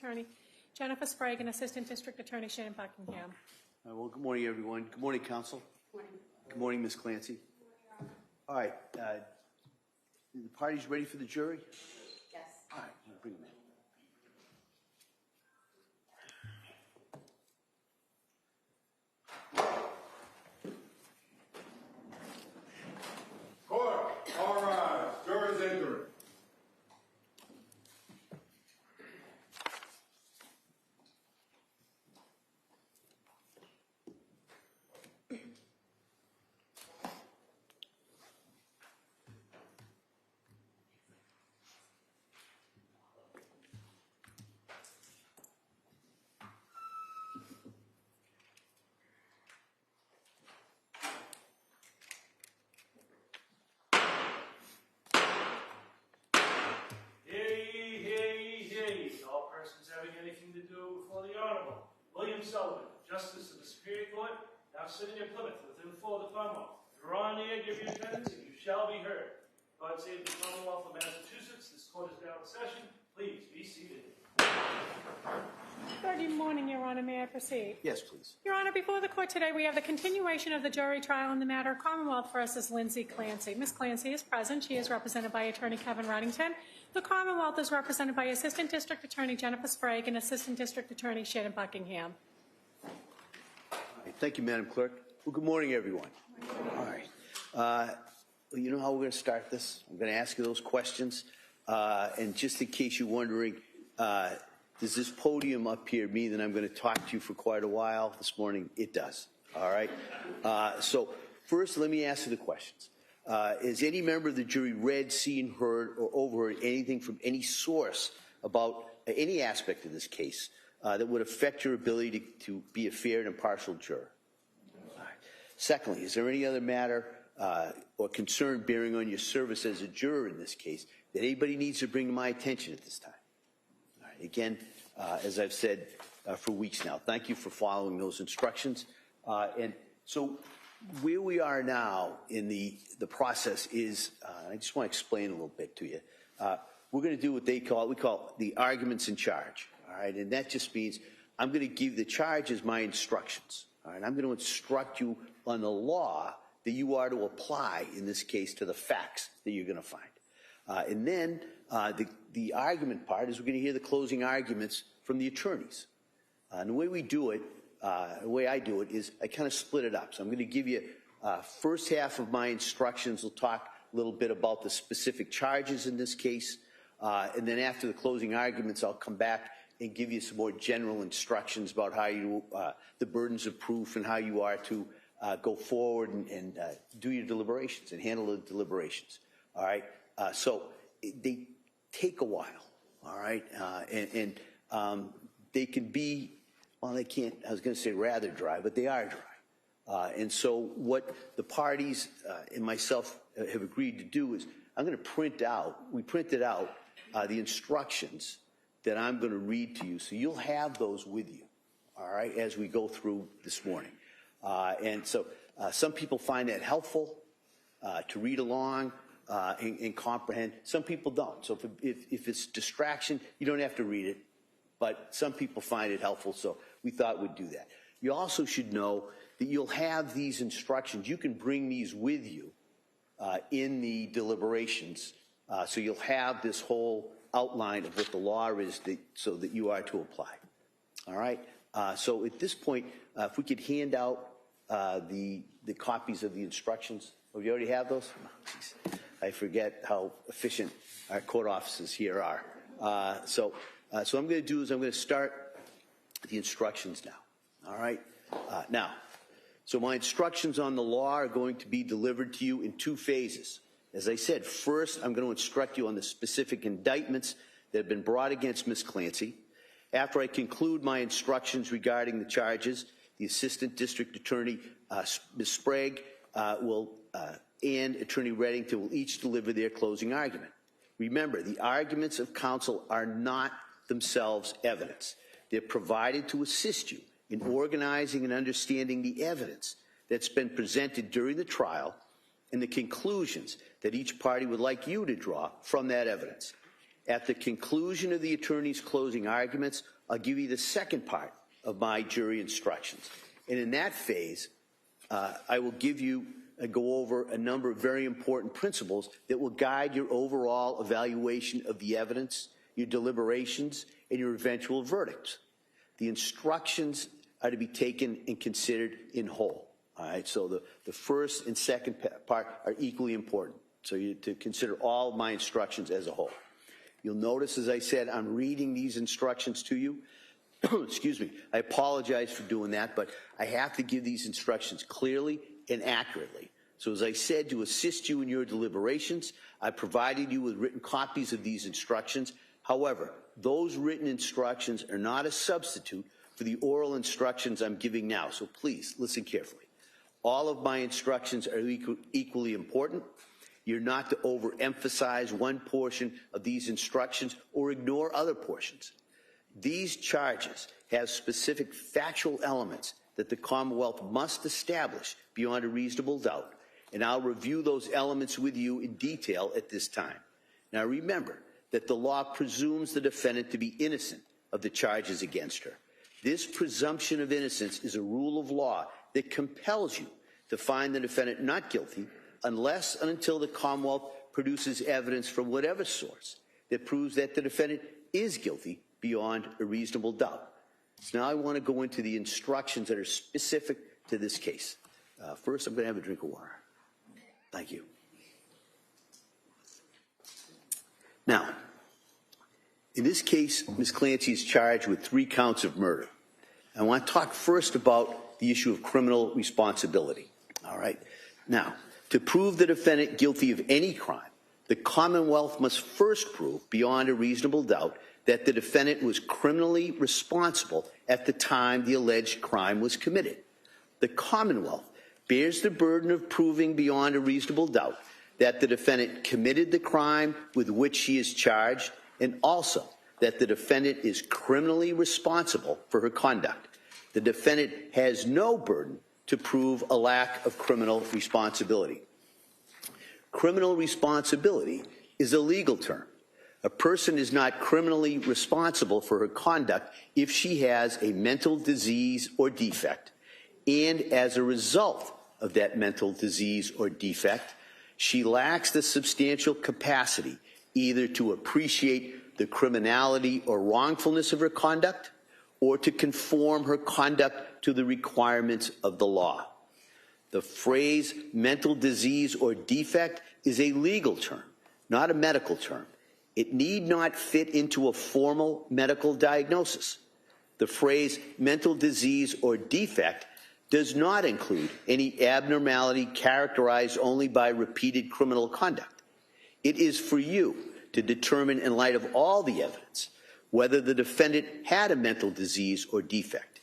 Attorney Jennifer Sprague and Assistant District Attorney Shannon Buckingham. Well, good morning, everyone. Good morning, Counsel. Good morning. Good morning, Ms. Clancy. All right. The party's ready for the jury? Yes. All right. Bring them in. Court, all rise. Jurors entering. All persons having anything to do before the Honorable William Sullivan, Justice of the Superior Court, now sitting in Plymouth within the full of the Commonwealth. Draw near, give your attendance, and you shall be heard. God save the Commonwealth of Massachusetts. This court is now in session. Please be seated. Good morning, Your Honor. May I proceed? Yes, please. Your Honor, before the court today, we have the continuation of the jury trial in the matter of Commonwealth versus Lindsay Clancy. Ms. Clancy is present. She is represented by Attorney Kevin Reddington. The Commonwealth is represented by Assistant District Attorney Jennifer Sprague and Assistant District Attorney Shannon Buckingham. All right. Thank you, Madam Clerk. Well, good morning, everyone. All right. You know how we're going to start this? I'm going to ask you those questions. And just in case you're wondering, does this podium up here mean that I'm going to talk to you for quite a while this morning? It does. All right. So first, let me ask you the questions. Has any member of the jury read, seen, heard, or overheard anything from any source about any aspect of this case that would affect your ability to be a fair and impartial juror? All right. Secondly, is there any other matter or concern bearing on your service as a juror in this case that anybody needs to bring to my attention at this time? All right. Again, as I've said for weeks now, thank you for following those instructions. And so where we are now in the process is, I just want to explain a little bit to you. We're going to do what we call the arguments in charge. All right. And that just means I'm going to give the charge as my instructions. All right. I'm going to instruct you on the law that you are to apply in this case to the facts that you're going to find. And then the argument part is we're going to hear the closing arguments from the attorneys. And the way we do it, the way I do it is I kind of split it up. So I'm going to give you first half of my instructions. We'll talk a little bit about the specific charges in this case. And then after the closing arguments, I'll come back and give you some more general instructions about how you, the burdens of proof and how you are to go forward and do your deliberations and handle the deliberations. All right. So they take a while. All right. And they can be, well, they can't, I was going to say rather dry, but they are dry. And so what the parties and myself have agreed to do is I'm going to print out, we printed out the instructions that I'm going to read to you. So you'll have those with you, all right, as we go through this morning. And so some people find that helpful to read along and comprehend. Some people don't. So if it's distraction, you don't have to read it. But some people find it helpful, so we thought we'd do that. You also should know that you'll have these instructions. You can bring these with you in the deliberations. So you'll have this whole outline of what the law is so that you are to apply. All right? So at this point, if we could hand out the copies of the instructions. Oh, you already have those? Oh, I forget how efficient our court officers here are. So what I'm going to do is I'm going to start the instructions now. All right? Now, so my instructions on the law are going to be delivered to you in two phases. As I said, first, I'm going to instruct you on the specific indictments that have been brought against Ms. Clancy. After I conclude my instructions regarding the charges, the Assistant District Attorney, Ms. Sprague, and Attorney Reddington will each deliver their closing argument. Remember, the arguments of counsel are not themselves evidence. They're provided to assist you in organizing and understanding the evidence that's been presented during the trial and the conclusions that each party would like you to draw from that evidence. At the conclusion of the attorney's closing arguments, I'll give you the second part of my jury instructions. And in that phase, I will go over a number of very important principles that will guide your overall evaluation of the evidence, your deliberations, and your eventual verdicts. The instructions are to be taken and considered in whole. All right, so the first and second part are equally important. So you to consider all of my instructions as a whole. You'll notice, as I said, I'm reading these instructions to you. Excuse me. I apologize for doing that, but I have to give these instructions clearly and accurately. So as I said, to assist you in your deliberations, I provided you with written copies of these instructions. However, those written instructions are not a substitute for the oral instructions I'm giving now, so please listen carefully. All of my instructions are equally important. You're not to overemphasize one portion of these instructions or ignore other portions. These charges have specific factual elements that the Commonwealth must establish beyond a reasonable doubt, and I'll review those elements with you in detail at this time. Now remember that the law presumes the defendant to be innocent of the charges against her. This presumption of innocence is a rule of law that compels you to find the defendant not guilty unless and until the Commonwealth produces evidence from whatever source that proves that the defendant is guilty beyond a reasonable doubt. So now I want to go into the instructions that are specific to this case. First, I'm going to have a drink of water. Thank you. Now, in this case, Ms. Clancy is charged with 3 counts of murder. I want to talk first about the issue of criminal responsibility. All right. Now, to prove the defendant guilty of any crime, the Commonwealth must first prove beyond a reasonable doubt that the defendant was criminally responsible at the time the alleged crime was committed. The Commonwealth bears the burden of proving beyond a reasonable doubt that the defendant committed the crime with which she is charged, and also that the defendant is criminally responsible for her conduct. The defendant has no burden to prove a lack of criminal responsibility. Criminal responsibility is a legal term. A person is not criminally responsible for her conduct if she has a mental disease or defect, and as a result of that mental disease or defect, she lacks the substantial capacity either to appreciate the criminality or wrongfulness of her conduct or to conform her conduct to the requirements of the law. The phrase mental disease or defect is a legal term, not a medical term. It need not fit into a formal medical diagnosis. The phrase mental disease or defect does not include any abnormality characterized only by repeated criminal conduct. It is for you to determine, in light of all the evidence, whether the defendant had a mental disease or defect.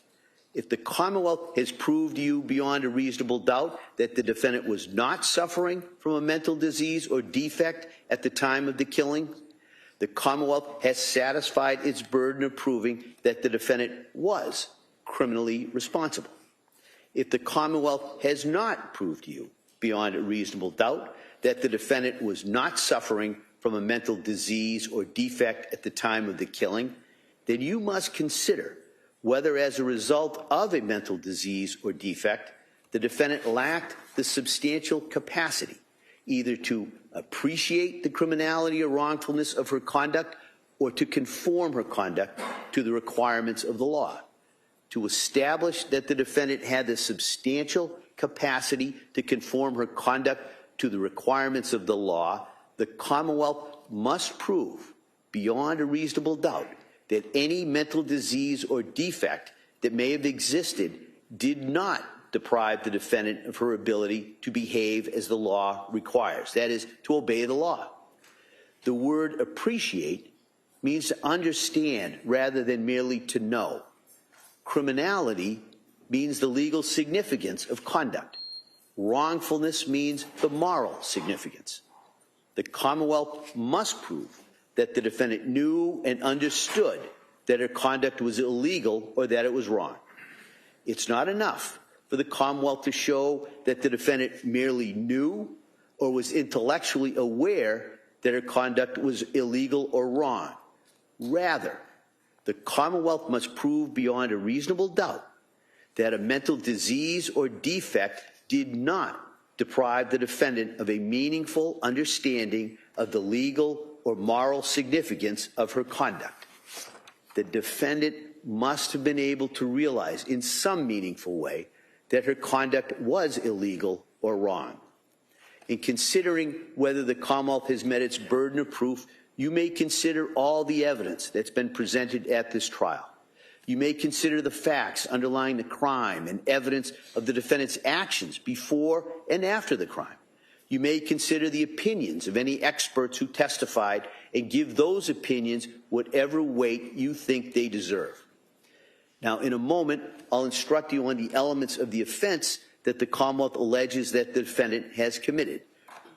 If the Commonwealth has proved to you beyond a reasonable doubt that the defendant was not suffering from a mental disease or defect at the time of the killing, the Commonwealth has satisfied its burden of proving that the defendant was criminally responsible. If the Commonwealth has not proved to you beyond a reasonable doubt that the defendant was not suffering from a mental disease or defect at the time of the killing, then you must consider whether, as a result of a mental disease or defect, the defendant lacked the substantial capacity either to appreciate the criminality or wrongfulness of her conduct or to conform her conduct to the requirements of the law. To establish that the defendant had the substantial capacity to conform her conduct to the requirements of the law, the Commonwealth must prove beyond a reasonable doubt that any mental disease or defect that may have existed did not deprive the defendant of her ability to behave as the law requires, that is, to obey the law. The word appreciate means to understand rather than merely to know. Criminality means the legal significance of conduct. Wrongfulness means the moral significance. The Commonwealth must prove that the defendant knew and understood that her conduct was illegal or that it was wrong. It's not enough for the Commonwealth to show that the defendant merely knew or was intellectually aware that her conduct was illegal or wrong. Rather, the Commonwealth must prove beyond a reasonable doubt that a mental disease or defect did not deprive the defendant of a meaningful understanding of the legal or moral significance of her conduct. The defendant must have been able to realize in some meaningful way that her conduct was illegal or wrong. In considering whether the Commonwealth has met its burden of proof, you may consider all the evidence that's been presented at this trial. You may consider the facts underlying the crime and evidence of the defendant's actions before and after the crime. You may consider the opinions of any experts who testified and give those opinions whatever weight you think they deserve. Now, in a moment, I'll instruct you on the elements of the offense that the Commonwealth alleges that the defendant has committed.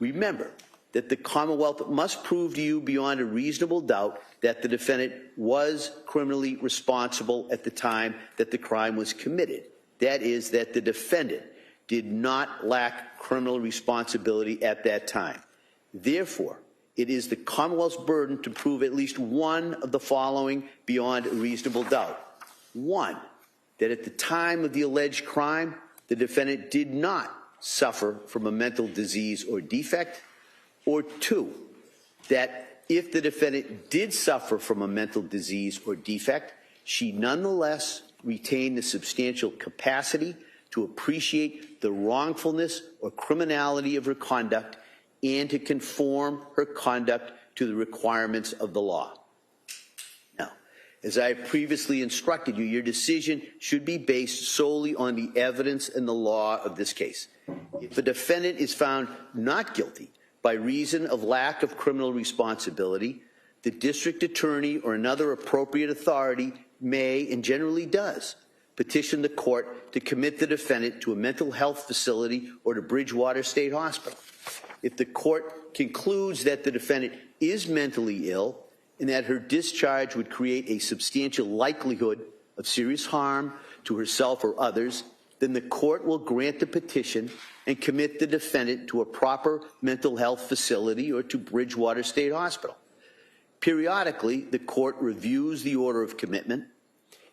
Remember that the Commonwealth must prove to you beyond a reasonable doubt that the defendant was criminally responsible at the time that the crime was committed. That is, that the defendant did not lack criminal responsibility at that time. Therefore, it is the Commonwealth's burden to prove at least one of the following beyond a reasonable doubt. One, that at the time of the alleged crime, the defendant did not suffer from a mental disease or defect. Or two, that if the defendant did suffer from a mental disease or defect, she nonetheless retained the substantial capacity to appreciate the wrongfulness or criminality of her conduct and to conform her conduct to the requirements of the law. Now, as I have previously instructed you, your decision should be based solely on the evidence and the law of this case. If a defendant is found not guilty by reason of lack of criminal responsibility, the district attorney or another appropriate authority may, and generally does, petition the court to commit the defendant to a mental health facility or to Bridgewater State Hospital. If the court concludes that the defendant is mentally ill and that her discharge would create a substantial likelihood of serious harm to herself or others, then the court will grant the petition and commit the defendant to a proper mental health facility or to Bridgewater State Hospital. Periodically, the court reviews the order of commitment.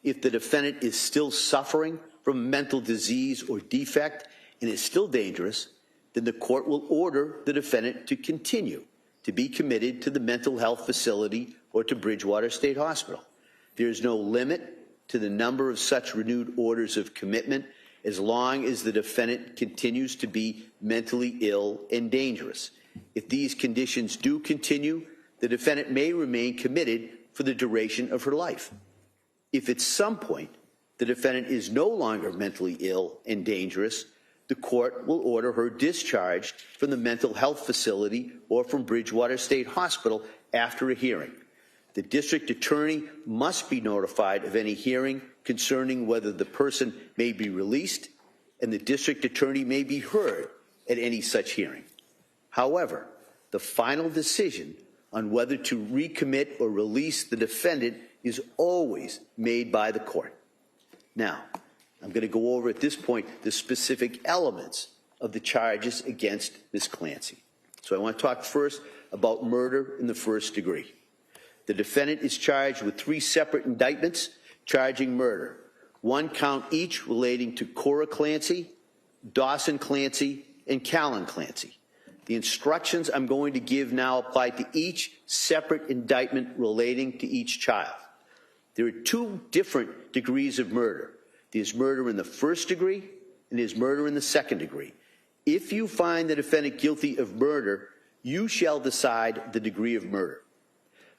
If the defendant is still suffering from mental disease or defect and is still dangerous, then the court will order the defendant to continue to be committed to the mental health facility or to Bridgewater State Hospital. There is no limit to the number of such renewed orders of commitment as long as the defendant continues to be mentally ill and dangerous. If these conditions do continue, the defendant may remain committed for the duration of her life. If at some point the defendant is no longer mentally ill and dangerous, the court will order her discharged from the mental health facility or from Bridgewater State Hospital after a hearing. The district attorney must be notified of any hearing concerning whether the person may be released, and the district attorney may be heard at any such hearing. However, the final decision on whether to recommit or release the defendant is always made by the court. Now, I'm going to go over at this point the specific elements of the charges against Ms. Clancy. So I want to talk first about murder in the first degree. The defendant is charged with 3 separate indictments charging murder, 1 count each relating to Cora Clancy, Dawson Clancy, and Callan Clancy. The instructions I'm going to give now apply to each separate indictment relating to each child. There are 2 different degrees of murder. There's murder in the first degree and there's murder in the second degree. If you find the defendant guilty of murder, you shall decide the degree of murder.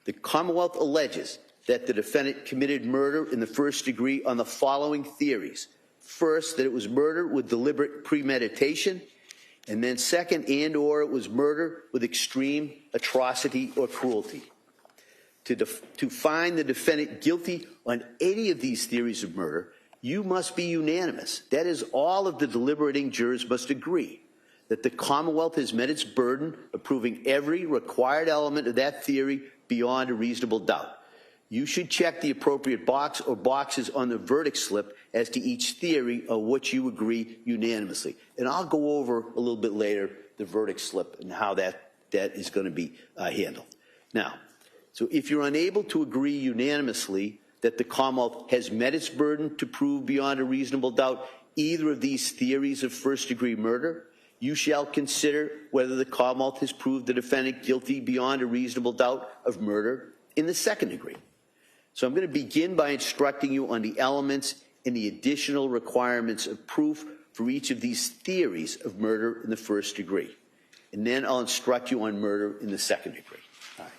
The Commonwealth alleges that the defendant committed murder in the first degree on the following theories. First, that it was murder with deliberate premeditation, and then second, and or it was murder with extreme atrocity or cruelty. To find the defendant guilty on any of these theories of murder, you must be unanimous. That is, all of the deliberating jurors must agree that the Commonwealth has met its burden of proving every required element of that theory beyond a reasonable doubt. You should check the appropriate box or boxes on the verdict slip as to each theory of which you agree unanimously. And I'll go over a little bit later the verdict slip and how that that is going to be handled. Now, so if you're unable to agree unanimously that the Commonwealth has met its burden to prove beyond a reasonable doubt either of these theories of first-degree murder, you shall consider whether the Commonwealth has proved the defendant guilty beyond a reasonable doubt of murder in the second degree. So I'm going to begin by instructing you on the elements and the additional requirements of proof for each of these theories of murder in the first degree. And then I'll instruct you on murder in the second degree. All right.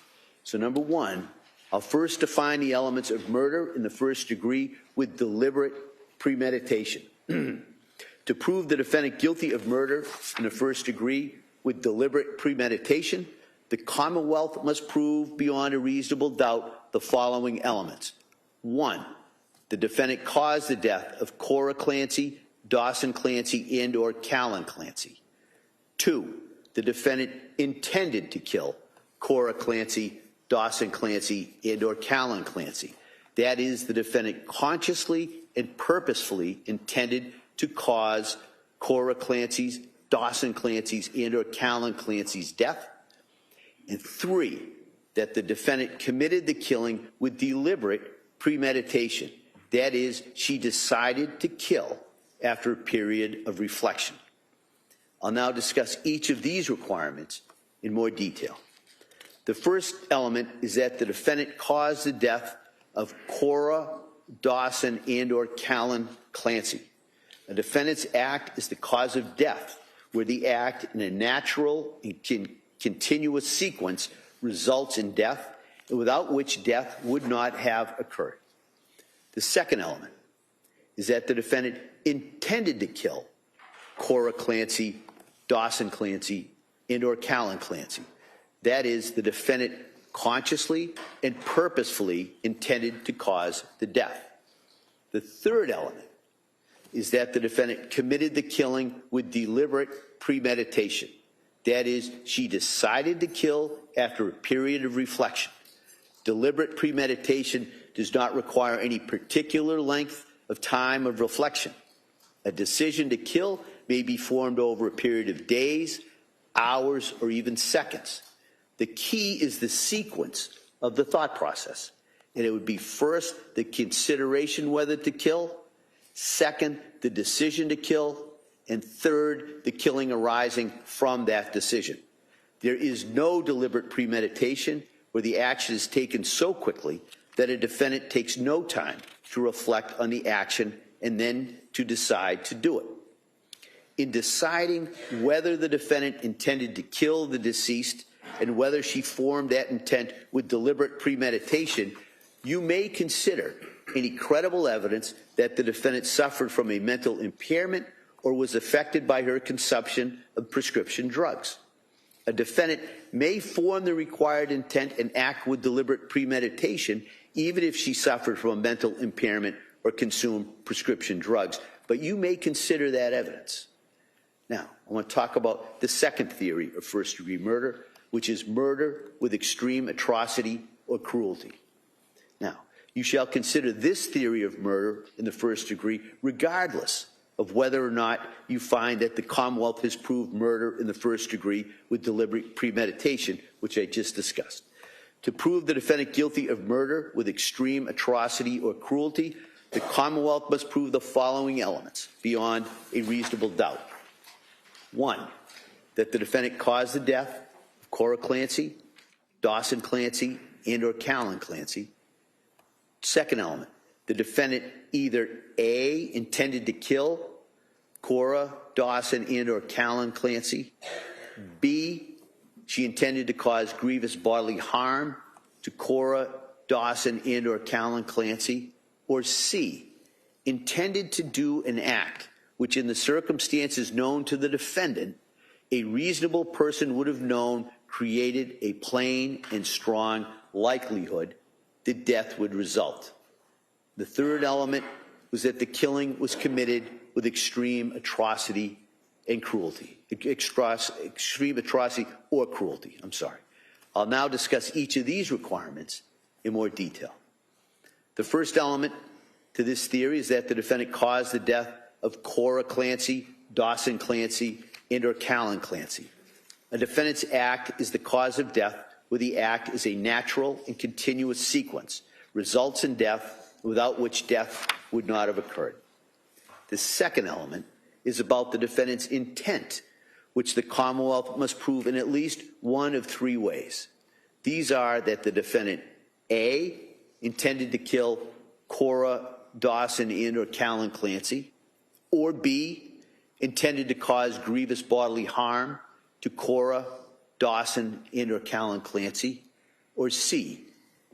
So number one, I'll first define the elements of murder in the first degree with deliberate premeditation. To prove the defendant guilty of murder in the first degree with deliberate premeditation, the Commonwealth must prove beyond a reasonable doubt the following elements. 1, the defendant caused the death of Cora Clancy, Dawson Clancy, and or Callan Clancy. 2, the defendant intended to kill Cora Clancy, Dawson Clancy, and or Callan Clancy. That is, the defendant consciously and purposefully intended to cause Cora Clancy's, Dawson Clancy's, and or Callan Clancy's death. And 3, that the defendant committed the killing with deliberate premeditation. That is, she decided to kill after a period of reflection. I'll now discuss each of these requirements in more detail. The first element is that the defendant caused the death of Cora, Dawson, and or Callan Clancy. A defendant's act is the cause of death, where the act in a natural and continuous sequence results in death, and without which death would not have occurred. The second element is that the defendant intended to kill Cora Clancy, Dawson Clancy, and or Callan Clancy. That is, the defendant consciously and purposefully intended to cause the death. The third element is that the defendant committed the killing with deliberate premeditation. That is, she decided to kill after a period of reflection. Deliberate premeditation does not require any particular length of time of reflection. A decision to kill may be formed over a period of days, hours, or even seconds. The key is the sequence of the thought process. And it would be first, the consideration whether to kill, second, the decision to kill, and third, the killing arising from that decision. There is no deliberate premeditation where the action is taken so quickly that a defendant takes no time to reflect on the action and then to decide to do it. In deciding whether the defendant intended to kill the deceased and whether she formed that intent with deliberate premeditation, you may consider any credible evidence that the defendant suffered from a mental impairment or was affected by her consumption of prescription drugs. A defendant may form the required intent and act with deliberate premeditation even if she suffered from a mental impairment or consumed prescription drugs, but you may consider that evidence. Now, I want to talk about the second theory of first-degree murder, which is murder with extreme atrocity or cruelty. Now, you shall consider this theory of murder in the first degree regardless of whether or not you find that the Commonwealth has proved murder in the first degree with deliberate premeditation, which I just discussed. To prove the defendant guilty of murder with extreme atrocity or cruelty, the Commonwealth must prove the following elements beyond a reasonable doubt. 1, that the defendant caused the death of Cora Clancy, Dawson Clancy, and or Callan Clancy. Second element, the defendant either A, intended to kill Cora, Dawson, and or Callan Clancy, B, she intended to cause grievous bodily harm to Cora, Dawson, and or Callan Clancy, or C, intended to do an act which in the circumstances known to the defendant, a reasonable person would have known created a plain and strong likelihood that death would result. The third element was that the killing was committed with extreme atrocity and cruelty. Extreme atrocity or cruelty, I'm sorry. I'll now discuss each of these requirements in more detail. The first element to this theory is that the defendant caused the death of Cora Clancy, Dawson Clancy, and or Callan Clancy. A defendant's act is the cause of death, where the act is a natural and continuous sequence, results in death, without which death would not have occurred. The second element is about the defendant's intent, which the Commonwealth must prove in at least one of three ways. These are that the defendant, A, intended to kill Cora, Dawson, and or Callan Clancy, or B, intended to cause grievous bodily harm to Cora, Dawson, and or Callan Clancy, or C,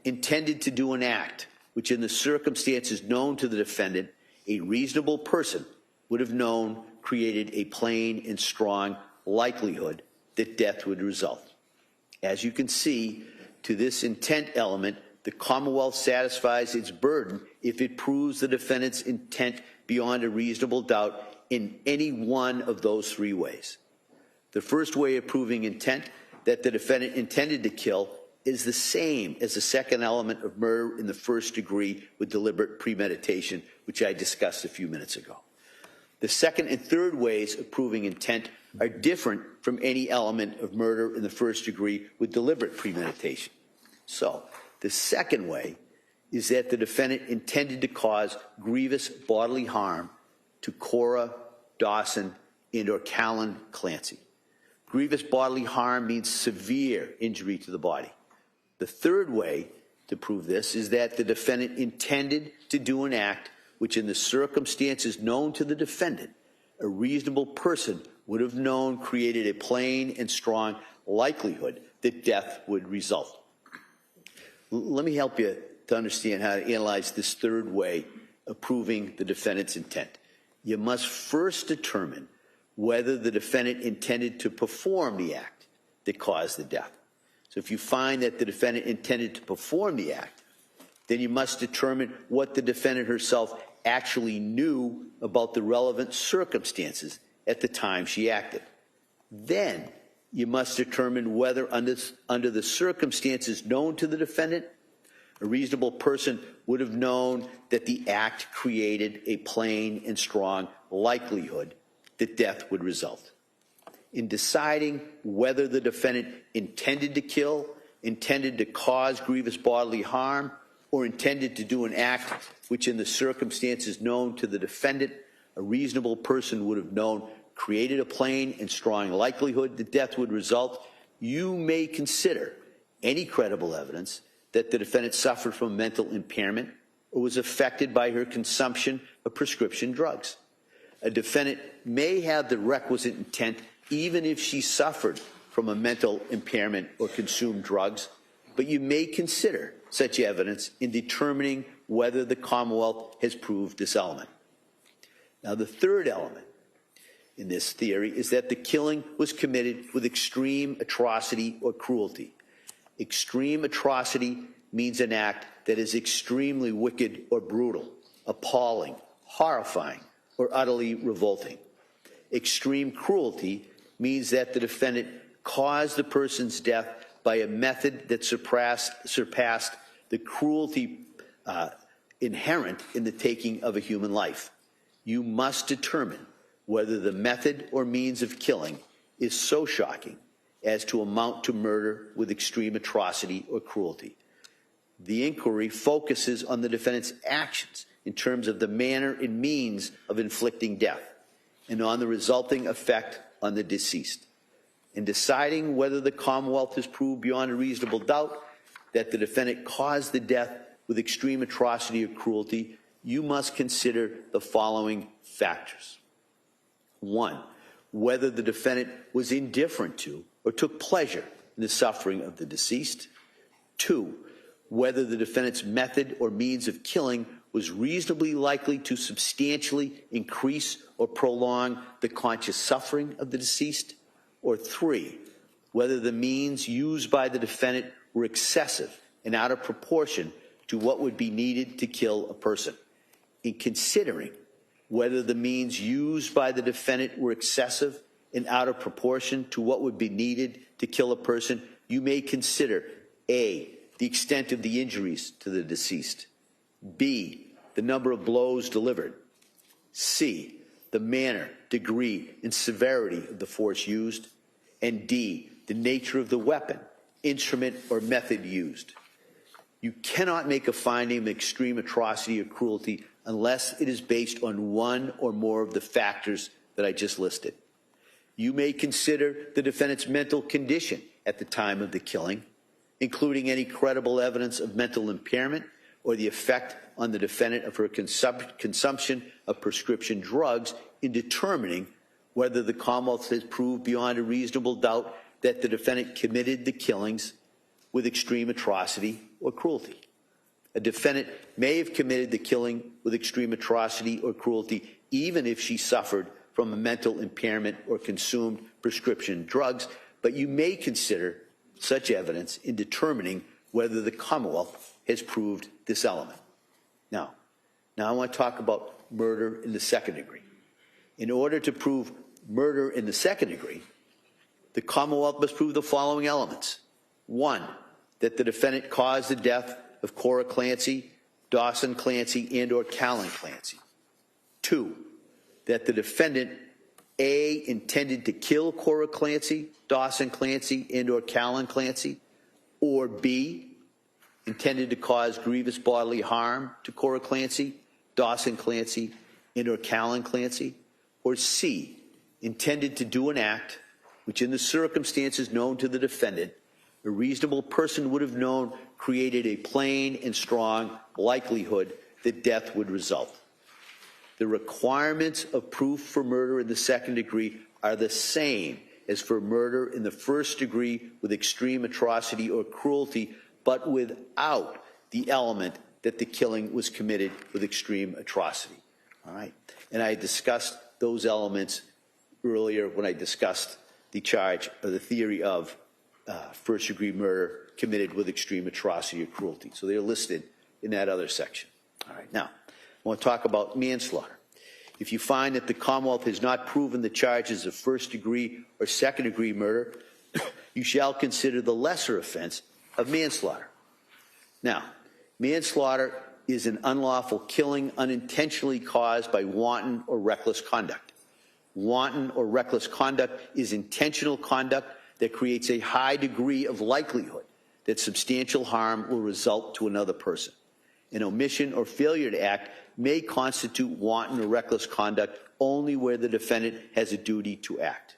intended to do an act which in the circumstances known to the defendant, a reasonable person would have known created a plain and strong likelihood that death would result. As you can see, to this intent element, the Commonwealth satisfies its burden if it proves the defendant's intent beyond a reasonable doubt in any one of those three ways. The first way of proving intent, that the defendant intended to kill, is the same as the second element of murder in the first degree with deliberate premeditation, which I discussed a few minutes ago. The second and third ways of proving intent are different from any element of murder in the first degree with deliberate premeditation. So, the second way is that the defendant intended to cause grievous bodily harm to Cora, Dawson, and or Callan Clancy. Grievous bodily harm means severe injury to the body. The third way to prove this is that the defendant intended to do an act which in the circumstances known to the defendant, a reasonable person would have known created a plain and strong likelihood that death would result. Let me help you to understand how to analyze this third way of proving the defendant's intent. You must first determine whether the defendant intended to perform the act that caused the death. So if you find that the defendant intended to perform the act, then you must determine what the defendant herself actually knew about the relevant circumstances at the time she acted. Then you must determine whether under the circumstances known to the defendant, a reasonable person would have known that the act created a plain and strong likelihood that death would result. In deciding whether the defendant intended to kill, intended to cause grievous bodily harm, or intended to do an act which in the circumstances known to the defendant, a reasonable person would have known created a plain and strong likelihood that death would result, you may consider any credible evidence that the defendant suffered from mental impairment or was affected by her consumption of prescription drugs. A defendant may have the requisite intent even if she suffered from a mental impairment or consumed drugs, but you may consider such evidence in determining whether the Commonwealth has proved this element. Now, the third element in this theory is that the killing was committed with extreme atrocity or cruelty. Extreme atrocity means an act that is extremely wicked or brutal, appalling, horrifying, or utterly revolting. Extreme cruelty means that the defendant caused the person's death by a method that surpassed the cruelty inherent in the taking of a human life. You must determine whether the method or means of killing is so shocking as to amount to murder with extreme atrocity or cruelty. The inquiry focuses on the defendant's actions in terms of the manner and means of inflicting death and on the resulting effect on the deceased. In deciding whether the Commonwealth has proved beyond a reasonable doubt that the defendant caused the death with extreme atrocity or cruelty, you must consider the following factors. 1, whether the defendant was indifferent to or took pleasure in the suffering of the deceased. 2, whether the defendant's method or means of killing was reasonably likely to substantially increase or prolong the conscious suffering of the deceased. Or 3, whether the means used by the defendant were excessive and out of proportion to what would be needed to kill a person. In considering whether the means used by the defendant were excessive and out of proportion to what would be needed to kill a person, you may consider A, the extent of the injuries to the deceased, B, the number of blows delivered, C, the manner, degree, and severity of the force used, and D, the nature of the weapon, instrument, or method used. You cannot make a finding of extreme atrocity or cruelty unless it is based on one or more of the factors that I just listed. You may consider the defendant's mental condition at the time of the killing, including any credible evidence of mental impairment or the effect on the defendant of her consumption of prescription drugs in determining whether the Commonwealth has proved beyond a reasonable doubt that the defendant committed the killings with extreme atrocity or cruelty. A defendant may have committed the killing with extreme atrocity or cruelty even if she suffered from a mental impairment or consumed prescription drugs, but you may consider such evidence in determining whether the Commonwealth has proved this element. Now I want to talk about murder in the second degree. In order to prove murder in the second degree, the Commonwealth must prove the following elements. 1, that the defendant caused the death of Cora Clancy, Dawson Clancy, and or Callan Clancy. 2, that the defendant A, intended to kill Cora Clancy, Dawson Clancy, and or Callan Clancy, or B, intended to cause grievous bodily harm to Cora Clancy, Dawson Clancy, and or Callan Clancy, or C, intended to do an act which in the circumstances known to the defendant, a reasonable person would have known created a plain and strong likelihood that death would result. The requirements of proof for murder in the second degree are the same as for murder in the first degree with extreme atrocity or cruelty, but without the element that the killing was committed with extreme atrocity. All right? And I discussed those elements earlier when I discussed the charge or the theory of first-degree murder committed with extreme atrocity or cruelty. So they're listed in that other section. All right. Now, I want to talk about manslaughter. If you find that the Commonwealth has not proven the charges of first-degree or second-degree murder, you shall consider the lesser offense of manslaughter. Now, manslaughter is an unlawful killing unintentionally caused by wanton or reckless conduct. Wanton or reckless conduct is intentional conduct that creates a high degree of likelihood that substantial harm will result to another person. An omission or failure to act may constitute wanton or reckless conduct only where the defendant has a duty to act.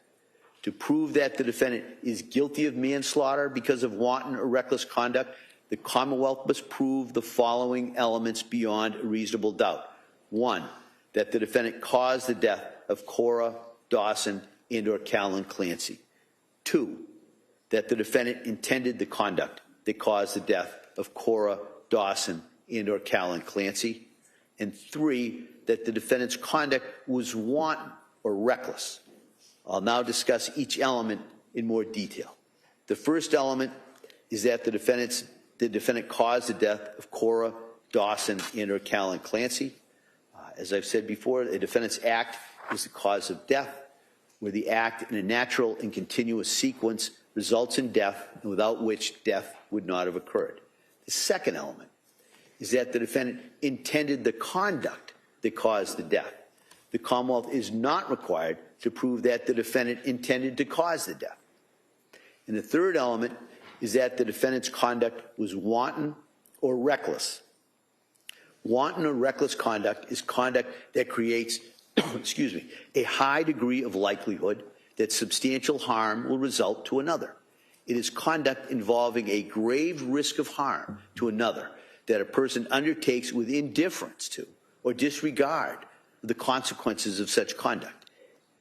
To prove that the defendant is guilty of manslaughter because of wanton or reckless conduct, the Commonwealth must prove the following elements beyond a reasonable doubt. 1, that the defendant caused the death of Cora, Dawson, and or Callan Clancy. 2, that the defendant intended the conduct that caused the death of Cora, Dawson, and or Callan Clancy. And 3, that the defendant's conduct was wanton or reckless. I'll now discuss each element in more detail. The first element is that the defendant caused the death of Cora, Dawson, and or Callan Clancy. As I've said before, the defendant's act is the cause of death, where the act in a natural and continuous sequence results in death, and without which death would not have occurred. The second element is that the defendant intended the conduct that caused the death. The Commonwealth is not required to prove that the defendant intended to cause the death. And the third element is that the defendant's conduct was wanton or reckless. Wanton or reckless conduct is conduct that creates a high degree of likelihood that substantial harm will result to another. It is conduct involving a grave risk of harm to another that a person undertakes with indifference to or disregard the consequences of such conduct.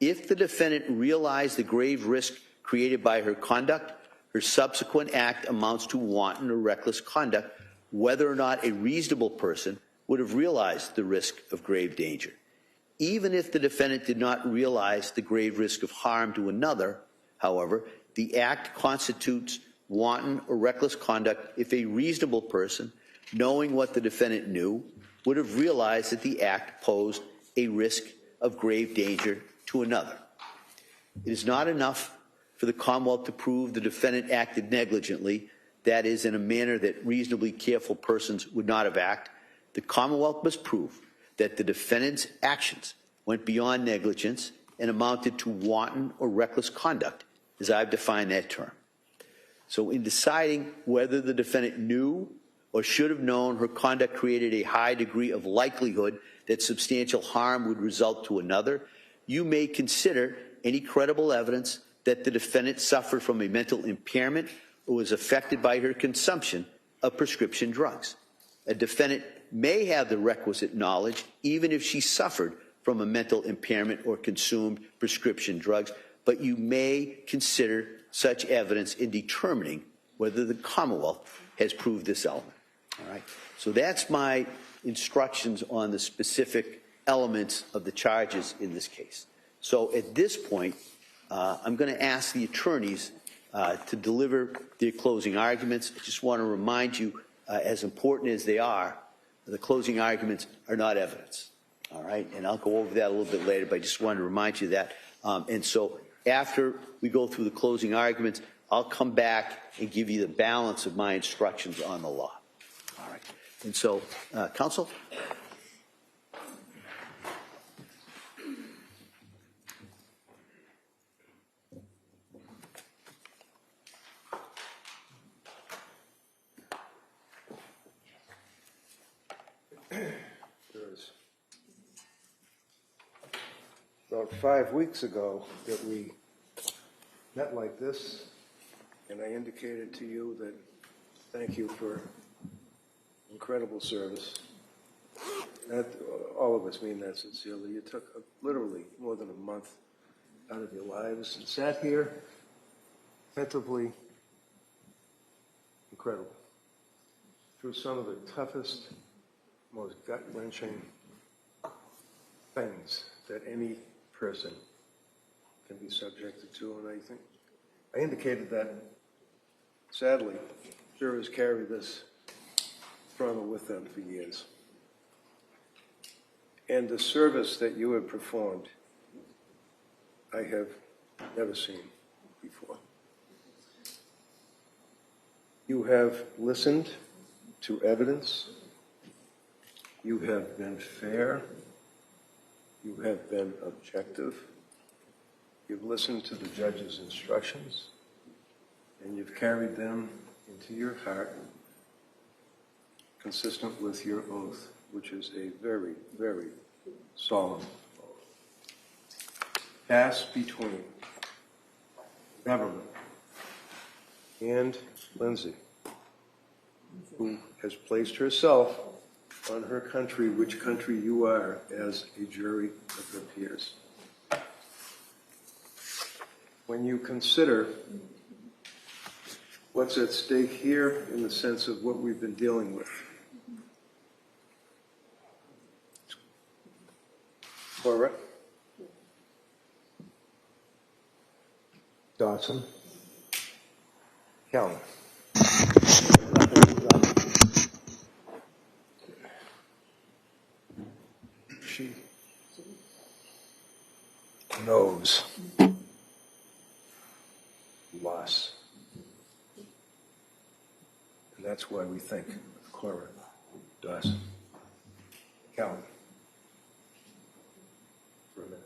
If the defendant realized the grave risk created by her conduct, her subsequent act amounts to wanton or reckless conduct, whether or not a reasonable person would have realized the risk of grave danger. Even if the defendant did not realize the grave risk of harm to another, however, the act constitutes wanton or reckless conduct if a reasonable person, knowing what the defendant knew, would have realized that the act posed a risk of grave danger to another. It is not enough for the Commonwealth to prove the defendant acted negligently, that is, in a manner that reasonably careful persons would not have acted. The Commonwealth must prove that the defendant's actions went beyond negligence and amounted to wanton or reckless conduct as I've defined that term. So in deciding whether the defendant knew or should have known her conduct created a high degree of likelihood that substantial harm would result to another, you may consider any credible evidence that the defendant suffered from a mental impairment or was affected by her consumption of prescription drugs. A defendant may have the requisite knowledge even if she suffered from a mental impairment or consumed prescription drugs, but you may consider such evidence in determining whether the Commonwealth has proved this element. All right. So that's my instructions on the specific elements of the charges in this case. So at this point, I'm going to ask the attorneys to deliver their closing arguments. I just want to remind you, as important as they are, the closing arguments are not evidence. All right, and I'll go over that a little bit later, but I just wanted to remind you of that. And so after we go through the closing arguments, I'll come back and give you the balance of my instructions on the law. All right, and so, counsel? About 5 weeks ago that we met like this, and I indicated to you that thank you for incredible service. That, all of us mean that sincerely. You took literally more than a month out of your lives and sat here attentively, incredible, through some of the toughest, most gut-wrenching things that any person can be subjected to. And I think I indicated that, sadly, jurors carry this trauma with them for years. And the service that you have performed, I have never seen before. You have listened to evidence. You have been fair. You have been objective. You've listened to the judge's instructions, and you've carried them into your heart, consistent with your oath, which is a very, very solemn oath. Passed between government and Lindsay, who has placed herself on her country, which country you are, as a jury of her peers. When you consider what's at stake here in the sense of what we've been dealing with, Cora, Dawson, Calvin. She knows loss. And that's why we think of Cora, Dawson, Calvin. For a minute.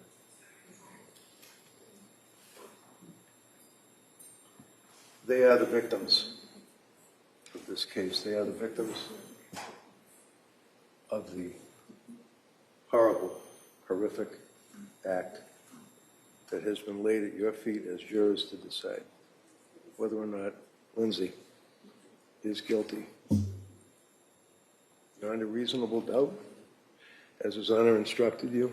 They are the victims of this case. They are the victims of the horrible, horrific act that has been laid at your feet as jurors to decide whether or not Lindsay is guilty. Beyond a reasonable doubt, as His Honor instructed you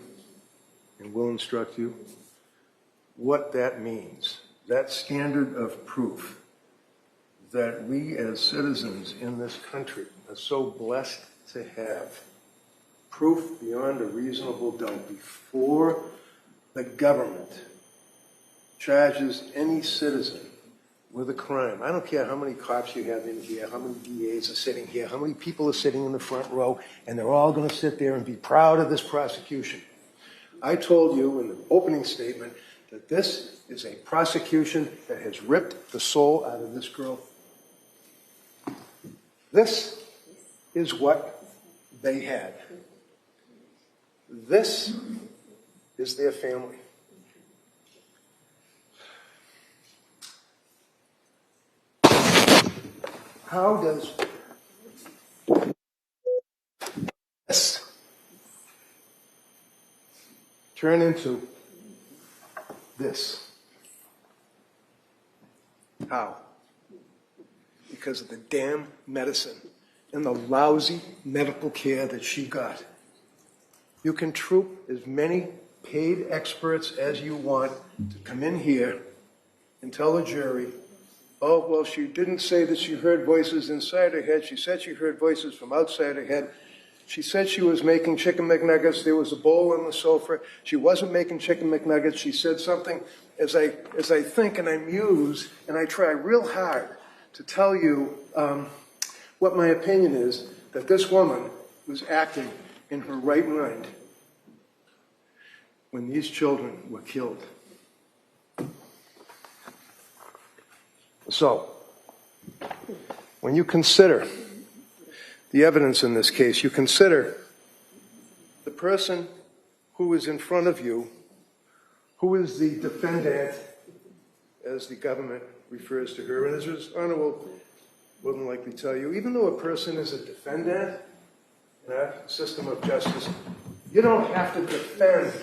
and will instruct you, what that means, that standard of proof that we as citizens in this country are so blessed to have, proof beyond a reasonable doubt before the government charges any citizen with a crime. I don't care how many cops you have in here, how many DAs are sitting here, how many people are sitting in the front row, and they're all going to sit there and be proud of this prosecution. I told you in the opening statement that this is a prosecution that has ripped the soul out of this girl. This is what they had. This is their family. How does this turn into this? How? Because of the damn medicine and the lousy medical care that she got. You can troop as many paid experts as you want to come in here and tell the jury, oh, well, she didn't say that she heard voices inside her head. She said she heard voices from outside her head. She said she was making chicken McNuggets. There was a bowl on the sofa. She wasn't making chicken McNuggets. She said something. As I think and I muse and I try real hard to tell you what my opinion is, that this woman was acting in her right mind when these children were killed. So, when you consider the evidence in this case, you consider the person who is in front of you, who is the defendant, as the government refers to her, and as His Honor will than likely tell you, even though a person is a defendant in our system of justice, you don't have to defend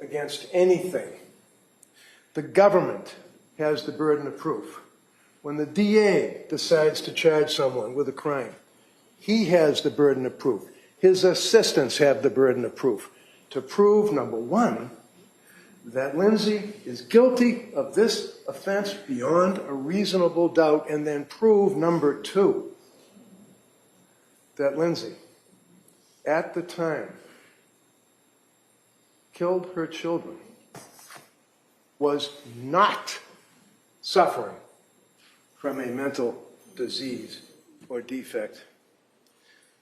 against anything. The government has the burden of proof. When the DA decides to charge someone with a crime, he has the burden of proof. His assistants have the burden of proof to prove, number one, that Lindsay is guilty of this offense beyond a reasonable doubt, and then prove, number two, that Lindsay, at the time, killed her children, was not suffering from a mental disease or defect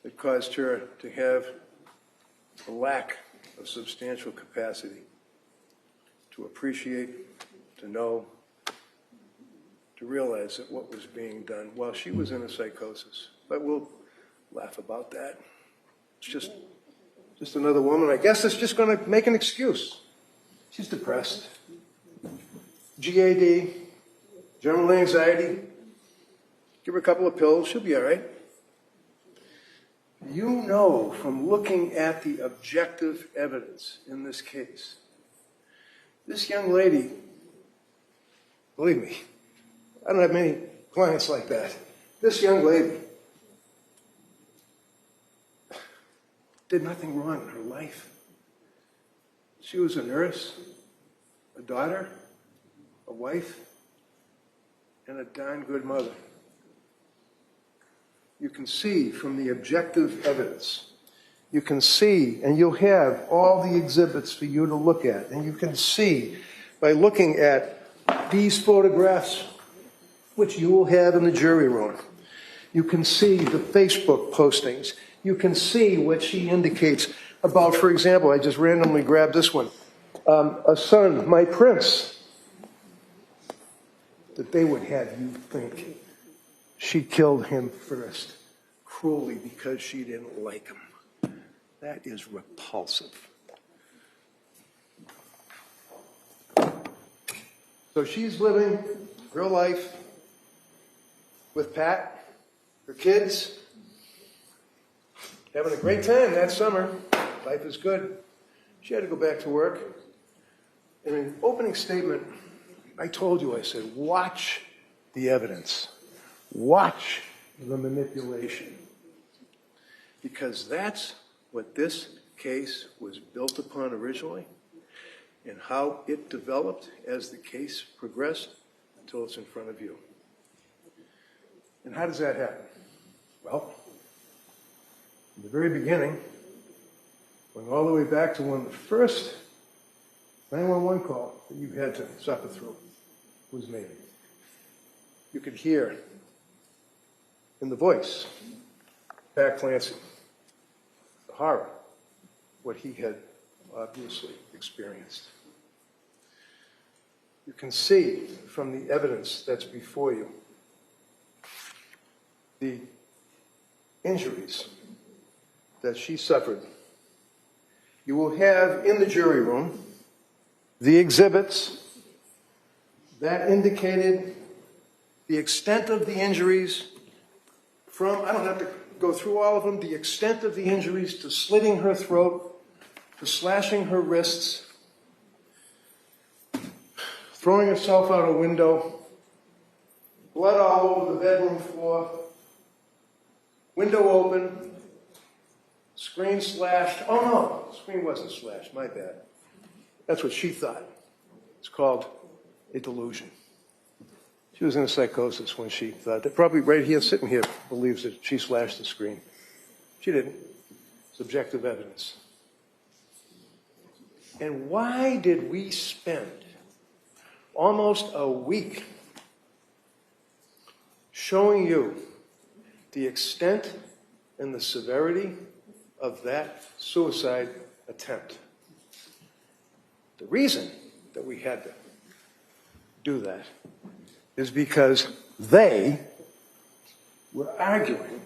that caused her to have a lack of substantial capacity to appreciate, to know, to realize that what was being done while she was in a psychosis. But we'll laugh about that. It's just another woman. I guess it's just going to make an excuse. She's depressed. GAD, general anxiety. Give her a couple of pills, she'll be all right. You know from looking at the objective evidence in this case, this young lady, believe me, I don't have many clients like that. This young lady did nothing wrong in her life. She was a nurse, a daughter, a wife, and a darn good mother. You can see from the objective evidence, you can see, and you'll have all the exhibits for you to look at, and you can see by looking at these photographs, which you will have in the jury room. You can see the Facebook postings. You can see what she indicates about, for example, I just randomly grabbed this one, a son, my prince, that they would have you think she killed him first, cruelly, because she didn't like him. That is repulsive. So she's living her life with Pat, her kids, having a great time that summer. Life is good. She had to go back to work. In an opening statement, I told you, I said, watch the evidence. Watch the manipulation. Because that's what this case was built upon originally, and how it developed as the case progressed until it's in front of you. And how does that happen? Well, in the very beginning, going all the way back to when the first 911 call that you had to suffer through was made, you could hear in the voice, Pat Clancy, the horror, what he had obviously experienced. You can see from the evidence that's before you the injuries that she suffered. You will have in the jury room the exhibits that indicated the extent of the injuries from, I don't have to go through all of them, the extent of the injuries to slitting her throat, to slashing her wrists, throwing herself out a window, blood all over the bedroom floor, window open, screen slashed. Oh no, the screen wasn't slashed, my bad. That's what she thought. It's called a delusion. She was in a psychosis when she thought that. Probably right here, sitting here, believes that she slashed the screen. She didn't. It's objective evidence. And why did we spend almost a week showing you the extent and the severity of that suicide attempt? The reason that we had to do that is because they were arguing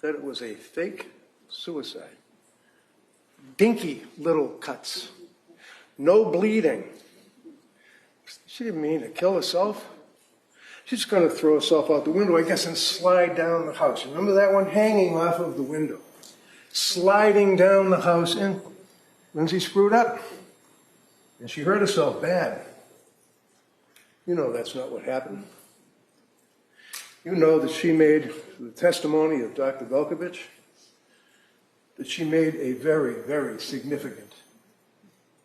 that it was a fake suicide. Dinky little cuts. No bleeding. She didn't mean to kill herself. She's just going to throw herself out the window, I guess, and slide down the house. Remember that one? Hanging off of the window. Sliding down the house, and Lindsay screwed up. And she hurt herself bad. You know that's not what happened. You know that she made, the testimony of Dr. Velkovich, that she made a very, very significant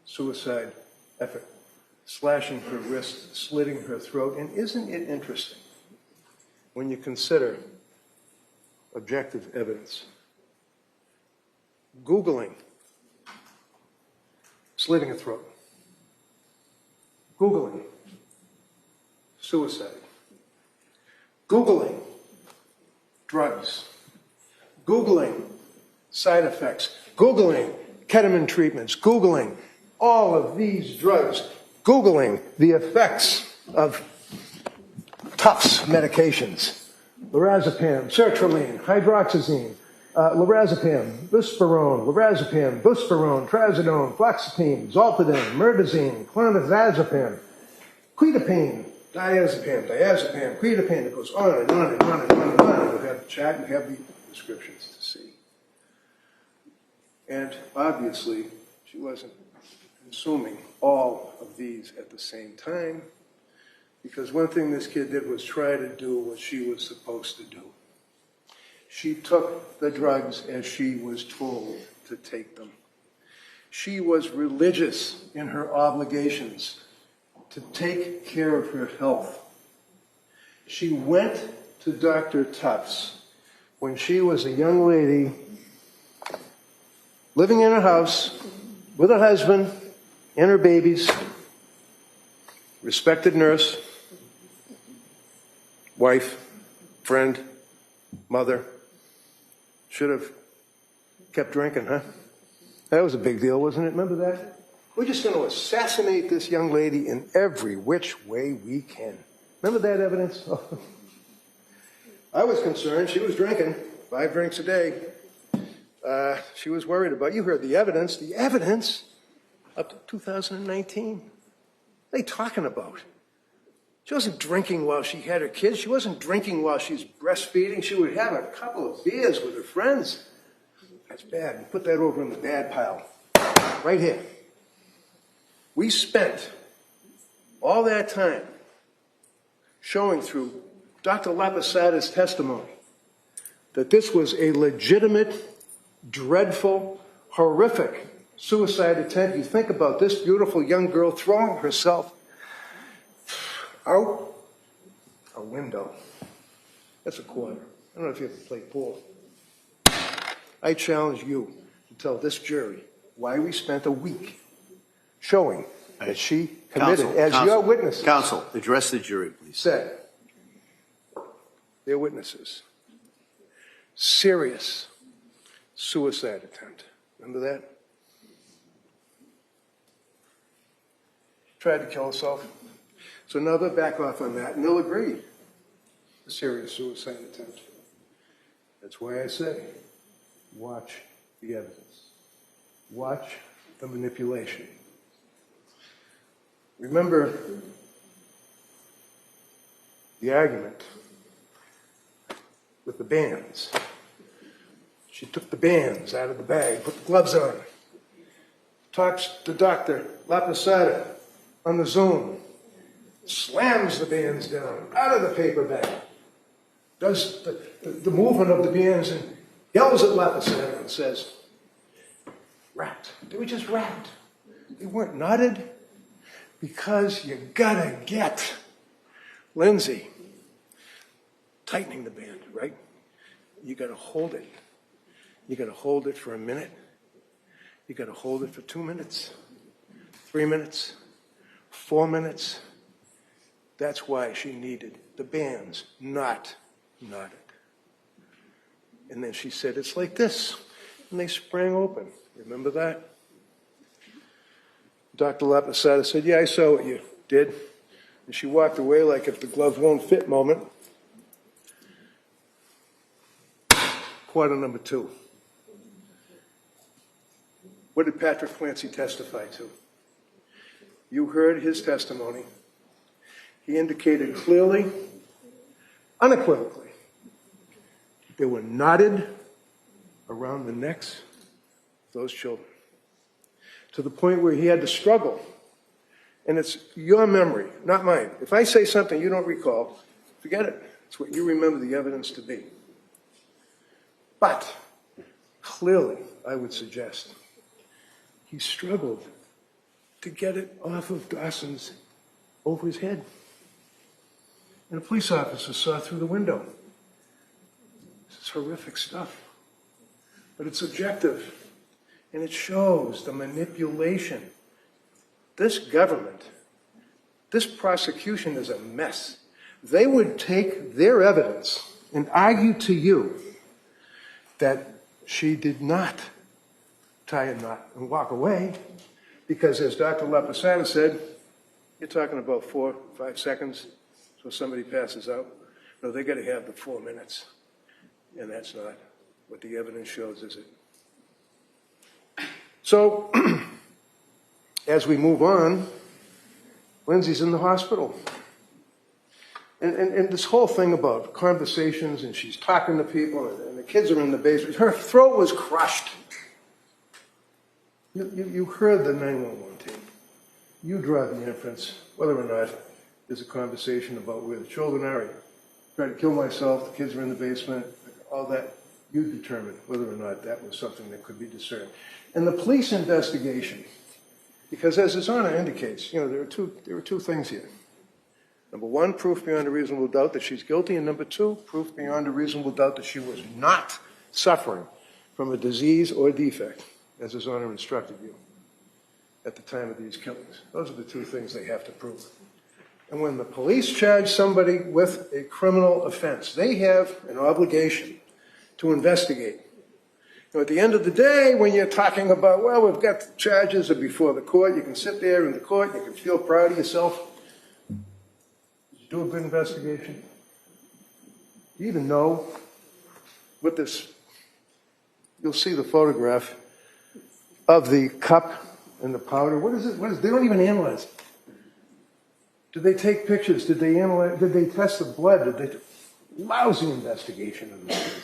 suicide effort, slashing her wrist, slitting her throat. And isn't it interesting when you consider objective evidence? Googling slitting a throat. Googling suicide. Googling drugs. Googling side effects. Googling ketamine treatments. Googling all of these drugs. Googling the effects of Tufts medications. Lorazepam, sertraline, hydroxyzine, lorazepam, buspirone, trazodone, fluoxetine, zolpidem, murdazine, clonazepam, quetiapine, diazepam, quetiapine. It goes on and on and on and on and on. You have the chat, you have the descriptions to see. And obviously, she wasn't consuming all of these at the same time, because one thing this kid did was try to do what she was supposed to do. She took the drugs as she was told to take them. She was religious in her obligations to take care of her health. She went to Dr. Tufts when she was a young lady living in her house with her husband and her babies, respected nurse, wife, friend, mother. Should have kept drinking, huh? That was a big deal, wasn't it? Remember that? We're just going to assassinate this young lady in every which way we can. Remember that evidence? I was concerned. She was drinking 5 drinks a day. She was worried about, you heard the evidence up to 2019. What are they talking about? She wasn't drinking while she had her kids. She wasn't drinking while she's breastfeeding. She would have a couple of beers with her friends. That's bad. We put that over in the bad pile. Right here. We spent all that time showing through Dr. Lapasada's testimony that this was a legitimate, dreadful, horrific suicide attempt. You think about this beautiful young girl throwing herself out a window. That's a quarter. I don't know if you ever played pool. I challenge you to tell this jury why we spent a week showing that she committed, your witnesses. Counsel, address the jury, please. Said, their witnesses, serious suicide attempt. Remember that? Tried to kill herself. So now they'll back off on that, and they'll agree. A serious suicide attempt. That's why I say, watch the evidence. Watch the manipulation. Remember the argument with the bands. She took the bands out of the bag, put the gloves on, talks to Dr. Laposada on the Zoom, slams the bands down out of the paper bag, does the movement of the bands and yells at Laposada and says, wrapped. They were just wrapped. They weren't knotted because you gotta get Lindsay tightening the band, right? You gotta hold it. You gotta hold it for a minute. You gotta hold it for 2 minutes, 3 minutes, 4 minutes. That's why she needed the bands not knotted. And then she said, it's like this. And they sprang open. Remember that? Dr. Laposada said, yeah, I saw what you did. And she walked away like if the glove won't fit moment. Quarter number 2. What did Patrick Clancy testify to? You heard his testimony. He indicated clearly, unequivocally, they were knotted around the necks of those children, to the point where he had to struggle. And it's your memory, not mine. If I say something you don't recall, forget it. It's what you remember the evidence to be. But clearly, I would suggest, he struggled to get it off of Dawson's over his head. And a police officer saw through the window. This is horrific stuff. But it's objective. And it shows the manipulation. This government, this prosecution is a mess. They would take their evidence and argue to you that she did not tie a knot and walk away, because as Dr. Laposada said, you're talking about 4 or 5 seconds, so somebody passes out. No, they got to have the 4 minutes, and that's not what the evidence shows, is it? So, as we move on, Lindsay's in the hospital. And this whole thing about conversations, and she's talking to people, and the kids are in the basement, her throat was crushed. You heard the 911 team. You draw the inference, whether or not there's a conversation about where the children are. I tried to kill myself, the kids are in the basement, all that. You determine whether or not that was something that could be discerned. And the police investigation, because as His Honor indicates, there are two things here. Number one, proof beyond a reasonable doubt that she's guilty, and number two, proof beyond a reasonable doubt that she was not suffering from a disease or defect, as His Honor instructed you at the time of these killings. Those are the two things they have to prove. And when the police charge somebody with a criminal offense, they have an obligation to investigate. At the end of the day, when you're talking about, well, we've got the charges are before the court, you can sit there in the court, you can feel proud of yourself. Did you do a good investigation? Do you even know what this, you'll see the photograph of the cup and the powder. What is it? They don't even analyze it. Did they take pictures? Did they analyze? Did they test the blood? Lousy investigation of this.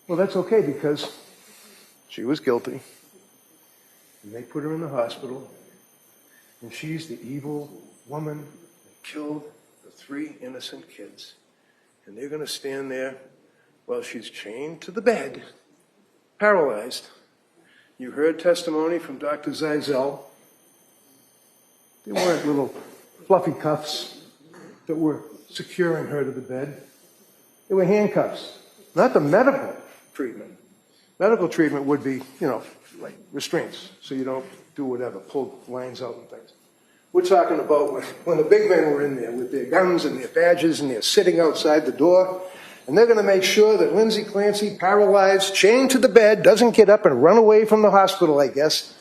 Well, that's okay, because she was guilty, and they put her in the hospital, and she's the evil woman that killed the 3 innocent kids. And they're going to stand there while she's chained to the bed, paralyzed. You heard testimony from Dr. Zeisel. They weren't little fluffy cuffs that were securing her to the bed. They were handcuffs, not the medical treatment. Medical treatment would be, like restraints, so you don't do whatever, pull lines out and things. We're talking about when the big men were in there with their guns and their badges, and they're sitting outside the door, and they're going to make sure that Lindsay Clancy, paralyzed, chained to the bed, doesn't get up and run away from the hospital, I guess.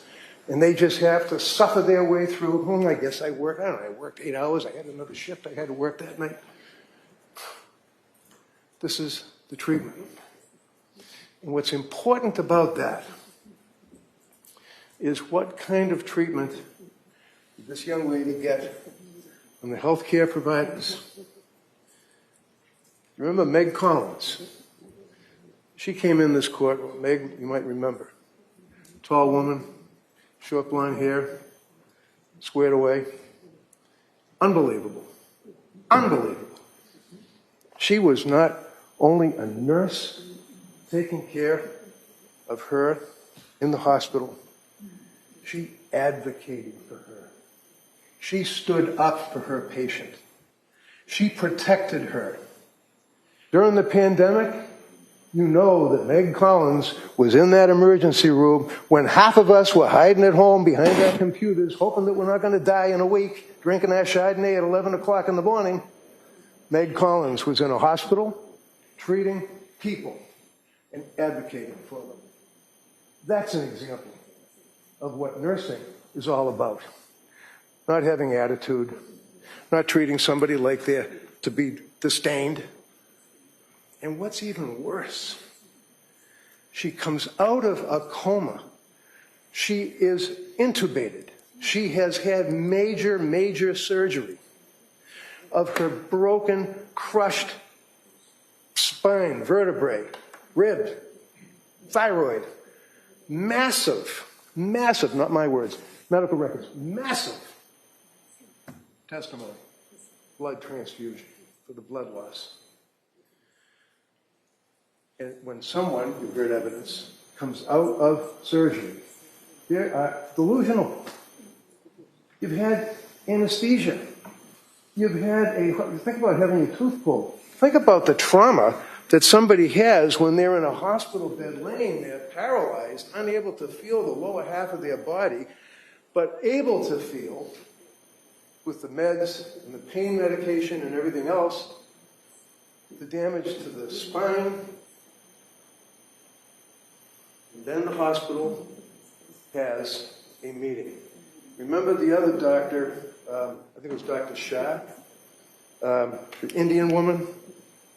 And they just have to suffer their way through. I guess I worked 8 hours. I had another shift I had to work that night. This is the treatment. And what's important about that is what kind of treatment did this young lady get from the health care providers? Remember Meg Collins? She came in this court, Meg, you might remember. Tall woman, short blonde hair, squared away. Unbelievable. Unbelievable. She was not only a nurse taking care of her in the hospital, she advocated for her. She stood up for her patient. She protected her. During the pandemic, you know that Meg Collins was in that emergency room when half of us were hiding at home behind our computers, hoping that we're not going to die in a week, drinking our Chardonnay at 11 o'clock in the morning. Meg Collins was in a hospital, treating people and advocating for them. That's an example of what nursing is all about. Not having attitude, not treating somebody like they're to be disdained. And what's even worse, she comes out of a coma. She is intubated. She has had major, major surgery of her broken, crushed spine, vertebrae, rib, thyroid. Massive, massive, not my words, medical records, massive testimony, blood transfusion for the blood loss. And when someone, you've heard evidence, comes out of surgery, they are delusional. You've had anesthesia. You've had think about having your tooth pulled. Think about the trauma that somebody has when they're in a hospital bed laying there, paralyzed, unable to feel the lower half of their body, but able to feel with the meds and the pain medication and everything else, the damage to the spine. And then the hospital has a meeting. Remember the other doctor, I think it was Dr. Shah, the Indian woman?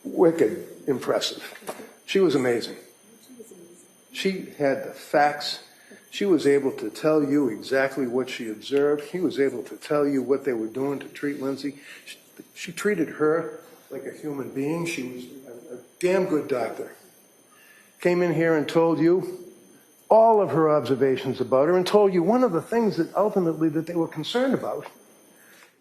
Wicked impressive. She was amazing. She had the facts. She was able to tell you exactly what she observed. She was able to tell you what they were doing to treat Lindsay. She treated her like a human being. She was a damn good doctor. Came in here and told you all of her observations about her and told you one of the things that ultimately that they were concerned about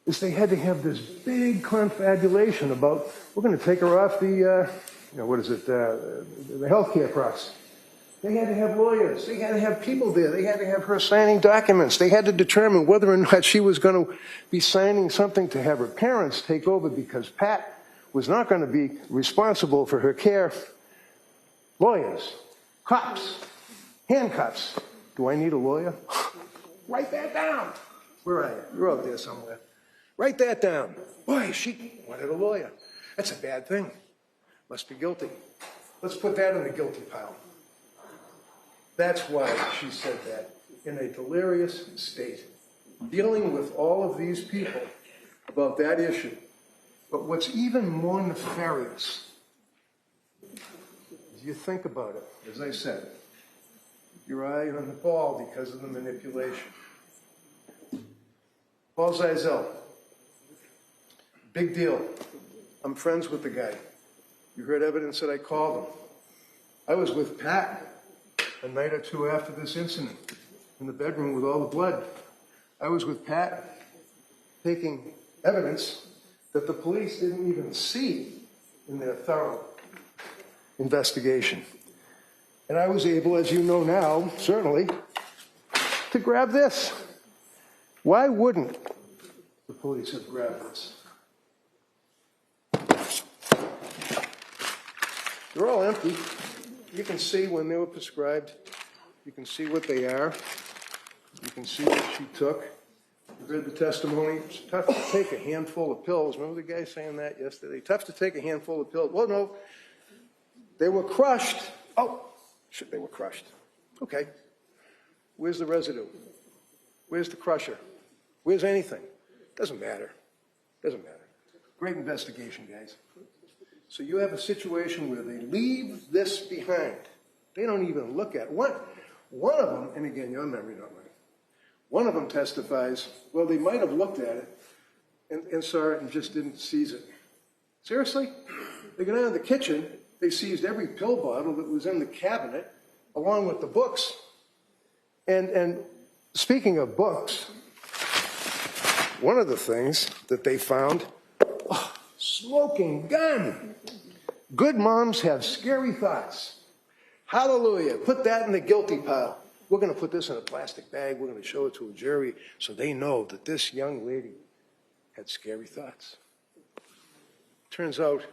is they had to have this big confabulation about, we're going to take her off the, the health care process. They had to have lawyers. They had to have people there. They had to have her signing documents. They had to determine whether or not she was going to be signing something to have her parents take over because Pat was not going to be responsible for her care. Lawyers, cops, handcuffs. Do I need a lawyer? Write that down. Where are you? You're out there somewhere. Write that down. Boy, she wanted a lawyer. That's a bad thing. Must be guilty. Let's put that in the guilty pile. That's why she said that, in a delirious state, dealing with all of these people about that issue. But what's even more nefarious, is you think about it, as I said, your eye on the ball because of the manipulation. Paul Zeisel, big deal. I'm friends with the guy. You heard evidence that I called him. I was with Pat a night or two after this incident in the bedroom with all the blood. I was with Pat taking evidence that the police didn't even see in their thorough investigation. And I was able, as you know now, certainly, to grab this. Why wouldn't the police have grabbed this? They're all empty. You can see when they were prescribed. You can see what they are. You can see what she took. You heard the testimony. It's tough to take a handful of pills. Remember the guy saying that yesterday? Tough to take a handful of pills. Well, no. They were crushed. Oh, shit, they were crushed. Okay. Where's the residue? Where's the crusher? Where's anything? Doesn't matter. Doesn't matter. Great investigation, guys. So you have a situation where they leave this behind. They don't even look at it. One of them, and again, your memory, not mine, one of them testifies, well, they might have looked at it and saw it and just didn't seize it. Seriously? They go down to the kitchen, they seized every pill bottle that was in the cabinet, along with the books. And speaking of books, one of the things that they found, smoking gun. Good moms have scary thoughts. Hallelujah. Put that in the guilty pile. We're going to put this in a plastic bag. We're going to show it to a jury so they know that this young lady had scary thoughts. Turns out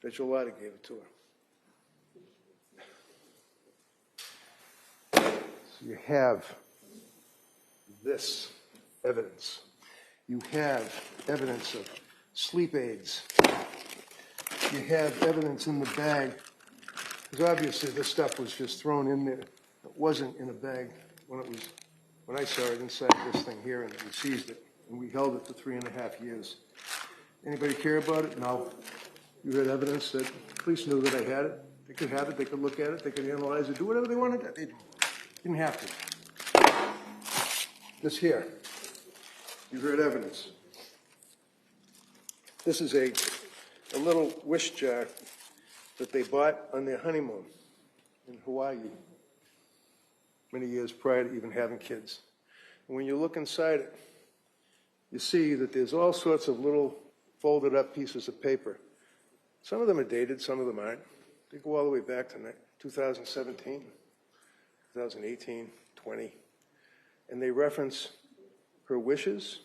that Jolada gave it to her. So you have this evidence. You have evidence of sleep aids. You have evidence in the bag. Because obviously this stuff was just thrown in there. It wasn't in a bag when I saw it inside this thing here, and we seized it. And we held it for 3.5 years. Anybody care about it? No. You had evidence that the police knew that I had it. They could have it, they could look at it, they could analyze it, do whatever they wanted. They didn't have to. This here, you heard evidence. This is a little wish jar that they bought on their honeymoon in Hawaii many years prior to even having kids. And when you look inside it, you see that there's all sorts of little folded up pieces of paper. Some of them are dated, some of them aren't. They go all the way back to 2017, 2018, 20. And they reference her wishes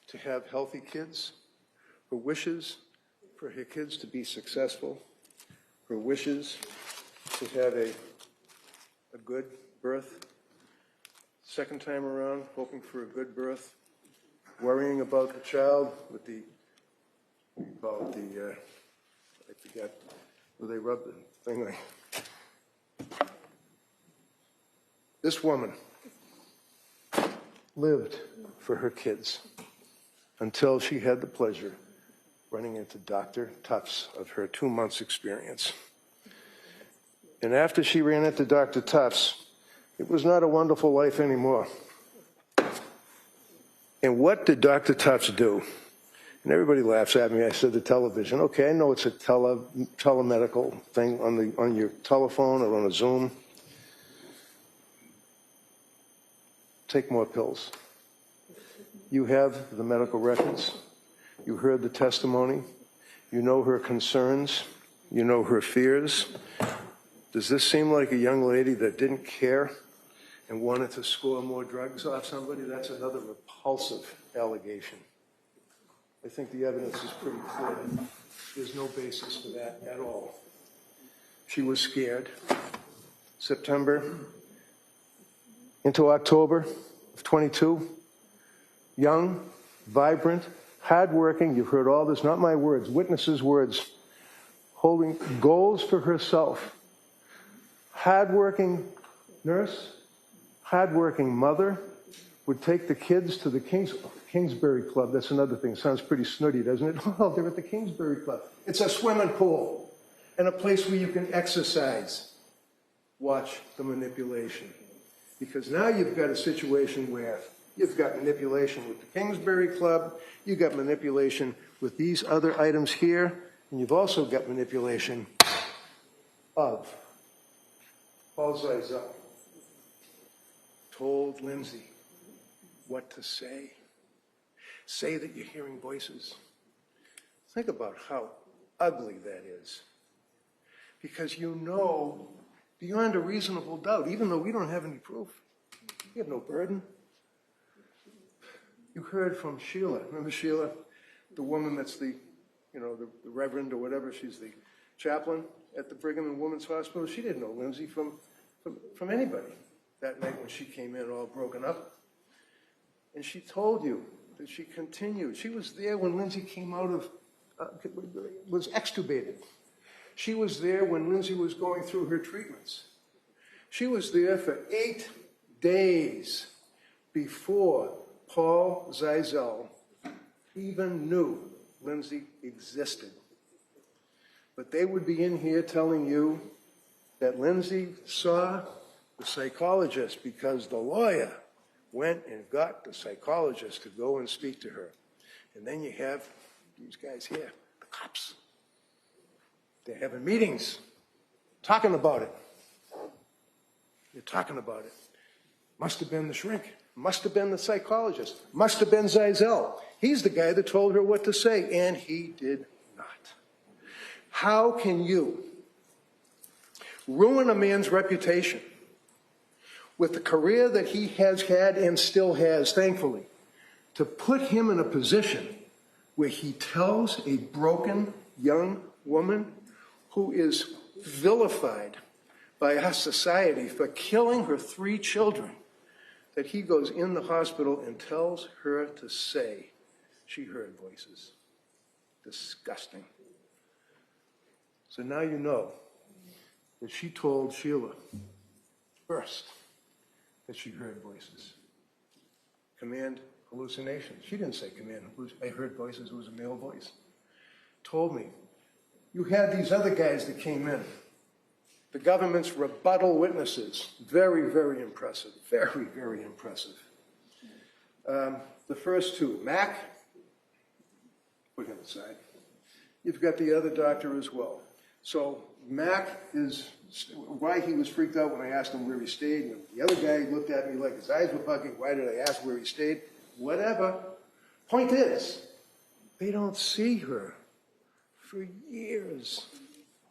to have healthy kids, her wishes for her kids to be successful, her wishes to have a good birth, second time around, hoping for a good birth, worrying about the child with the, what do you call it, I forget, where they rub the thing like. This woman lived for her kids until she had the pleasure running into Dr. Tufts of her 2 months experience. And after she ran into Dr. Tufts, it was not a wonderful life anymore. And what did Dr. Tufts do? And everybody laughs at me. I said the television. Okay, I know it's a telemedical thing on your telephone or on a Zoom. Take more pills. You have the medical records. You heard the testimony. You know her concerns. You know her fears. Does this seem like a young lady that didn't care and wanted to score more drugs off somebody? That's another repulsive allegation. I think the evidence is pretty clear. There's no basis for that at all. She was scared. September into October of 22, young, vibrant, hardworking, you've heard all this, not my words, witnesses' words, holding goals for herself. Hardworking nurse, hardworking mother, would take the kids to the Kingsbury Club. That's another thing. Sounds pretty snooty, doesn't it? Oh, they're at the Kingsbury Club. It's a swimming pool and a place where you can exercise. Watch the manipulation. Because now you've got a situation where you've got manipulation with the Kingsbury Club, you've got manipulation with these other items here, and you've also got manipulation of Paul Zeisel told Lindsay what to say. Say that you're hearing voices. Think about how ugly that is. Because you know, beyond a reasonable doubt, even though we don't have any proof, we have no burden. You heard from Sheila. Remember Sheila, the woman that's the reverend or whatever, she's the chaplain at the Brigham and Women's Hospital. She didn't know Lindsay from anybody that night when she came in all broken up. And she told you that she continued. She was there when Lindsay came out of, was extubated. She was there when Lindsay was going through her treatments. She was there for 8 days before Paul Zeisel even knew Lindsay existed. But they would be in here telling you that Lindsay saw the psychologist because the lawyer went and got the psychologist to go and speak to her. And then you have these guys here, the cops. They're having meetings, talking about it. They're talking about it. Must have been the shrink. Must have been the psychologist. Must have been Zeisel. He's the guy that told her what to say, and he did not. How can you ruin a man's reputation with the career that he has had and still has, thankfully, to put him in a position where he tells a broken young woman who is vilified by our society for killing her 3 children, that he goes in the hospital and tells her to say she heard voices? Disgusting. So now you know that she told Sheila first that she heard voices. Command hallucinations. She didn't say command hallucinations. I heard voices. It was a male voice. Told me. You had these other guys that came in. The government's rebuttal witnesses. Very, very impressive. Very, very impressive. The first 2. Mac, put him aside. You've got the other doctor as well. So Mac is, why he was freaked out when I asked him where he stayed, and the other guy looked at me like his eyes were bugging. Why did I ask where he stayed? Whatever. Point is, they don't see her for years.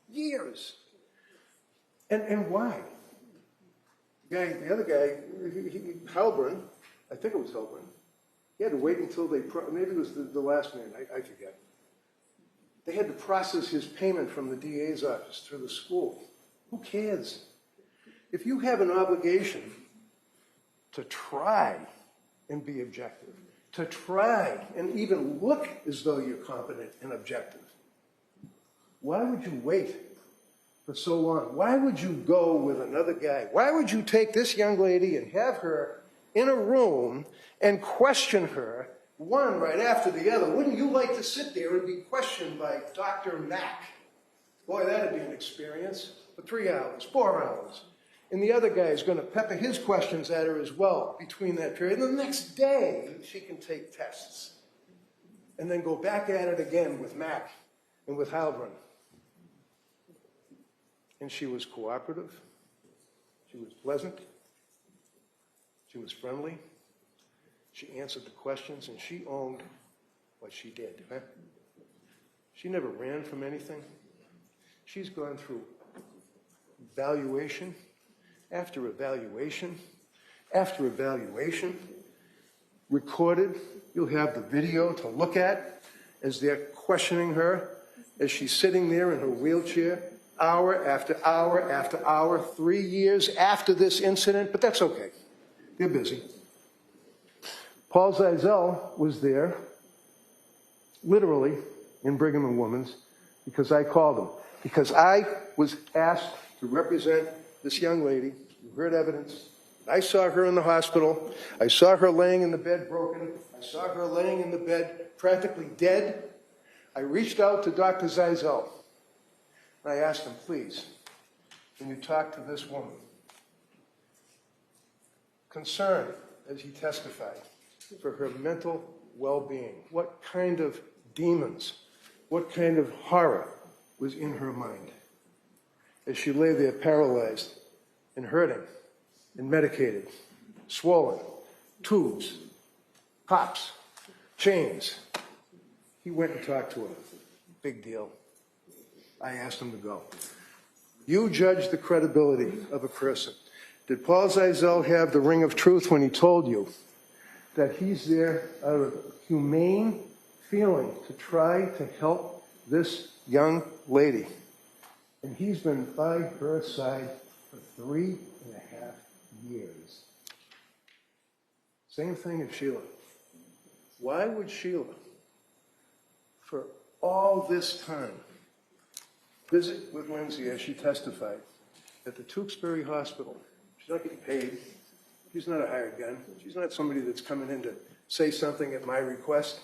Years. And why? The other guy, Halburn, I think it was Halburn, he had to wait until maybe it was the last man, I forget. They had to process his payment from the DA's office through the school. Who cares? If you have an obligation to try and be objective, to try and even look as though you're competent and objective, why would you wait for so long? Why would you go with another guy? Why would you take this young lady and have her in a room and question her, one right after the other? Wouldn't you like to sit there and be questioned by Dr. Mack? Boy, that'd be an experience. For 3 hours, 4 hours. And the other guy is going to pepper his questions at her as well between that period. And the next day, she can take tests. And then go back at it again with Mack and with Halbrun. And she was cooperative. She was pleasant. She was friendly. She answered the questions, and she owned what she did. Huh? She never ran from anything. She's gone through evaluation after evaluation after evaluation, recorded. You'll have the video to look at as they're questioning her, as she's sitting there in her wheelchair, hour after hour after hour, 3 years after this incident, but that's okay. They're busy. Paul Zeisel was there, literally, in Brigham and Women's, because I called him. Because I was asked to represent this young lady who heard evidence. I saw her in the hospital. I saw her laying in the bed broken. I saw her laying in the bed practically dead. I reached out to Dr. Zeisel. And I asked him, please, can you talk to this woman? Concerned, as he testified, for her mental well-being. What kind of demons, what kind of horror was in her mind as she lay there paralyzed and hurting and medicated, swollen, tubes, pops, chains. He went and talked to her. Big deal. I asked him to go. You judge the credibility of a person. Did Paul Zeisel have the ring of truth when he told you that he's there out of humane feeling to try to help this young lady? And he's been by her side for 3.5 years. Same thing as Sheila. Why would Sheila, for all this time, visit with Lindsay as she testified at the Tewksbury Hospital? She's not getting paid. She's not a hired gun. She's not somebody that's coming in to say something at my request.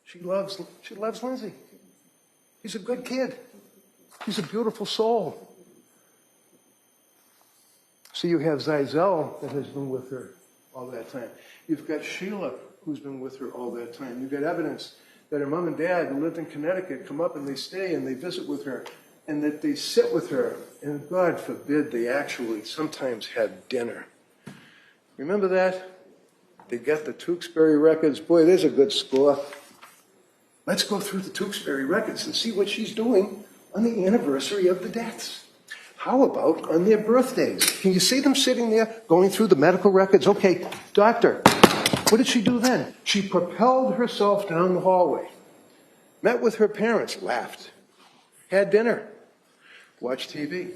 She loves Lindsay. He's a good kid. He's a beautiful soul. So you have Zeisel that has been with her all that time. You've got Sheila who's been with her all that time. You've got evidence that her mom and dad who lived in Connecticut come up and they stay and they visit with her and that they sit with her, and God forbid they actually sometimes had dinner. Remember that? They get the Tewksbury records. Boy, there's a good score. Let's go through the Tewksbury records and see what she's doing on the anniversary of the deaths. How about on their birthdays? Can you see them sitting there going through the medical records? Okay, doctor, what did she do then? She propelled herself down the hallway, met with her parents, laughed, had dinner, watched TV,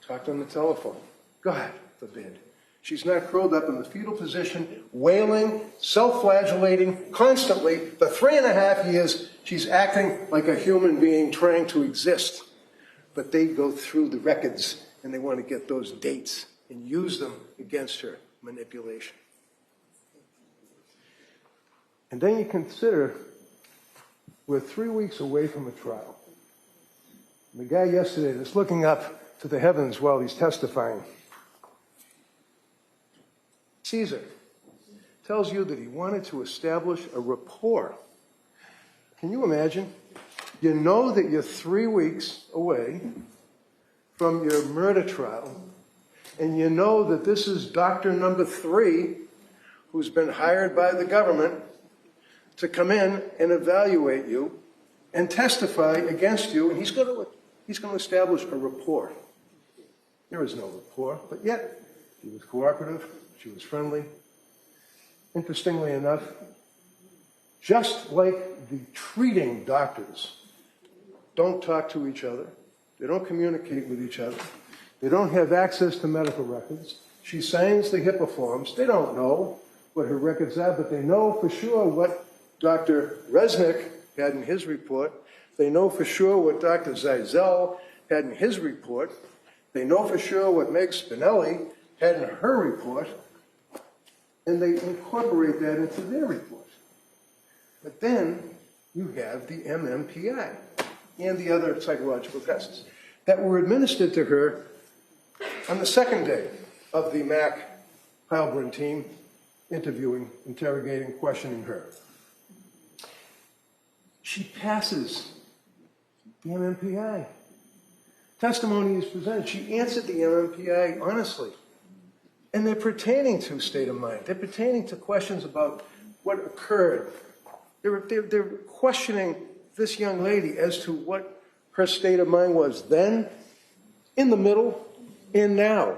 talked on the telephone. God forbid. She's not curled up in the fetal position, wailing, self-flagellating constantly for 3.5 years. She's acting like a human being trying to exist. But they go through the records and they want to get those dates and use them against her. Manipulation. And then you consider we're 3 weeks away from a trial. The guy yesterday that's looking up to the heavens while he's testifying, Caesar, tells you that he wanted to establish a rapport. Can you imagine? You know that you're 3 weeks away from your murder trial, and you know that this is doctor number 3 who's been hired by the government to come in and evaluate you and testify against you, and he's going to establish a rapport. There is no rapport, but yet she was cooperative, she was friendly. Interestingly enough, just like the treating doctors don't talk to each other, they don't communicate with each other, they don't have access to medical records, she signs the HIPAA forms, they don't know what her records are, but they know for sure what Dr. Resnick had in his report, they know for sure what Dr. Zeisel had in his report, they know for sure what Meg Spinelli had in her report, and they incorporate that into their report. But then you have the MMPI and the other psychological tests that were administered to her on the second day of the Mac Heilbrunn team interviewing, interrogating, questioning her. She passes the MMPI. Testimony is presented. She answered the MMPI honestly. And they're pertaining to state of mind. They're pertaining to questions about what occurred. They're questioning this young lady as to what her state of mind was then, in the middle, and now.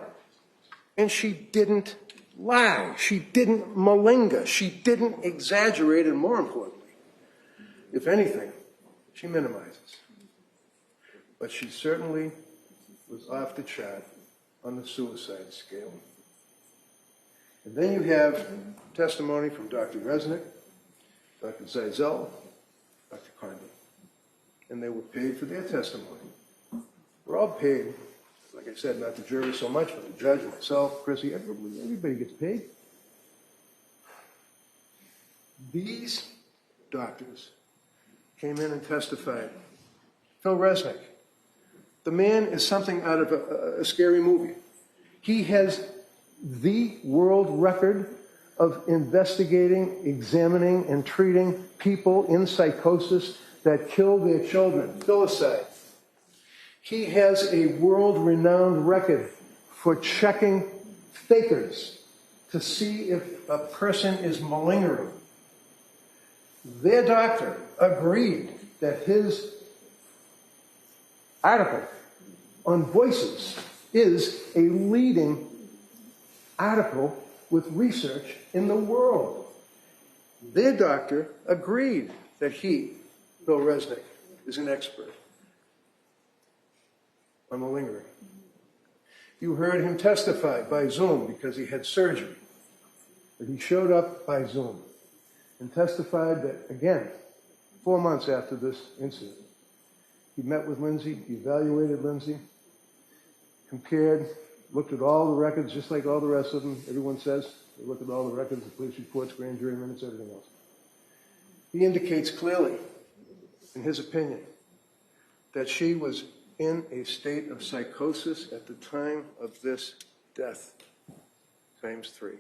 And she didn't lie. She didn't malinga. She didn't exaggerate, and more importantly, if anything, she minimizes. But she certainly was off the chart on the suicide scale. And then you have testimony from Dr. Resnick, Dr. Zeisel, Dr. Condon. And they were paid for their testimony. We're all paid, like I said, not the jury so much, but the judge, myself, Chrissy, everybody gets paid. These doctors came in and testified. Phil Resnick, the man is something out of a scary movie. He has the world record of investigating, examining, and treating people in psychosis that kill their children, filicide. He has a world-renowned record for checking fakers to see if a person is malingering. Their doctor agreed that his article on Voices is a leading article with research in the world. Their doctor agreed that he, Bill Resnick, is an expert on malingering. You heard him testify by Zoom because he had surgery. But he showed up by Zoom and testified that, again, 4 months after this incident, he met with Lindsay, he evaluated Lindsay, compared, looked at all the records, just like all the rest of them. Everyone says they looked at all the records, the police reports, grand jury minutes, everything else. He indicates clearly, in his opinion, that she was in a state of psychosis at the time of this death, times 3.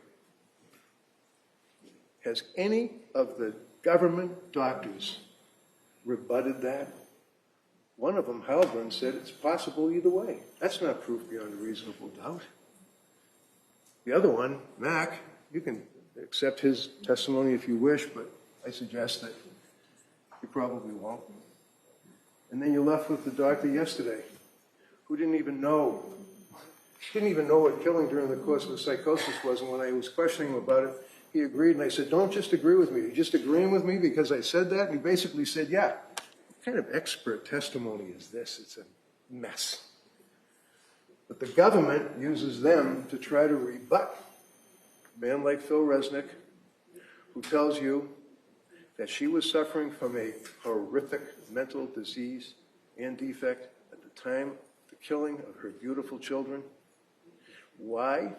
Has any of the government doctors rebutted that? One of them, Halbrand, said it's possible either way. That's not proof beyond a reasonable doubt. The other one, Mac, you can accept his testimony if you wish, but I suggest that you probably won't. And then you're left with the doctor yesterday, who didn't even know what killing during the course of the psychosis was. And when I was questioning him about it, he agreed. And I said, don't just agree with me. You're just agreeing with me because I said that? And he basically said, yeah. What kind of expert testimony is this? It's a mess. But the government uses them to try to rebut a man like Phil Resnick, who tells you that she was suffering from a horrific mental disease and defect at the time of the killing of her beautiful children. Why,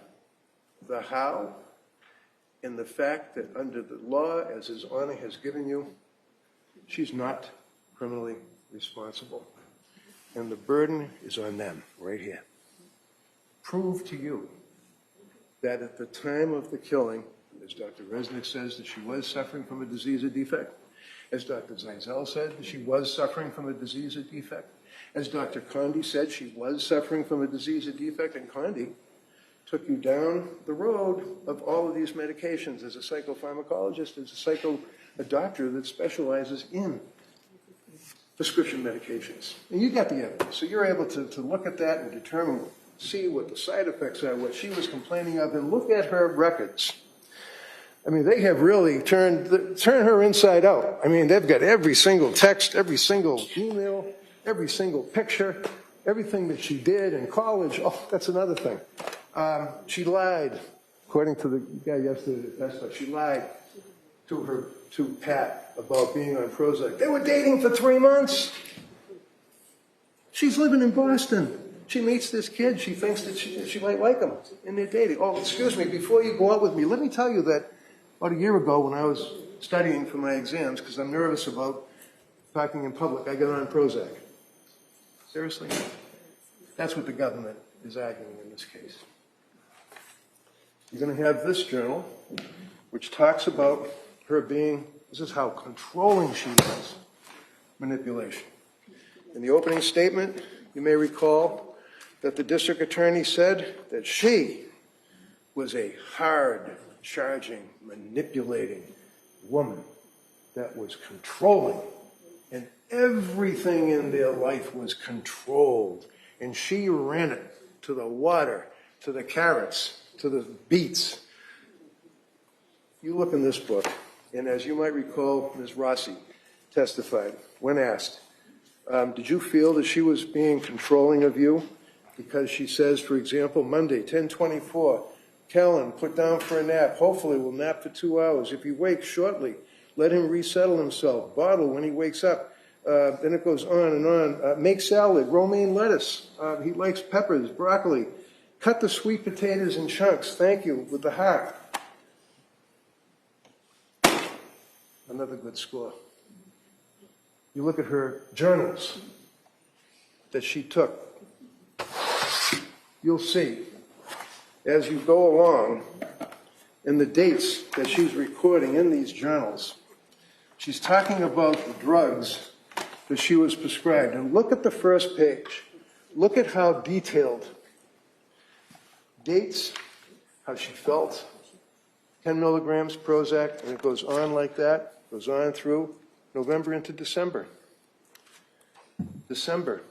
the how, and the fact that under the law, as His Honor has given you, she's not criminally responsible. And the burden is on them, right here. Prove to you that at the time of the killing, as Dr. Resnick says, that she was suffering from a disease or defect, as Dr. Zeisel said, that she was suffering from a disease or defect, as Dr. Condi said, she was suffering from a disease or defect, and Condi took you down the road of all of these medications as a psychopharmacologist, as a doctor that specializes in prescription medications. And you got the evidence. So you're able to look at that and determine, see what the side effects are, what she was complaining of, and look at her records. I mean, they have really turned her inside out. I mean, they've got every single text, every single email, every single picture, everything that she did in college. Oh, that's another thing. She lied, according to the guy yesterday that testified, she lied to Pat about being on Prozac. They were dating for 3 months. She's living in Boston. She meets this kid. She thinks that she might like him, and they're dating. Oh, excuse me, before you go out with me, let me tell you that about a year ago when I was studying for my exams, because I'm nervous about talking in public, I got on Prozac. Seriously? That's what the government is arguing in this case. You're going to have this journal, which talks about her being, this is how controlling she was, manipulation. In the opening statement, you may recall that the district attorney said that she was a hard-charging, manipulating woman that was controlling, and everything in their life was controlled, and she ran it to the water, to the carrots, to the beets. You look in this book, and as you might recall, Ms. Rossi testified when asked, did you feel that she was being controlling of you? Because she says, for example, Monday, 10:24, Callan, put down for a nap. Hopefully we'll nap for 2 hours. If he wakes shortly, let him resettle himself. Bottle when he wakes up. Then it goes on and on. Make salad, romaine lettuce. He likes peppers, broccoli. Cut the sweet potatoes in chunks. Thank you, with the heart. Another good score. You look at her journals that she took. You'll see, as you go along, in the dates that she's recording in these journals, she's talking about the drugs that she was prescribed. And look at the first page. Look at how detailed. Dates, how she felt, 10 milligrams Prozac, and it goes on like that, goes on through November into December. December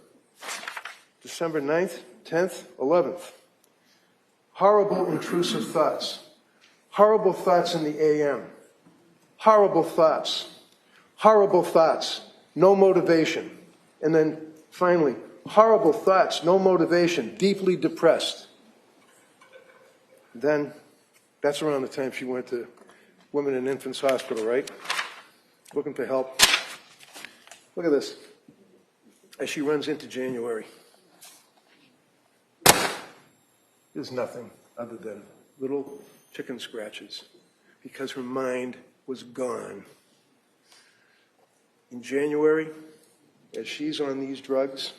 9th, 10th, 11th. Horrible, intrusive thoughts. Horrible thoughts in the AM. Horrible thoughts. Horrible thoughts. No motivation. And then finally, horrible thoughts, no motivation, deeply depressed. Then, that's around the time she went to Women and Infants Hospital, right? Looking for help. Look at this. As she runs into January, there's nothing other than little chicken scratches because her mind was gone. In January, as she's on these drugs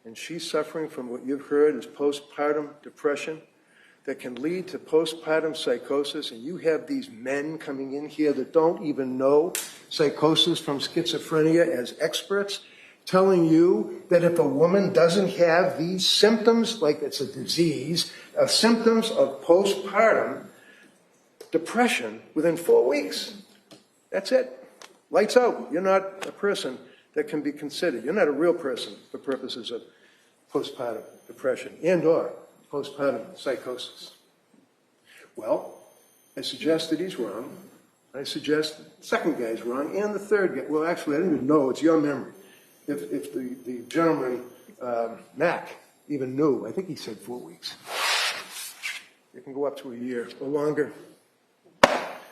and she's suffering from what you've heard is postpartum depression that can lead to postpartum psychosis, and you have these men coming in here that don't even know psychosis from schizophrenia as experts, telling you that if a woman doesn't have these symptoms, like it's a disease, symptoms of postpartum depression within 4 weeks, that's it. Lights out. You're not a person that can be considered. You're not a real person for purposes of postpartum depression and or postpartum psychosis. Well, I suggest that he's wrong. I suggest the second guy's wrong and the third guy. Well, actually, I don't even know. It's your memory. If the gentleman, Mac, even knew, I think he said 4 weeks. It can go up to a year or longer.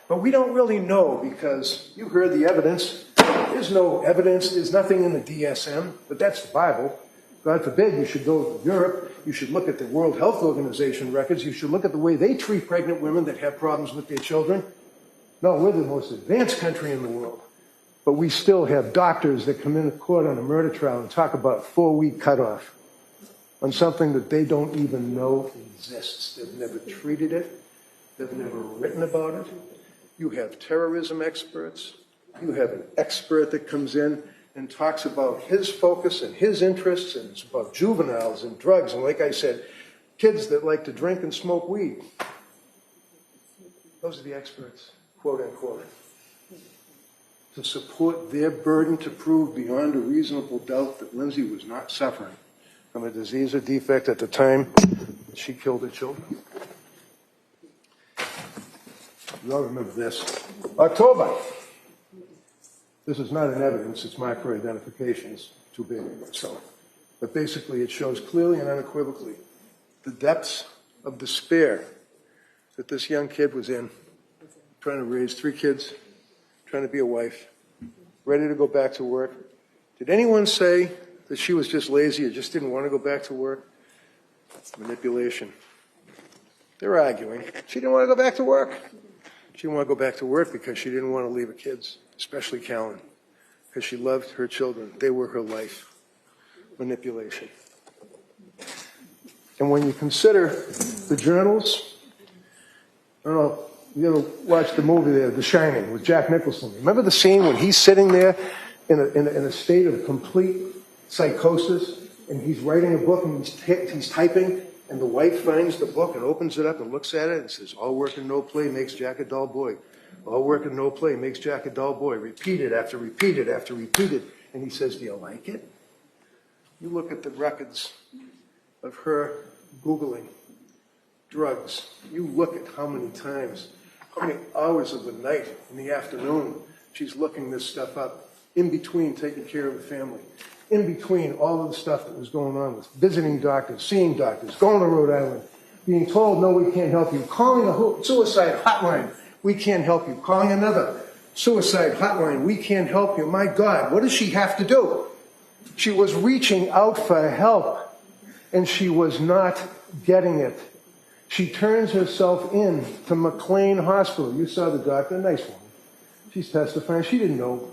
But we don't really know because you heard the evidence. There's no evidence. There's nothing in the DSM, but that's the Bible. God forbid you should go to Europe. You should look at the World Health Organization records. You should look at the way they treat pregnant women that have problems with their children. No, we're the most advanced country in the world. But we still have doctors that come into court on a murder trial and talk about 4-week cutoff on something that they don't even know exists. They've never treated it. They've never written about it. You have terrorism experts. You have an expert that comes in and talks about his focus and his interests, and it's about juveniles and drugs. And like I said, kids that like to drink and smoke weed. Those are the experts, quote unquote. To support their burden to prove beyond a reasonable doubt that Lindsay was not suffering from a disease or defect at the time she killed her children. You all remember this. October. This is not an evidence, it's marked for identification. It's too big. So, but basically it shows clearly and unequivocally the depths of despair that this young kid was in, trying to raise 3 kids, trying to be a wife, ready to go back to work. Did anyone say that she was just lazy or just didn't want to go back to work? Manipulation. They're arguing. She didn't want to go back to work. She didn't want to go back to work because she didn't want to leave her kids, especially Callan, because she loved her children. They were her life. Manipulation. And when you consider the journals, I don't know, you ever watched the movie there, The Shining, with Jack Nicholson? Remember the scene when he's sitting there in a state of complete psychosis, and he's writing a book and he's typing, and the wife finds the book and opens it up and looks at it and says, all work and no play makes Jack a dull boy. All work and no play makes Jack a dull boy. Repeated after repeated after repeated. And he says, do you like it? You look at the records of her Googling drugs. You look at how many times, how many hours of the night in the afternoon she's looking this stuff up, in between taking care of the family, in between all of the stuff that was going on with visiting doctors, seeing doctors, going to Rhode Island, being told, no, we can't help you, calling a suicide hotline, we can't help you, calling another suicide hotline, we can't help you. My God, what does she have to do? She was reaching out for help, and she was not getting it. She turns herself in to McLean Hospital. You saw the doctor, nice woman. She's testifying. She didn't know.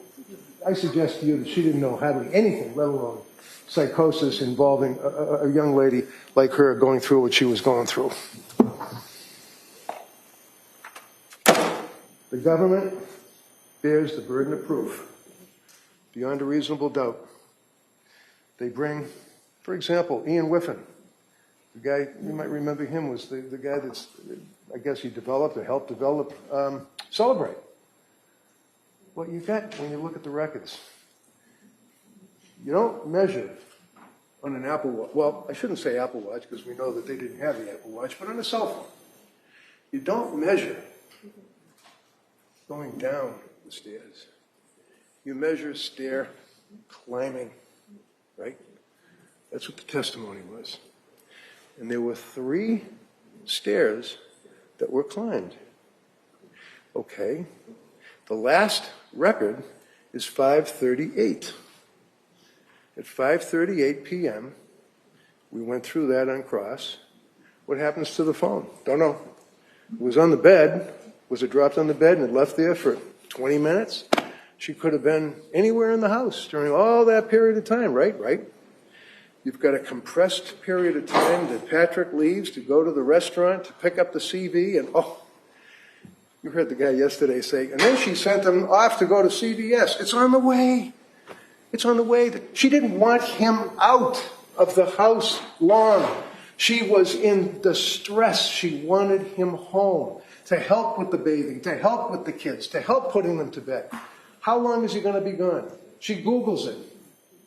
I suggest to you that she didn't know hardly anything, let alone psychosis involving a young lady like her going through what she was going through. The government bears the burden of proof beyond a reasonable doubt. They bring, for example, Ian Whiffen. The guy, you might remember him, was the guy that's, I guess he developed or helped develop Celebrate. What you get when you look at the records, you don't measure on an Apple Watch. Well, I shouldn't say Apple Watch because we know that they didn't have the Apple Watch, but on a cell phone. You don't measure going down the stairs. You measure stair climbing, right? That's what the testimony was. And there were 3 stairs that were climbed. Okay. The last record is 5:38. At 5:38 p.m., we went through that on cross. What happens to the phone? Don't know. It was on the bed. Was it dropped on the bed and it left there for 20 minutes? She could have been anywhere in the house during all that period of time, right? Right? You've got a compressed period of time that Patrick leaves to go to the restaurant to pick up the CV, and you heard the guy yesterday say, and then she sent him off to go to CBS. It's on the way. It's on the way. She didn't want him out of the house long. She was in distress. She wanted him home to help with the bathing, to help with the kids, to help putting them to bed. How long is he going to be gone? She Googles it.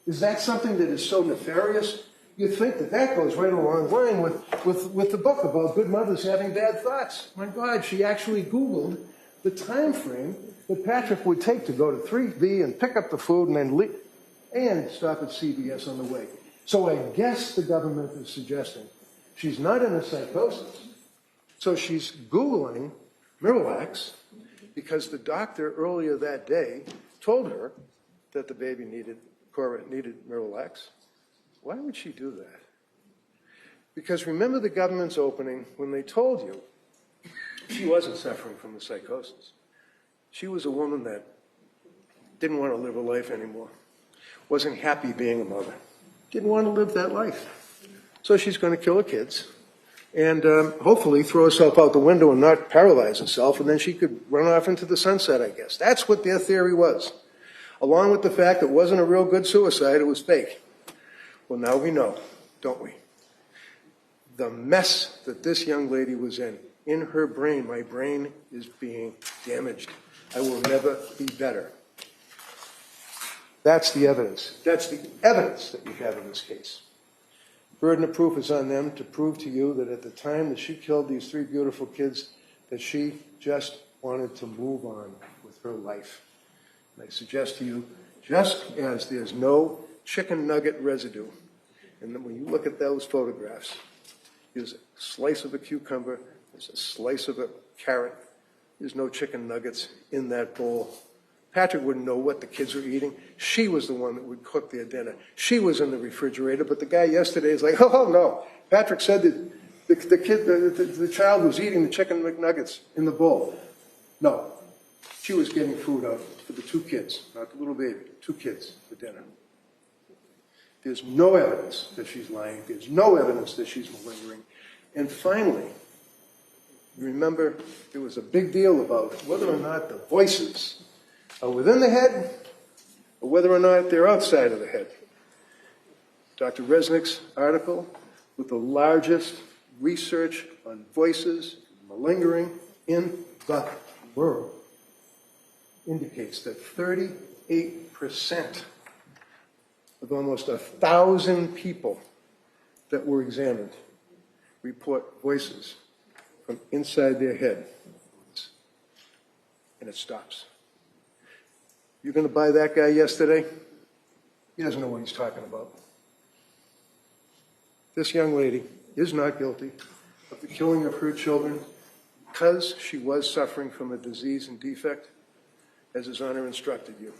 Is that something that is so nefarious? You'd think that that goes right along the line with the book about good mothers having bad thoughts. My God, she actually Googled the time frame that Patrick would take to go to 3B and pick up the food and then leave and stop at CBS on the way. So I guess the government is suggesting she's not in a psychosis. So she's Googling Miralax because the doctor earlier that day told her that the baby Cora needed Miralax. Why would she do that? Because remember the government's opening when they told you she wasn't suffering from the psychosis. She was a woman that didn't want to live a life anymore, wasn't happy being a mother, didn't want to live that life. So she's going to kill her kids and hopefully throw herself out the window and not paralyze herself, and then she could run off into the sunset, I guess. That's what their theory was. Along with the fact it wasn't a real good suicide, it was fake. Well, now we know, don't we? The mess that this young lady was in her brain, my brain is being damaged. I will never be better. That's the evidence. That's the evidence that we have in this case. Burden of proof is on them to prove to you that at the time that she killed these 3 beautiful kids, that she just wanted to move on with her life. And I suggest to you, just as there's no chicken nugget residue, and then when you look at those photographs, there's a slice of a cucumber, there's a slice of a carrot, there's no chicken nuggets in that bowl. Patrick wouldn't know what the kids were eating. She was the one that would cook their dinner. She was in the refrigerator, but the guy yesterday is like, oh no. Patrick said that the child was eating the chicken McNuggets in the bowl. No, she was getting food out for the 2 kids, not the little baby, 2 kids for dinner. There's no evidence that she's lying. There's no evidence that she's malingering. And finally, you remember there was a big deal about whether or not the voices are within the head or whether or not they're outside of the head. Dr. Resnick's article with the largest research on voices malingering in the world indicates that 38% of almost 1,000 people that were examined report voices from inside their head, and it stops. You're going to buy that guy yesterday? He doesn't know what he's talking about. This young lady is not guilty of the killing of her children because she was suffering from a disease and defect, as His Honor instructed you.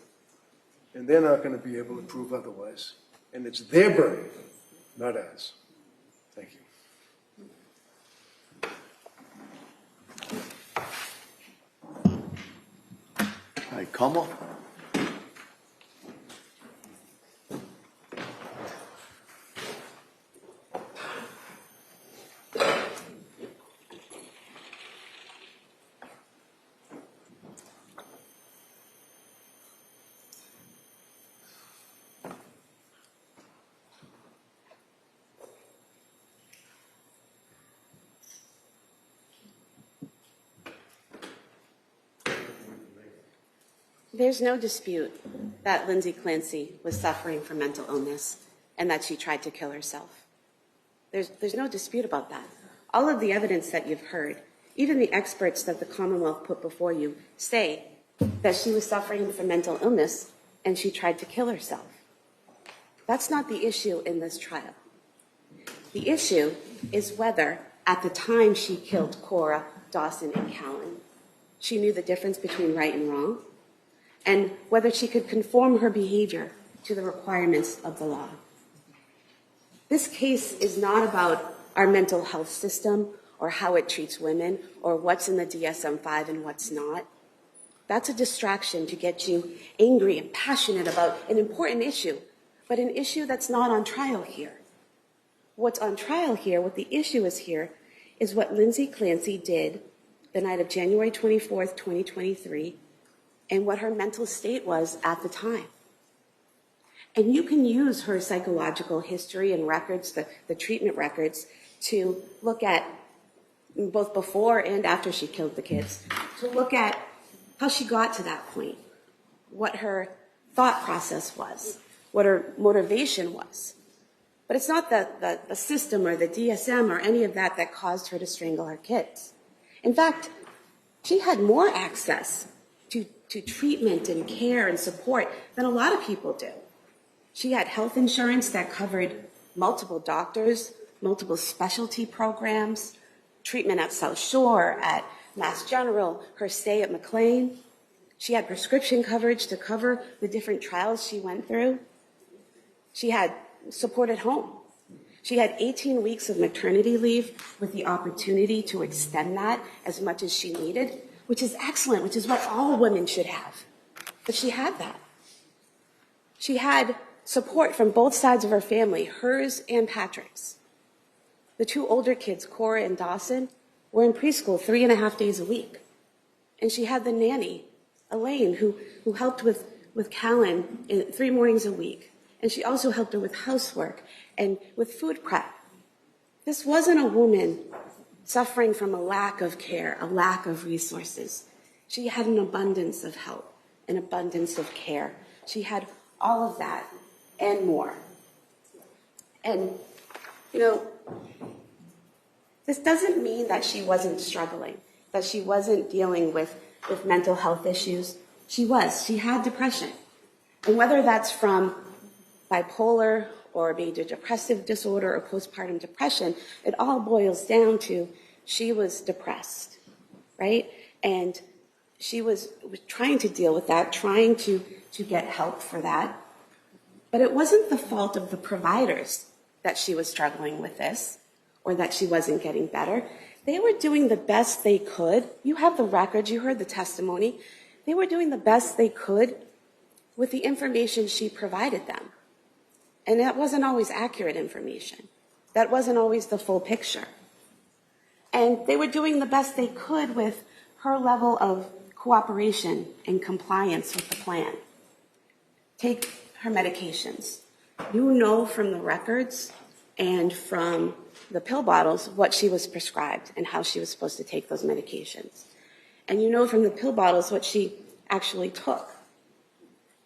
And they're not going to be able to prove otherwise. And it's their burden, not ours. Thank you. All right, Como. There's no dispute that Lindsay Clancy was suffering from mental illness and that she tried to kill herself. There's no dispute about that. All of the evidence that you've heard, even the experts that the Commonwealth put before you, say that she was suffering from mental illness and she tried to kill herself. That's not the issue in this trial. The issue is whether, at the time she killed Cora, Dawson, and Callan, she knew the difference between right and wrong, and whether she could conform her behavior to the requirements of the law. This case is not about our mental health system or how it treats women or what's in the DSM-5 and what's not. That's a distraction to get you angry and passionate about an important issue, but an issue that's not on trial here. What's on trial here, what the issue is here, is what Lindsay Clancy did the night of January 24th, 2023, and what her mental state was at the time. And you can use her psychological history and records, the treatment records, to look at both before and after she killed the kids, to look at how she got to that point, what her thought process was, what her motivation was. But it's not the system or the DSM or any of that that caused her to strangle her kids. In fact, she had more access to treatment and care and support than a lot of people do. She had health insurance that covered multiple doctors, multiple specialty programs, treatment at South Shore, at Mass General, her stay at McLean. She had prescription coverage to cover the different trials she went through. She had support at home. She had 18 weeks of maternity leave with the opportunity to extend that as much as she needed, which is excellent, which is what all women should have. But she had that. She had support from both sides of her family, hers and Patrick's. The two older kids, Cora and Dawson, were in preschool 3.5 days a week. And she had the nanny, Elaine, who helped with Callan 3 mornings a week. And she also helped her with housework and with food prep. This wasn't a woman suffering from a lack of care, a lack of resources. She had an abundance of help, an abundance of care. She had all of that and more. And, you know, this doesn't mean that she wasn't struggling, that she wasn't dealing with mental health issues. She was. She had depression. And whether that's from bipolar or major depressive disorder or postpartum depression, it all boils down to she was depressed, right? And she was trying to deal with that, trying to get help for that. But it wasn't the fault of the providers that she was struggling with this or that she wasn't getting better. They were doing the best they could. You have the records, you heard the testimony. They were doing the best they could with the information she provided them. And that wasn't always accurate information. That wasn't always the full picture. And they were doing the best they could with her level of cooperation and compliance with the plan. Take her medications. You know from the records and from the pill bottles what she was prescribed and how she was supposed to take those medications. And you know from the pill bottles what she actually took.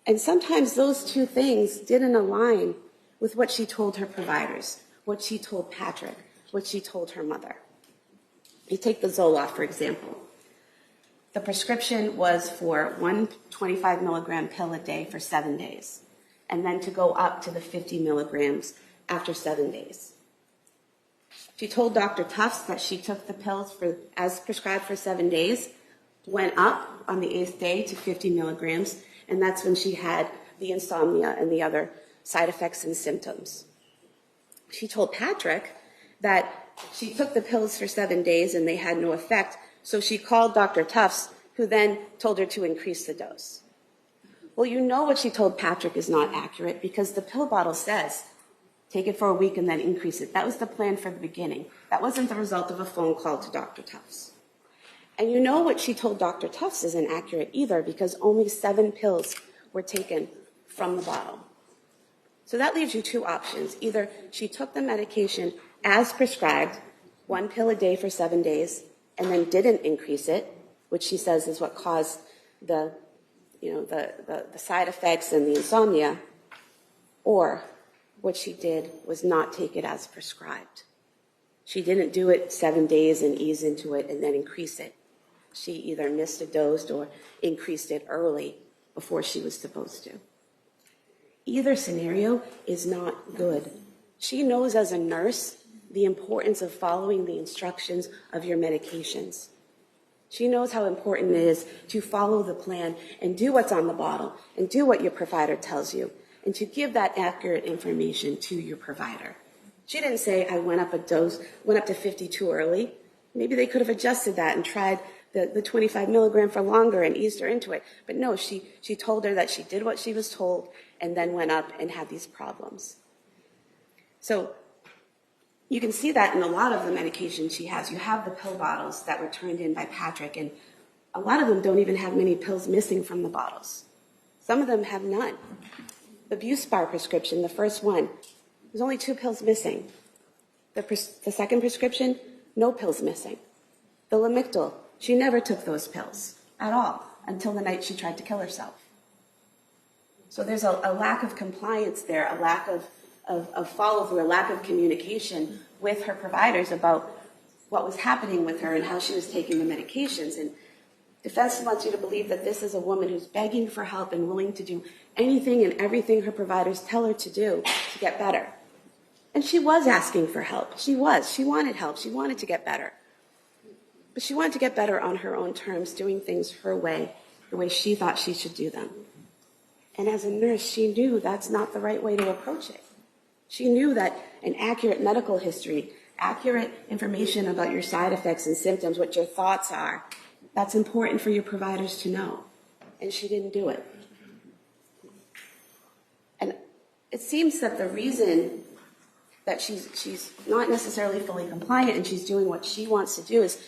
And sometimes those two things didn't align with what she told her providers, what she told Patrick, what she told her mother. You take the Zoloft, for example. The prescription was for 1 25 milligram pill a day for 7 days, and then to go up to the 50 milligrams after 7 days. She told Dr. Tufts that she took the pills as prescribed for 7 days, went up on the 8th day to 50 milligrams, and that's when she had the insomnia and the other side effects and symptoms. She told Patrick that she took the pills for 7 days and they had no effect, so she called Dr. Tufts, who then told her to increase the dose. Well, you know what she told Patrick is not accurate because the pill bottle says, take it for a week and then increase it. That was the plan from the beginning. That wasn't the result of a phone call to Dr. Tufts. And you know what she told Dr. Tufts isn't accurate either because only 7 pills were taken from the bottle. So that leaves you 2 options. Either she took the medication as prescribed, 1 pill a day for 7 days, and then didn't increase it, which she says is what caused the side effects and the insomnia, or what she did was not take it as prescribed. She didn't do it 7 days and ease into it and then increase it. She either missed a dose or increased it early before she was supposed to. Either scenario is not good. She knows as a nurse the importance of following the instructions of your medications. She knows how important it is to follow the plan and do what's on the bottle and do what your provider tells you and to give that accurate information to your provider. She didn't say, I went up to 50 too early. Maybe they could have adjusted that and tried the 25 milligram for longer and eased her into it. But no, she told her that she did what she was told and then went up and had these problems. So you can see that in a lot of the medications she has. You have the pill bottles that were turned in by Patrick, and a lot of them don't even have many pills missing from the bottles. Some of them have none. The Buspar prescription, the first one, there's only 2 pills missing. The second prescription, no pills missing. The Lamictal, she never took those pills at all until the night she tried to kill herself. So there's a lack of compliance there, a lack of follow-through, a lack of communication with her providers about what was happening with her and how she was taking the medications. And defense wants you to believe that this is a woman who's begging for help and willing to do anything and everything her providers tell her to do to get better. And she was asking for help. She wanted help. She wanted to get better. But she wanted to get better on her own terms, doing things her way, the way she thought she should do them. And as a nurse, she knew that's not the right way to approach it. She knew that an accurate medical history, accurate information about your side effects and symptoms, what your thoughts are, that's important for your providers to know. And she didn't do it. And it seems that the reason that she's not necessarily fully compliant and she's doing what she wants to do is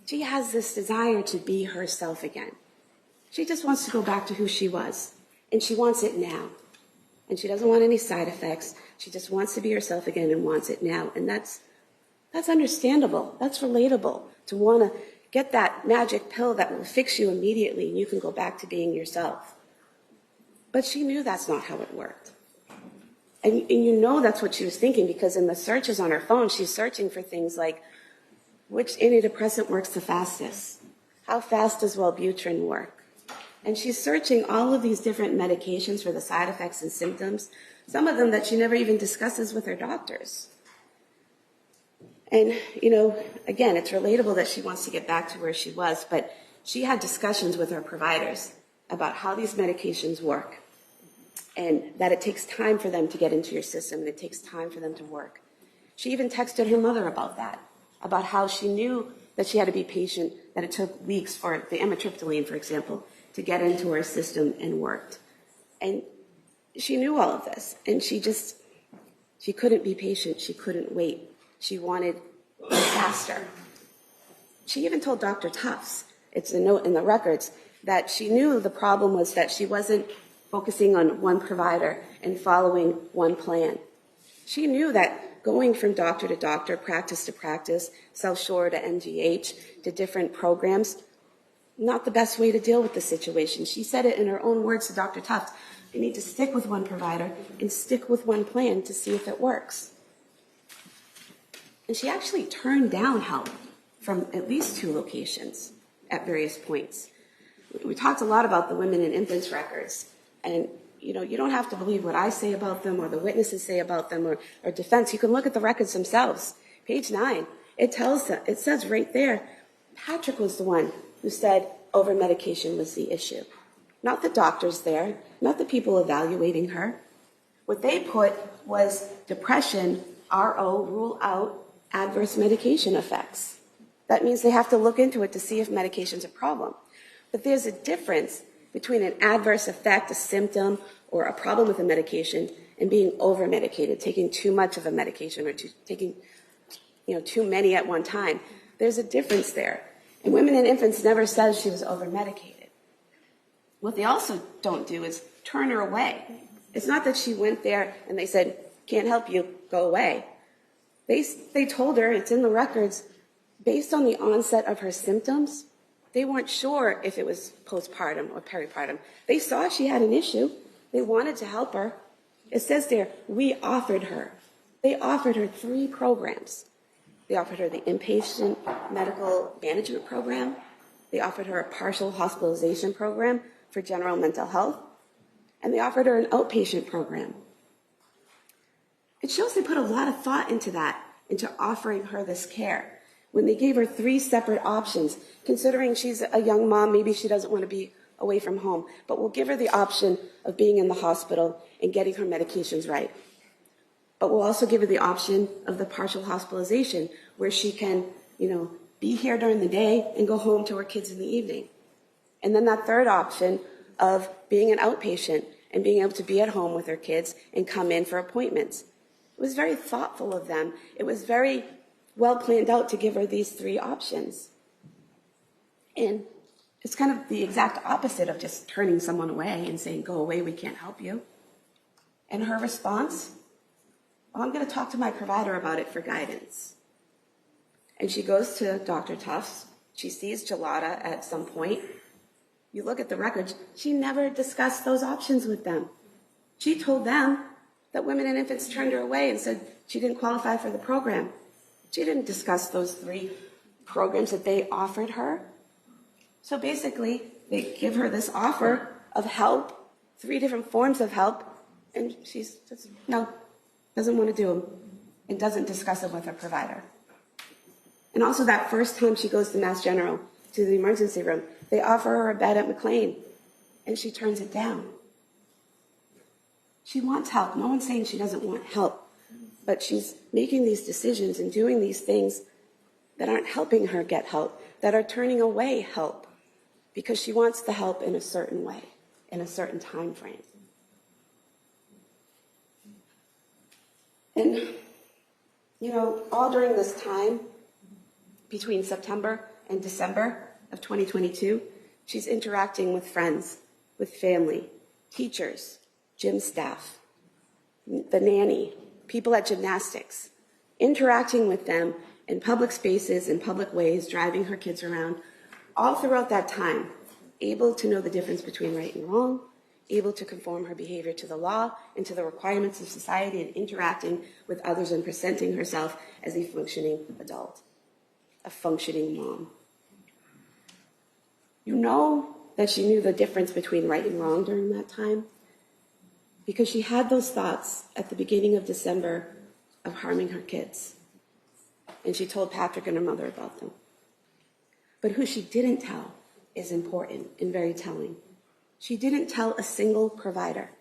she has this desire to be herself again. She just wants to go back to who she was. And she wants it now. And she doesn't want any side effects. She just wants to be herself again and wants it now. And that's understandable. That's relatable, to want to get that magic pill that will fix you immediately and you can go back to being yourself. But she knew that's not how it worked. And you know that's what she was thinking, because in the searches on her phone, she's searching for things like, which antidepressant works the fastest? How fast does Wellbutrin work? And she's searching all of these different medications for the side effects and symptoms, some of them that she never even discusses with her doctors. And, again, it's relatable that she wants to get back to where she was, but she had discussions with her providers about how these medications work and that it takes time for them to get into your system and it takes time for them to work. She even texted her mother about that, about how she knew that she had to be patient, that it took weeks for the amitriptyline, for example, to get into her system and worked. And she knew all of this, and she couldn't be patient. She couldn't wait. She wanted it faster. She even told Dr. Tufts, it's a note in the records, that she knew the problem was that she wasn't focusing on one provider and following one plan. She knew that going from doctor to doctor, practice to practice, South Shore to MGH, to different programs, not the best way to deal with the situation. She said it in her own words to Dr. Tufts, you need to stick with one provider and stick with one plan to see if it works. And she actually turned down help from at least 2 locations at various points. We talked a lot about the women and infants records, and you don't have to believe what I say about them or the witnesses say about them or defense. You can look at the records themselves. Page 9, it says right there, Patrick was the one who said over-medication was the issue. Not the doctors there, not the people evaluating her. What they put was depression, RO, rule out adverse medication effects. That means they have to look into it to see if medication's a problem. But there's a difference between an adverse effect, a symptom, or a problem with a medication and being over-medicated, taking too much of a medication or taking too many at one time. There's a difference there. And women and infants never said she was over-medicated. What they also don't do is turn her away. It's not that she went there and they said, can't help you, go away. They told her, it's in the records, based on the onset of her symptoms, they weren't sure if it was postpartum or peripartum. They saw she had an issue. They wanted to help her. It says there, we offered her. They offered her 3 programs. They offered her the inpatient medical management program. They offered her a partial hospitalization program for general mental health. And they offered her an outpatient program. It shows they put a lot of thought into that, into offering her this care. When they gave her 3 separate options, considering she's a young mom, maybe she doesn't want to be away from home, but we'll give her the option of being in the hospital and getting her medications right. But we'll also give her the option of the partial hospitalization where she can, be here during the day and go home to her kids in the evening. And then that third option of being an outpatient and being able to be at home with her kids and come in for appointments. It was very thoughtful of them. It was very well planned out to give her these 3 options. And it's kind of the exact opposite of just turning someone away and saying, go away, we can't help you. And her response, well, I'm going to talk to my provider about it for guidance. And she goes to Dr. Tufts. She sees Gelada at some point. You look at the records, she never discussed those options with them. She told them that women and infants turned her away and said she didn't qualify for the program. She didn't discuss those 3 programs that they offered her. So basically, they give her this offer of help, 3 different forms of help, and she says, no, doesn't want to do them, and doesn't discuss it with her provider. And also that first time she goes to Mass General, to the emergency room, they offer her a bed at McLean, and she turns it down. She wants help. No one's saying she doesn't want help, but she's making these decisions and doing these things that aren't helping her get help, that are turning away help, because she wants the help in a certain way, in a certain time frame. And, you know, all during this time, between September and December of 2022, she's interacting with friends, with family, teachers, gym staff, the nanny, people at gymnastics, interacting with them in public spaces, in public ways, driving her kids around, all throughout that time, able to know the difference between right and wrong, able to conform her behavior to the law and to the requirements of society, and interacting with others and presenting herself as a functioning adult, a functioning mom. You know that she knew the difference between right and wrong during that time because she had those thoughts at the beginning of December of harming her kids. And she told Patrick and her mother about them. But who she didn't tell is important and very telling. She didn't tell a single provider,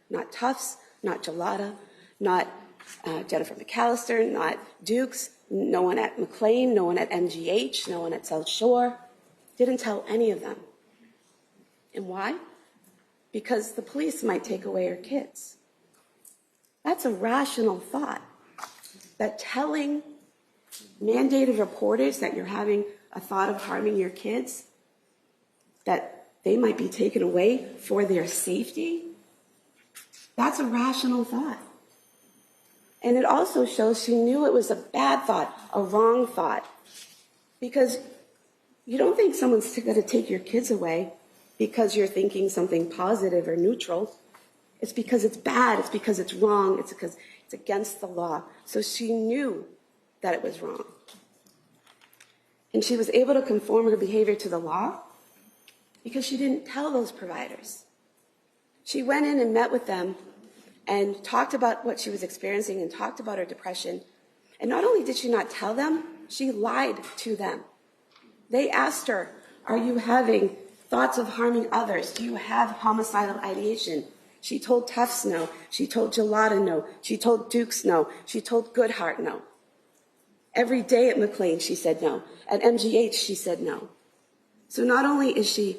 not Tufts, not Gelada, not Jennifer McAllister, not Dukes, no one at McLean, no one at MGH, no one at South Shore. Didn't tell any of them. And why? Because the police might take away her kids. That's a rational thought. That telling mandated reporters that you're having a thought of harming your kids, that they might be taken away for their safety, that's a rational thought. And it also shows she knew it was a bad thought, a wrong thought. Because you don't think someone's going to take your kids away because you're thinking something positive or neutral. It's because it's bad, it's because it's wrong, it's because it's against the law. So she knew that it was wrong. And she was able to conform her behavior to the law because she didn't tell those providers. She went in and met with them and talked about what she was experiencing and talked about her depression. And not only did she not tell them, she lied to them. They asked her, are you having thoughts of harming others? Do you have homicidal ideation? She told Tufts no. She told Gelada no. She told Dukes no. She told Goodhart no. Every day at McLean, she said no. At MGH, she said no. So not only is she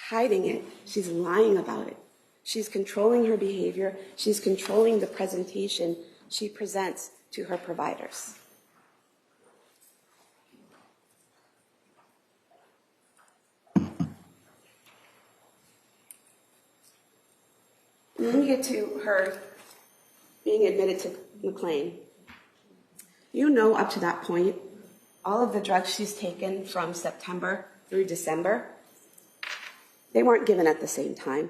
hiding it, she's lying about it. She's controlling her behavior. She's controlling the presentation she presents to her providers. And then we get to her being admitted to McLean. You know, up to that point, all of the drugs she's taken from September through December, they weren't given at the same time.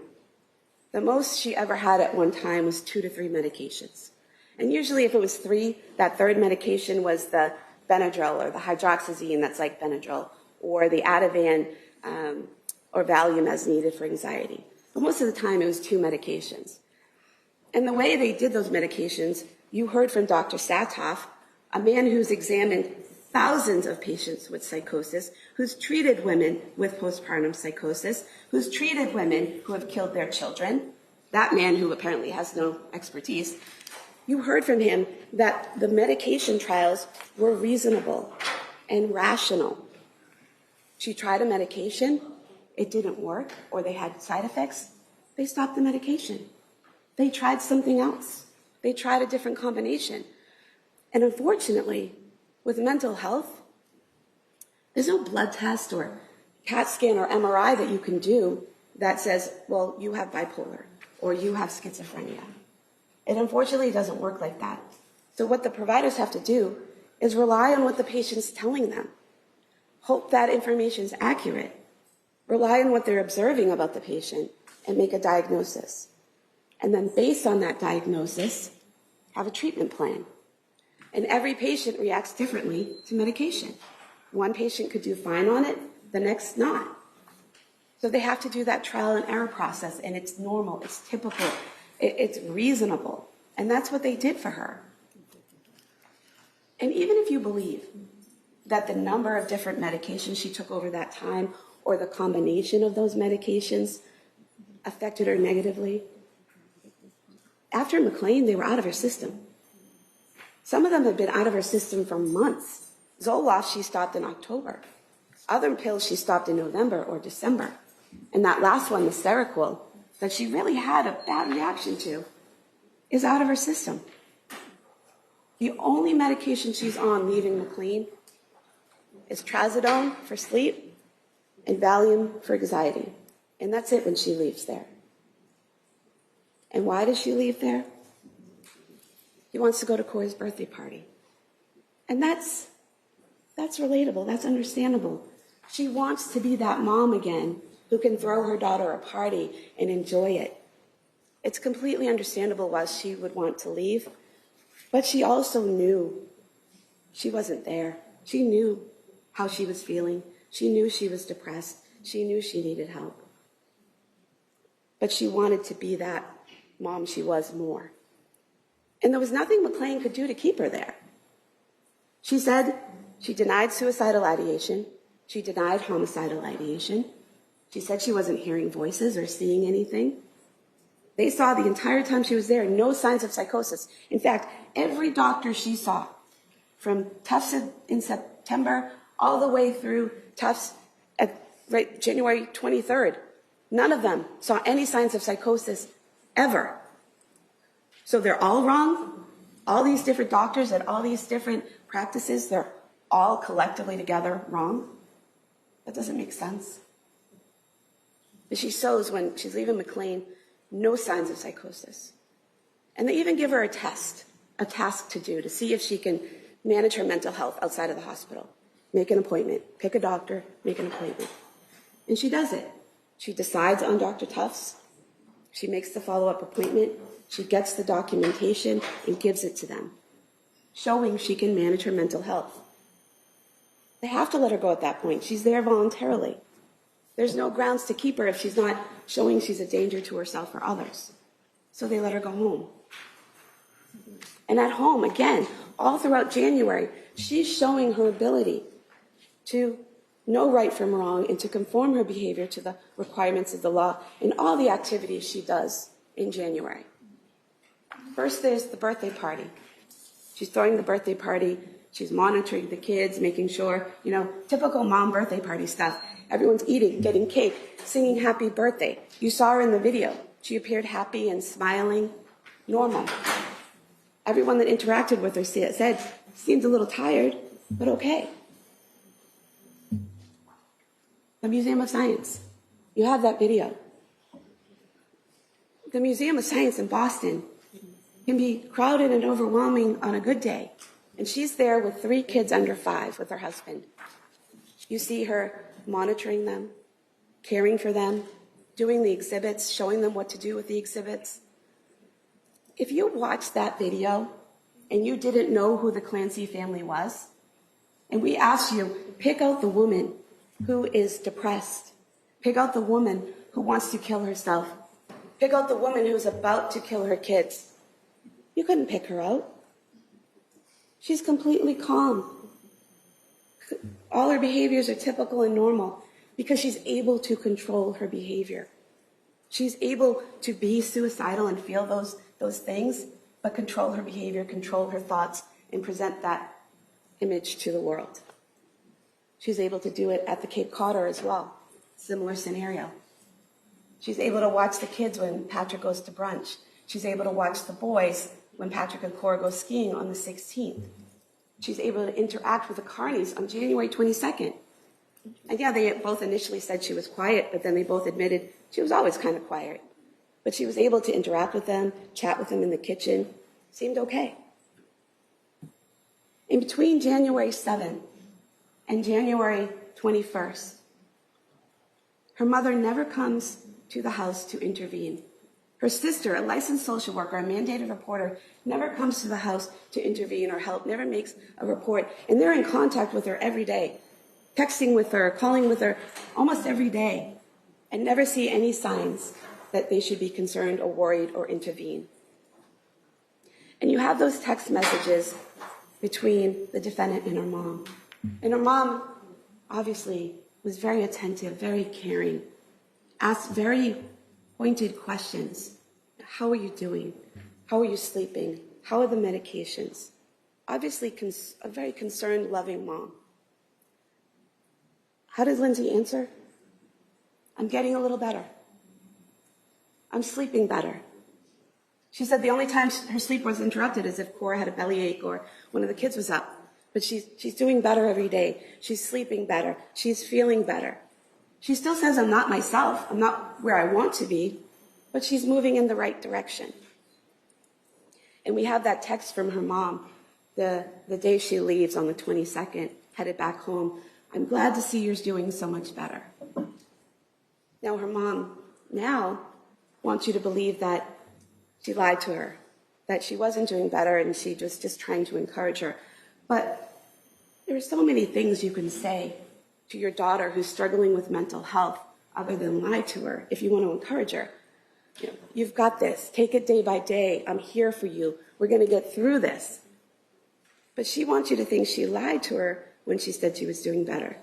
The most she ever had at one time was 2 to 3 medications. And usually if it was 3, that third medication was the Benadryl or the hydroxyzine that's like Benadryl, or the Ativan or Valium as needed for anxiety. But most of the time it was 2 medications. And the way they did those medications, you heard from Dr. Satoff, a man who's examined thousands of patients with psychosis, who's treated women with postpartum psychosis, who's treated women who have killed their children, that man who apparently has no expertise. You heard from him that the medication trials were reasonable and rational. She tried a medication, it didn't work, or they had side effects, they stopped the medication. They tried something else. They tried a different combination. And unfortunately, with mental health, there's no blood test or CAT scan or MRI that you can do that says, well, you have bipolar or you have schizophrenia. It unfortunately doesn't work like that. So what the providers have to do is rely on what the patient's telling them. Hope that information is accurate. Rely on what they're observing about the patient and make a diagnosis. And then based on that diagnosis, have a treatment plan. And every patient reacts differently to medication. One patient could do fine on it, the next not. So they have to do that trial and error process, and it's normal, it's typical, it's reasonable. And that's what they did for her. And even if you believe that the number of different medications she took over that time or the combination of those medications affected her negatively, after McLean, they were out of her system. Some of them had been out of her system for months. Zoloft, she stopped in October. Other pills she stopped in November or December. And that last one, the Seroquel, that she really had a bad reaction to, is out of her system. The only medication she's on leaving McLean is trazodone for sleep and Valium for anxiety. And that's it when she leaves there. And why does she leave there? He wants to go to Corey's birthday party. And that's relatable, that's understandable. She wants to be that mom again who can throw her daughter a party and enjoy it. It's completely understandable why she would want to leave, but she also knew she wasn't there. She knew how she was feeling. She knew she was depressed. She knew she needed help. But she wanted to be that mom she was more. And there was nothing McLean could do to keep her there. She said she denied suicidal ideation. She denied homicidal ideation. She said she wasn't hearing voices or seeing anything. They saw the entire time she was there no signs of psychosis. In fact, every doctor she saw, from Tufts in September all the way through Tufts at January 23rd, none of them saw any signs of psychosis ever. So they're all wrong. All these different doctors at all these different practices, they're all collectively together wrong. That doesn't make sense. But she shows when she's leaving McLean, no signs of psychosis. And they even give her a task to do to see if she can manage her mental health outside of the hospital. Make an appointment, pick a doctor, make an appointment. And she does it. She decides on Dr. Tufts. She makes the follow-up appointment. She gets the documentation and gives it to them, showing she can manage her mental health. They have to let her go at that point. She's there voluntarily. There's no grounds to keep her if she's not showing she's a danger to herself or others. So they let her go home. And at home, again, all throughout January, she's showing her ability to know right from wrong and to conform her behavior to the requirements of the law in all the activities she does in January. First, there's the birthday party. She's throwing the birthday party. She's monitoring the kids, making sure, typical mom birthday party stuff. Everyone's eating, getting cake, singing happy birthday. You saw her in the video. She appeared happy and smiling, normal. Everyone that interacted with her said, seemed a little tired, but okay. The Museum of Science. You have that video. The Museum of Science in Boston can be crowded and overwhelming on a good day. And she's there with 3 kids under 5 with her husband. You see her monitoring them, caring for them, doing the exhibits, showing them what to do with the exhibits. If you watched that video and you didn't know who the Clancy family was, and we asked you, pick out the woman who is depressed, pick out the woman who wants to kill herself, pick out the woman who's about to kill her kids, you couldn't pick her out. She's completely calm. All her behaviors are typical and normal because she's able to control her behavior. She's able to be suicidal and feel those things, but control her behavior, control her thoughts, and present that image to the world. She's able to do it at the Cape Codder as well. Similar scenario. She's able to watch the kids when Patrick goes to brunch. She's able to watch the boys when Patrick and Cora go skiing on the 16th. She's able to interact with the Carneys on January 22nd. And yeah, they both initially said she was quiet, but then they both admitted she was always kind of quiet. but she was able to interact with them, chat with them in the kitchen, seemed okay. In between January 7th and January 21st, her mother never comes to the house to intervene. Her sister, a licensed social worker, a mandated reporter, never comes to the house to intervene or help, never makes a report, and they're in contact with her every day, texting with her, calling with her almost every day, and never see any signs that they should be concerned or worried or intervene. And you have those text messages between the defendant and her mom. And her mom, obviously, was very attentive, very caring, asked very pointed questions. How are you doing? How are you sleeping? How are the medications? Obviously, a very concerned, loving mom. How did Lindsay answer? I'm getting a little better. I'm sleeping better. She said the only time her sleep was interrupted is if Cora had a bellyache or one of the kids was up. But she's doing better every day. She's sleeping better. She's feeling better. She still says, I'm not myself. I'm not where I want to be, but she's moving in the right direction. And we have that text from her mom the day she leaves on the 22nd, headed back home. I'm glad to see you're doing so much better. Now her mom wants you to believe that she lied to her, that she wasn't doing better and she was just trying to encourage her. But there are so many things you can say to your daughter who's struggling with mental health other than lie to her if you want to encourage her. You've got this. Take it day by day. I'm here for you. We're going to get through this. But she wants you to think she lied to her when she said she was doing better.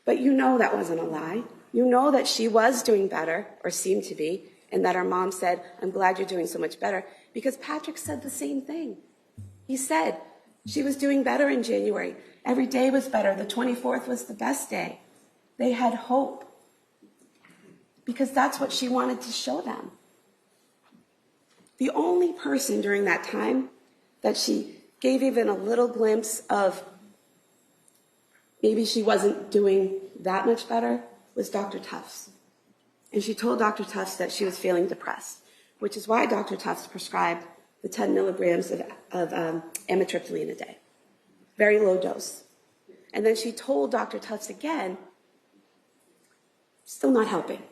But you know that wasn't a lie. You know that she was doing better, or seemed to be, and that her mom said, I'm glad you're doing so much better, because Patrick said the same thing. He said she was doing better in January. Every day was better. The 24th was the best day. They had hope, because that's what she wanted to show them. The only person during that time that she gave even a little glimpse of maybe she wasn't doing that much better was Dr. Tufts. And she told Dr. Tufts that she was feeling depressed, which is why Dr. Tufts prescribed the 10 milligrams of amitriptyline a day. Very low dose. And then she told Dr. Tufts again, still not helping.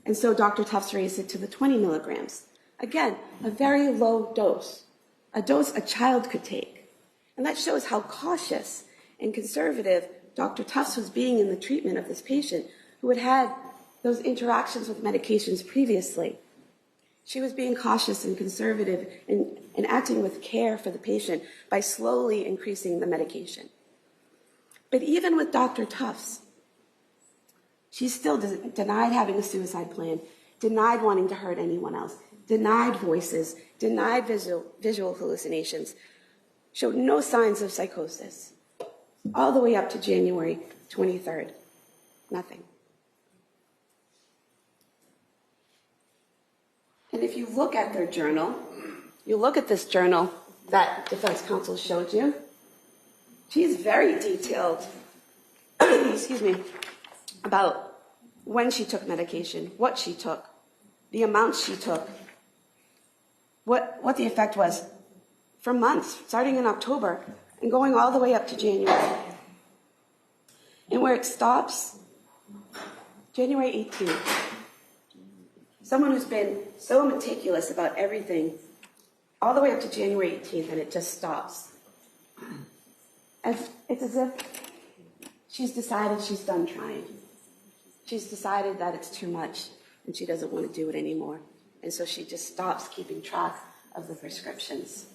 And so Dr. Tufts raised it to the 20 milligrams. Again, a very low dose, a dose a child could take. And that shows how cautious and conservative Dr. Tufts was being in the treatment of this patient who had had those interactions with medications previously. She was being cautious and conservative and acting with care for the patient by slowly increasing the medication. But even with Dr. Tufts, she still denied having a suicide plan, denied wanting to hurt anyone else, denied voices, denied visual hallucinations, showed no signs of psychosis. All the way up to January 23rd. Nothing. And if you look at their journal, you look at this journal that defense counsel showed you, she's very detailed, excuse me, about when she took medication, what she took, the amount she took, what the effect was for months, starting in October and going all the way up to January. And where it stops, January 18th. Someone who's been so meticulous about everything all the way up to January 18th, and it just stops. It's as if she's decided she's done trying. She's decided that it's too much, and she doesn't want to do it anymore. And so she just stops keeping track of the prescriptions.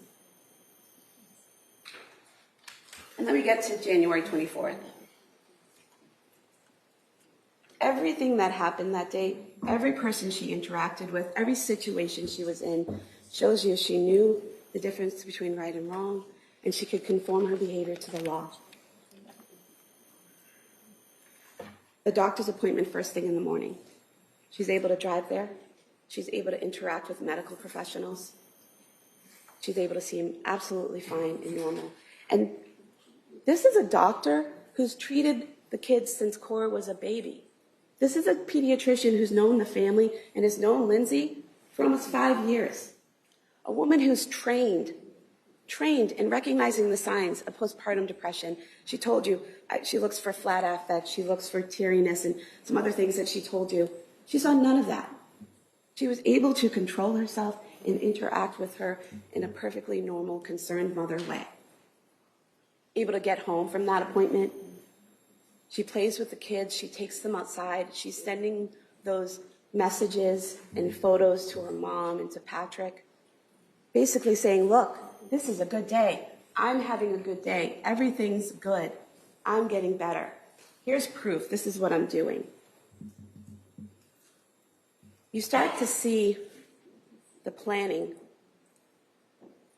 And then we get to January 24th. Everything that happened that day, every person she interacted with, every situation she was in, shows you she knew the difference between right and wrong, and she could conform her behavior to the law. The doctor's appointment first thing in the morning. She's able to drive there. She's able to interact with medical professionals. She's able to seem absolutely fine and normal. And this is a doctor who's treated the kids since Cora was a baby. This is a pediatrician who's known the family and has known Lindsay for almost 5 years. A woman who's trained in recognizing the signs of postpartum depression. She told you she looks for flat affect, she looks for teariness, and some other things that she told you. She saw none of that. She was able to control herself and interact with her in a perfectly normal, concerned mother way. Able to get home from that appointment. She plays with the kids, she takes them outside, she's sending those messages and photos to her mom and to Patrick, basically saying, look, this is a good day. I'm having a good day. Everything's good. I'm getting better. Here's proof. This is what I'm doing. You start to see the planning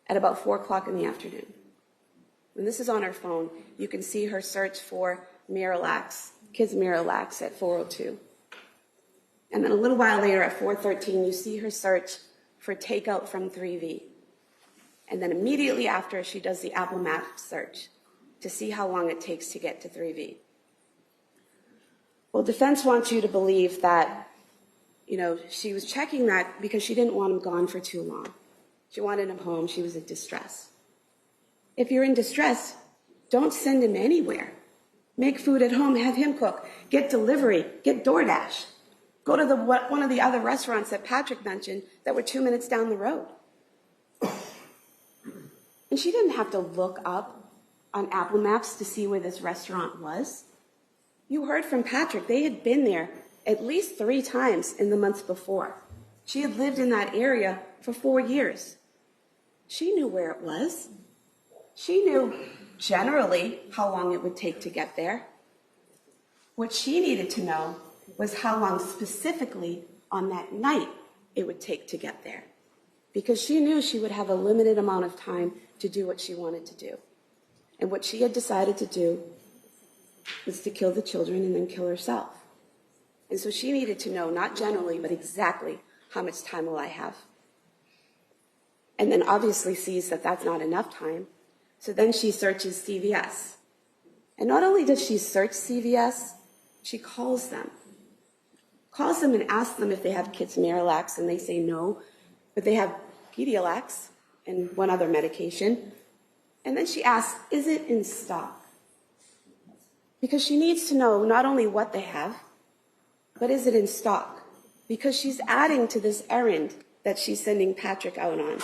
at about 4 o'clock in the afternoon. When this is on her phone, you can see her search for Miralax, kids Miralax at 4:02. And then a little while later at 4:13, you see her search for takeout from 3V. And then immediately after, she does the Apple Maps search to see how long it takes to get to 3V. Well, defense wants you to believe that, she was checking that because she didn't want him gone for too long. She wanted him home. She was in distress. If you're in distress, don't send him anywhere. Make food at home, have him cook, get delivery, get DoorDash. Go to one of the other restaurants that Patrick mentioned that were 2 minutes down the road. And she didn't have to look up on Apple Maps to see where this restaurant was. You heard from Patrick, they had been there at least 3 times in the months before. She had lived in that area for 4 years. She knew where it was. She knew generally how long it would take to get there. What she needed to know was how long specifically on that night it would take to get there. Because she knew she would have a limited amount of time to do what she wanted to do. And what she had decided to do was to kill the children and then kill herself. And so she needed to know, not generally, but exactly how much time will I have. And then obviously sees that that's not enough time. So then she searches CVS. And not only does she search CVS, she calls them. Calls them and asks them if they have kids Miralax, and they say no, but they have Pedialax and one other medication. And then she asks, is it in stock? Because she needs to know not only what they have, but is it in stock? Because she's adding to this errand that she's sending Patrick out on.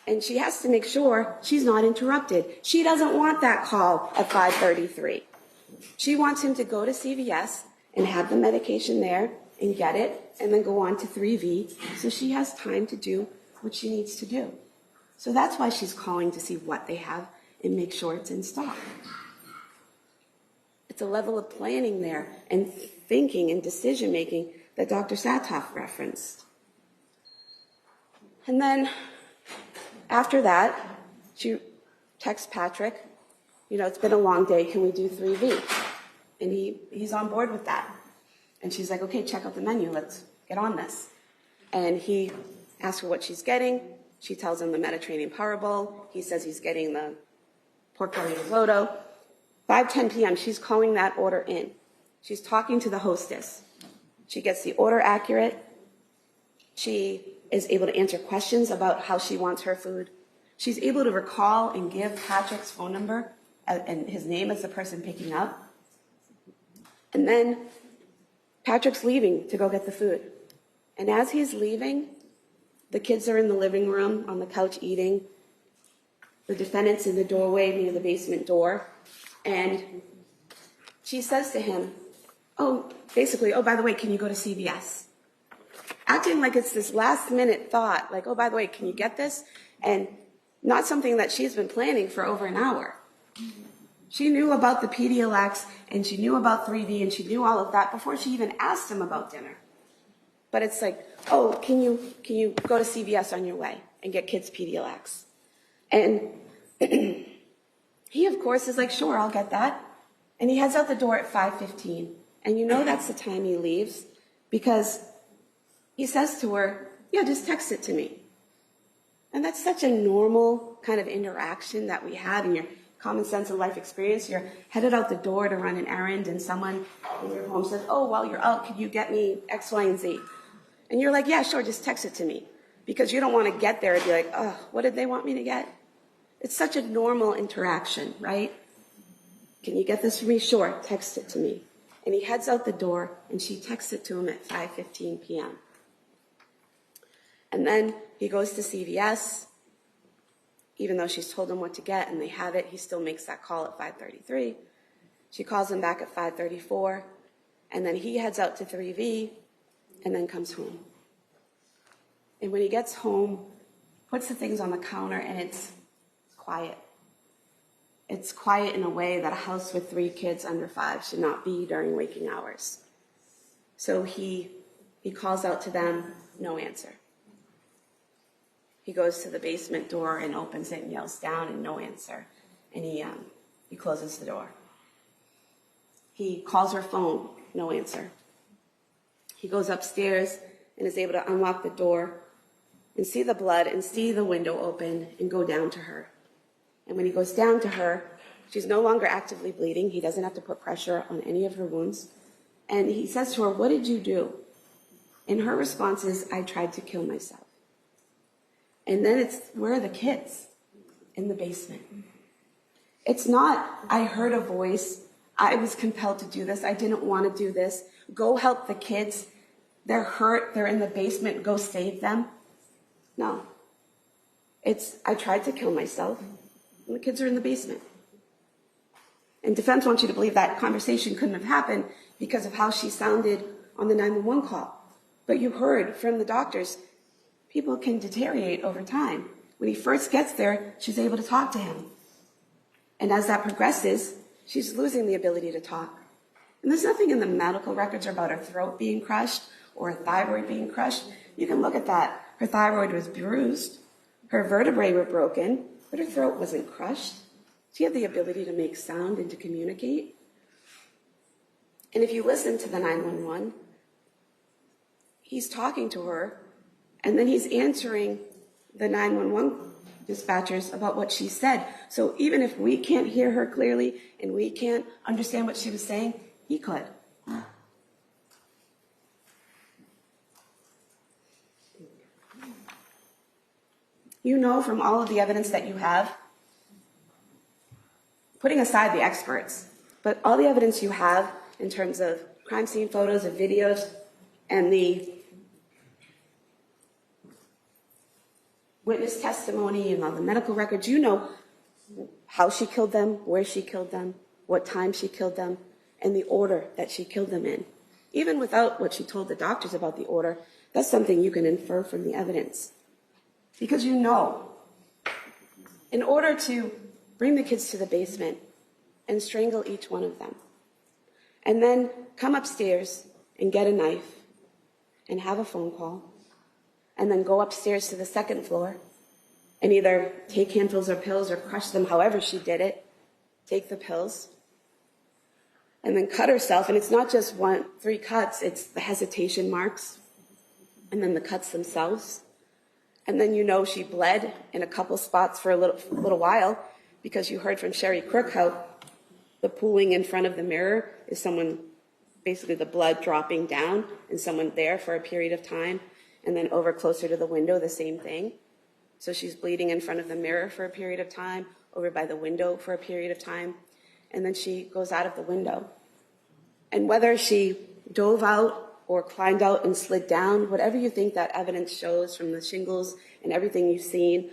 And she has to make sure she's not interrupted. She doesn't want that call at 5:33. She wants him to go to CVS and have the medication there and get it and then go on to 3V so she has time to do what she needs to do. So that's why she's calling to see what they have and make sure it's in stock. It's a level of planning there and thinking and decision-making that Dr. Satoff referenced. And then after that, she texts Patrick, it's been a long day, can we do 3V? And he's on board with that. And she's like, okay, check out the menu, let's get on this. And he asks her what she's getting. She tells him the Mediterranean Power Bowl. He says he's getting the pork belly risotto. 5:10 p.m., she's calling that order in. She's talking to the hostess. She gets the order accurate. She is able to answer questions about how she wants her food. She's able to recall and give Patrick's phone number and his name as the person picking up. And then Patrick's leaving to go get the food. And as he's leaving, the kids are in the living room on the couch eating. The defendant's in the doorway near the basement door. And she says to him, oh, by the way, can you go to CVS? Acting like it's this last minute thought, like, oh, by the way, can you get this? And not something that she's been planning for over an hour. She knew about the Pedialax and she knew about 3V and she knew all of that before she even asked him about dinner. But it's like, oh, can you go to CVS on your way and get kids Pedialax? And he, of course, is like, sure, I'll get that. And he heads out the door at 5:15. And that's the time he leaves because he says to her, yeah, just text it to me. And that's such a normal kind of interaction that we had, and you're common sense and life experience. You're headed out the door to run an errand, and someone in your home says, oh, while you're out, could you get me X, Y, and Z? And you're like, yeah, sure, just text it to me. Because you don't want to get there and be like, oh, what did they want me to get? It's such a normal interaction, right? Can you get this for me? Sure, text it to me. And he heads out the door, and she texts it to him at 5:15 p.m. And then he goes to CVS. Even though she's told him what to get and they have it, he still makes that call at 5:33. She calls him back at 5:34. And then he heads out to 3V and then comes home. And when he gets home, puts the things on the counter, and it's quiet. It's quiet in a way that a house with 3 kids under 5 should not be during waking hours. So he calls out to them, no answer. He goes to the basement door and opens it and yells down, and no answer. And he closes the door. He calls her phone, no answer. He goes upstairs and is able to unlock the door and see the blood and see the window open and go down to her. And when he goes down to her, she's no longer actively bleeding. He doesn't have to put pressure on any of her wounds. And he says to her, what did you do? And her response is, I tried to kill myself. And then it's, where are the kids? In the basement. It's not, I heard a voice, I was compelled to do this, I didn't want to do this. Go help the kids. They're hurt, they're in the basement, go save them. No. It's, I tried to kill myself, and the kids are in the basement. And defense wants you to believe that conversation couldn't have happened because of how she sounded on the 911 call. But you heard from the doctors, people can deteriorate over time. When he first gets there, she's able to talk to him. And as that progresses, she's losing the ability to talk. And there's nothing in the medical records about her throat being crushed or her thyroid being crushed. You can look at that. Her thyroid was bruised, her vertebrae were broken, but her throat wasn't crushed. She had the ability to make sound and to communicate. And if you listen to the 911, he's talking to her, and then he's answering the 911 dispatchers about what she said. So even if we can't hear her clearly and we can't understand what she was saying, he could. You know from all of the evidence that you have, putting aside the experts, but all the evidence you have in terms of crime scene photos and videos and the witness testimony and all the medical records, you know how she killed them, where she killed them, what time she killed them, and the order that she killed them in. Even without what she told the doctors about the order, that's something you can infer from the evidence. Because you know, in order to bring the kids to the basement and strangle each one of them, and then come upstairs and get a knife and have a phone call, and then go upstairs to the second floor and either take handfuls of pills or crush them however she did it, take the pills, and then cut herself. And it's not just 3 cuts, it's the hesitation marks, and then the cuts themselves. And then you know she bled in a couple spots for a little while, because you heard from Sherry Crook how the pooling in front of the mirror is someone, basically the blood dropping down and someone there for a period of time, and then over closer to the window, the same thing. So she's bleeding in front of the mirror for a period of time, over by the window for a period of time, and then she goes out of the window. And whether she dove out or climbed out and slid down, whatever you think that evidence shows from the shingles and everything you've seen,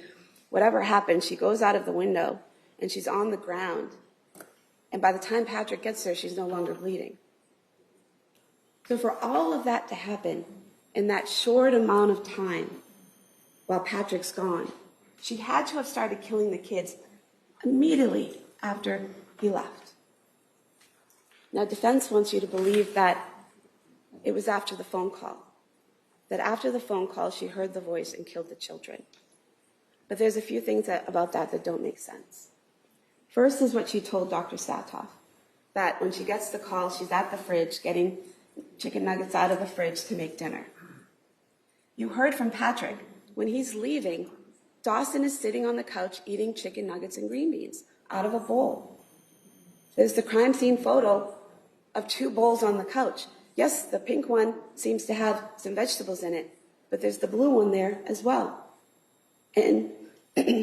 whatever happened, she goes out of the window and she's on the ground. And by the time Patrick gets there, she's no longer bleeding. So for all of that to happen in that short amount of time while Patrick's gone, she had to have started killing the kids immediately after he left. Now, defense wants you to believe that it was after the phone call, that after the phone call, she heard the voice and killed the children. But there's a few things about that don't make sense. First is what she told Dr. Satoff, that when she gets the call, she's at the fridge getting chicken nuggets out of the fridge to make dinner. You heard from Patrick, when he's leaving, Dawson is sitting on the couch eating chicken nuggets and green beans. out of a bowl. There's the crime scene photo of 2 bowls on the couch. Yes, the pink one seems to have some vegetables in it, but there's the blue one there as well. And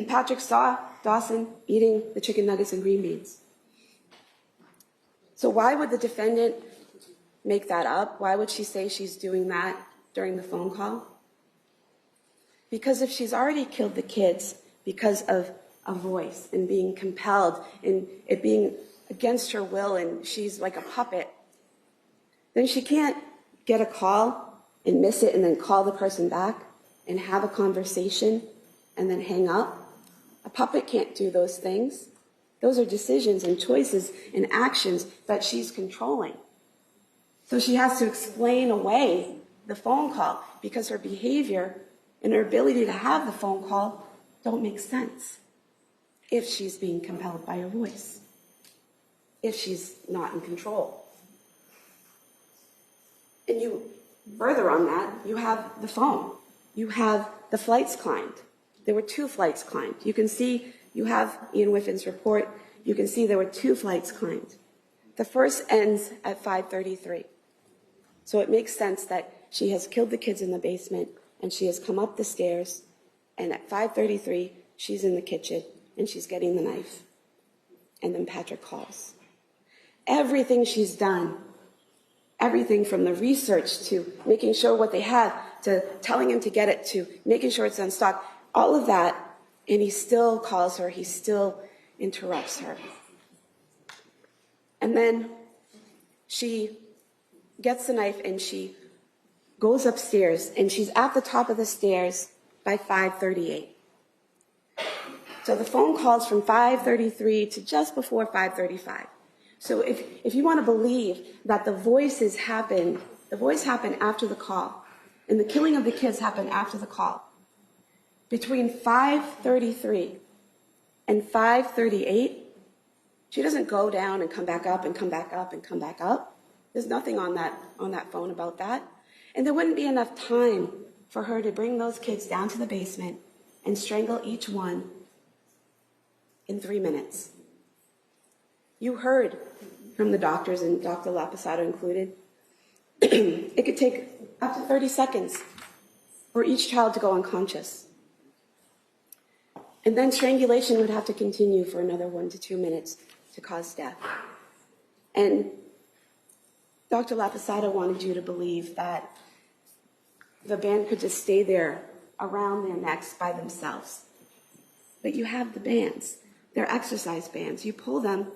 Patrick saw Dawson eating the chicken nuggets and green beans. So why would the defendant make that up? Why would she say she's doing that during the phone call? Because if she's already killed the kids because of a voice and being compelled and it being against her will and she's like a puppet, then she can't get a call and miss it and then call the person back and have a conversation and then hang up. A puppet can't do those things. Those are decisions and choices and actions that she's controlling. So she has to explain away the phone call because her behavior and her ability to have the phone call don't make sense if she's being compelled by her voice, if she's not in control. And you, further on that, you have the phone. You have the flights climbed. There were 2 flights climbed. You can see, you have Ian Whiffin's report. You can see there were 2 flights climbed. The first ends at 5:33. So it makes sense that she has killed the kids in the basement and she has come up the stairs, and at 5:33, she's in the kitchen and she's getting the knife. And then Patrick calls. Everything she's done, everything from the research to making sure what they had, to telling him to get it, to making sure it's on stock, all of that, and he still calls her, he still interrupts her. And then she gets the knife and she goes upstairs, and she's at the top of the stairs by 5:38. So the phone calls from 5:33 to just before 5:35. So if you want to believe that the voice happened after the call, and the killing of the kids happened after the call, between 5:33 and 5:38, she doesn't go down and come back up and come back up and come back up. There's nothing on that phone about that. And there wouldn't be enough time for her to bring those kids down to the basement and strangle each one in 3 minutes. You heard from the doctors, and Dr. Lapisato included, it could take up to 30 seconds for each child to go unconscious. And then strangulation would have to continue for another 1 to 2 minutes to cause death. And Dr. Lapisato wanted you to believe that the band could just stay there around their necks by themselves. But you have the bands. They're exercise bands. You pull them,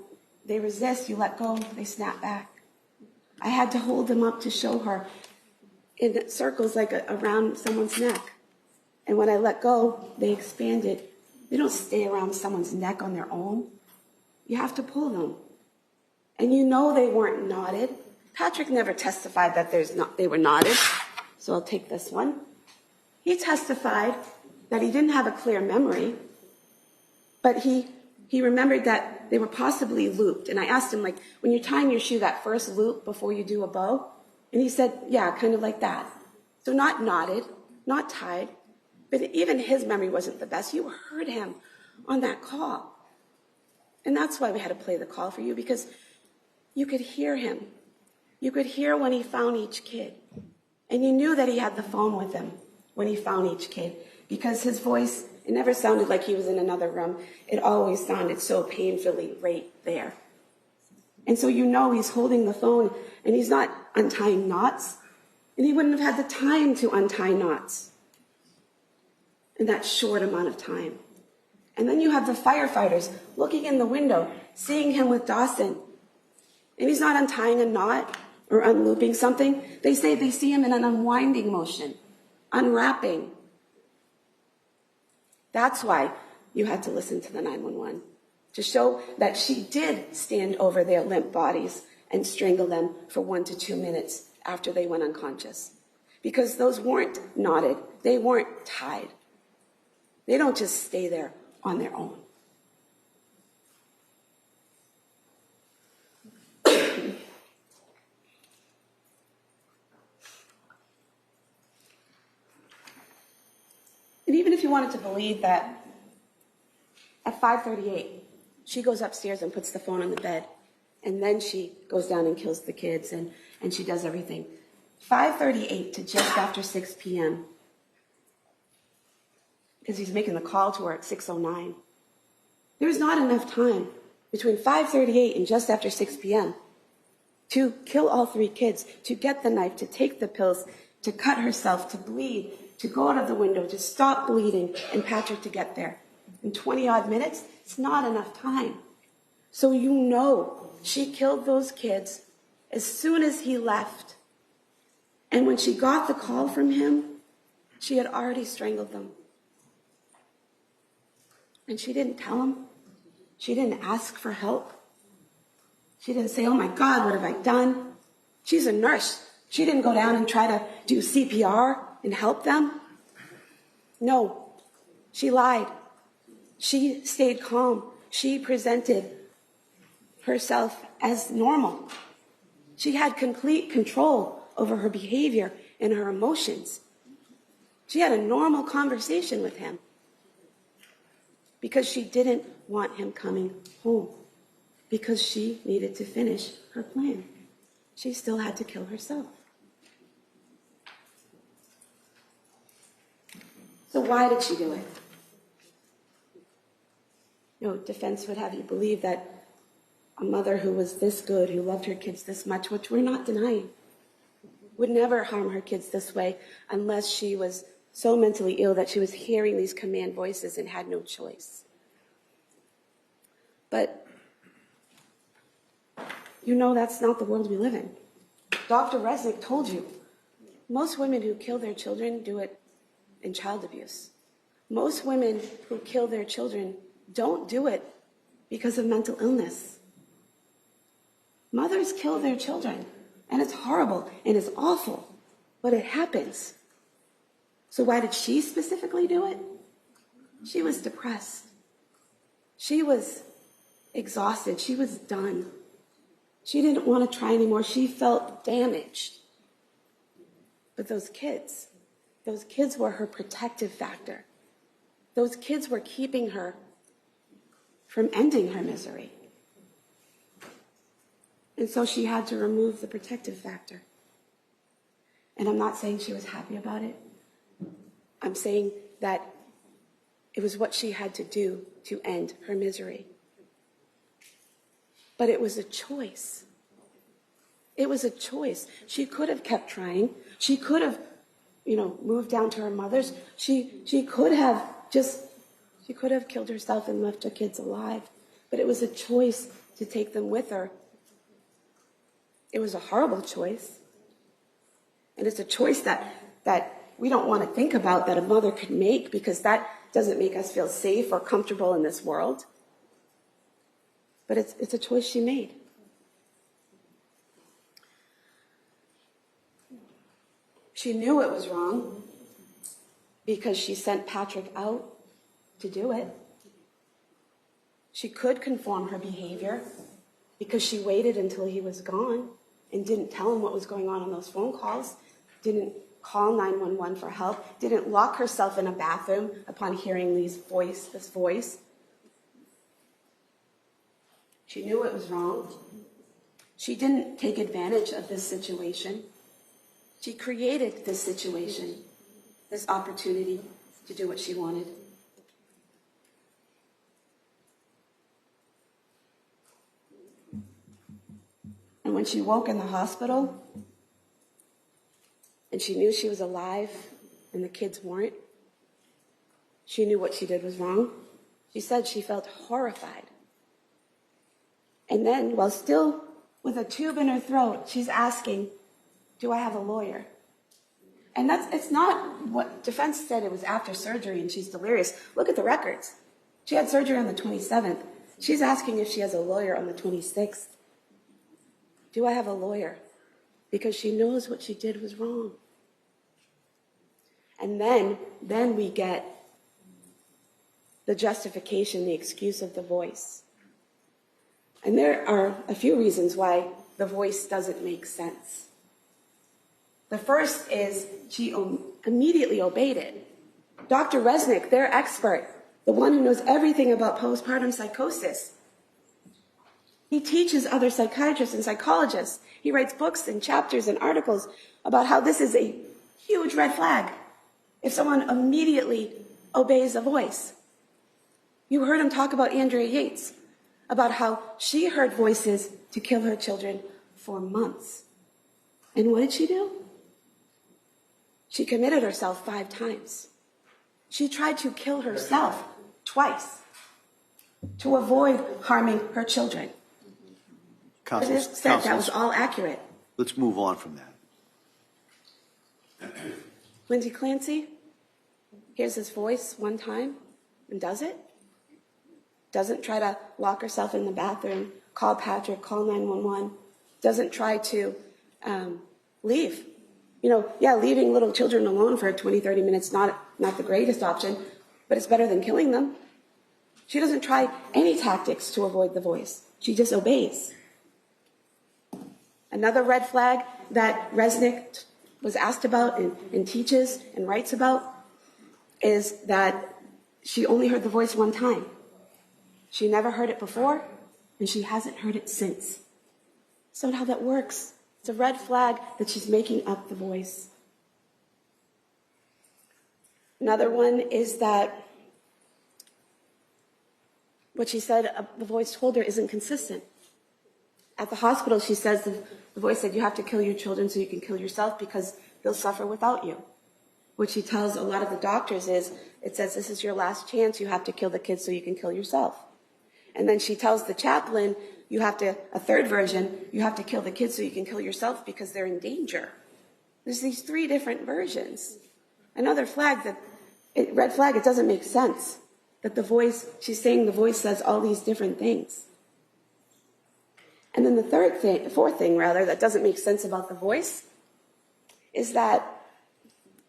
they resist, you let go, they snap back. I had to hold them up to show her in circles like around someone's neck. And when I let go, they expanded. They don't stay around someone's neck on their own. You have to pull them. And you know they weren't knotted. Patrick never testified that they were knotted, so I'll take this one. He testified that he didn't have a clear memory, but he remembered that they were possibly looped. And I asked him, like, when you're tying your shoe, that first loop before you do a bow? And he said, yeah, kind of like that. So not knotted, not tied, but even his memory wasn't the best. You heard him on that call. And that's why we had to play the call for you, because you could hear him. You could hear when he found each kid. And you knew that he had the phone with him when he found each kid, because his voice, it never sounded like he was in another room. It always sounded so painfully right there. And so you know he's holding the phone and he's not untying knots, and he wouldn't have had the time to untie knots in that short amount of time. And then you have the firefighters looking in the window, seeing him with Dawson, and he's not untying a knot or unlooping something. They say they see him in an unwinding motion, unwrapping. That's why you had to listen to the 911, to show that she did stand over their limp bodies and strangle them for 1 to 2 minutes after they went unconscious. Because those weren't knotted. They weren't tied. They don't just stay there on their own. And even if you wanted to believe that at 5:38, She goes upstairs and puts the phone on the bed. And then she goes down and kills the kids, and she does everything. 5:38 to just after 6 p.m. because he's making the call to her at 6:09. There's not enough time between 5:38 and just after 6 p.m. to kill all 3 kids, to get the knife, to take the pills, to cut herself, to bleed, to go out of the window, to stop bleeding, and Patrick to get there. In 20-odd minutes, it's not enough time. So you know she killed those kids as soon as he left. And when she got the call from him, she had already strangled them. And she didn't tell him. She didn't ask for help. She didn't say, oh my God, what have I done? She's a nurse. She didn't go down and try to do CPR and help them. No, she lied. She stayed calm. She presented herself as normal. She had complete control over her behavior and her emotions. She had a normal conversation with him because she didn't want him coming home, because she needed to finish her plan. She still had to kill herself. So why did she do it? Defense would have you believe that a mother who was this good, who loved her kids this much, which we're not denying, would never harm her kids this way unless she was so mentally ill that she was hearing these command voices and had no choice. But that's not the world we live in. Dr. Resnick told you, most women who kill their children do it in child abuse. Most women who kill their children don't do it because of mental illness. Mothers kill their children, and it's horrible and it's awful, but it happens. So why did she specifically do it? She was depressed. She was exhausted. She was done. She didn't want to try anymore. She felt damaged. But those kids were her protective factor. Those kids were keeping her from ending her misery. And so she had to remove the protective factor. And I'm not saying she was happy about it. I'm saying that it was what she had to do to end her misery. But it was a choice. It was a choice. She could have kept trying. She could have, moved down to her mother's. She could have killed herself and left her kids alive. But it was a choice to take them with her. It was a horrible choice. And it's a choice that we don't want to think about that a mother could make, because that doesn't make us feel safe or comfortable in this world. But it's a choice she made. She knew it was wrong because she sent Patrick out to do it. She could conform her behavior because she waited until he was gone and didn't tell him what was going on those phone calls, didn't call 911 for help, didn't lock herself in a bathroom upon hearing this voice. She knew it was wrong. She didn't take advantage of this situation. She created this situation, this opportunity to do what she wanted. And when she woke in the hospital, and she knew she was alive and the kids weren't, she knew what she did was wrong. She said she felt horrified. And then, while still with a tube in her throat, she's asking, do I have a lawyer? And it's not what defense said. It was after surgery and she's delirious. Look at the records. She had surgery on the 27th. She's asking if she has a lawyer on the 26th. Do I have a lawyer? Because she knows what she did was wrong. And then we get the justification, the excuse of the voice. And there are a few reasons why the voice doesn't make sense. The first is she immediately obeyed it. Dr. Resnick, their expert, the one who knows everything about postpartum psychosis, He teaches other psychiatrists and psychologists. He writes books and chapters and articles about how this is a huge red flag if someone immediately obeys a voice. You heard him talk about Andrea Yates, about how she heard voices to kill her children for months. And what did she do? She committed herself 5 times. She tried to kill herself twice to avoid harming her children. It is said that was all accurate. Let's move on from that. Lindsay Clancy hears his voice one time and does it. Doesn't try to lock herself in the bathroom, call Patrick, call 911. Doesn't try to leave. Leaving little children alone for 20, 30 minutes, not the greatest option, but it's better than killing them. She doesn't try any tactics to avoid the voice. She just obeys. Another red flag that Resnick was asked about and teaches and writes about is that she only heard the voice one time. She never heard it before, and she hasn't heard it since. That's not how that works. It's a red flag that she's making up the voice. Another one is that what she said the voice told her isn't consistent. At the hospital, she says the voice said, you have to kill your children so you can kill yourself because they'll suffer without you. What she tells a lot of the doctors is, it says, this is your last chance, you have to kill the kids so you can kill yourself. And then she tells the chaplain, a third version, you have to kill the kids so you can kill yourself because they're in danger. There's these 3 different versions. Another red flag, it doesn't make sense that she's saying the voice says all these different things. And then the fourth thing that doesn't make sense about the voice is that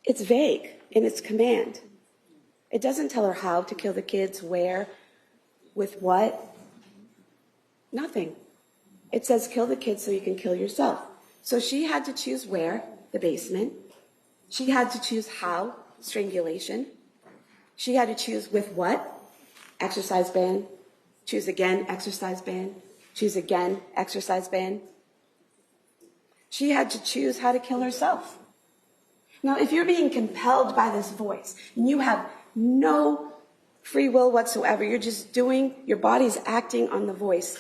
it's vague in its command. It doesn't tell her how to kill the kids, where, with what, nothing. It says kill the kids so you can kill yourself. So she had to choose where, the basement. She had to choose how, strangulation. She had to choose with what, exercise ban. Choose again, exercise ban. Choose again, exercise ban. She had to choose how to kill herself. Now, if you're being compelled by this voice, and you have no free will whatsoever, you're just your body's acting on the voice,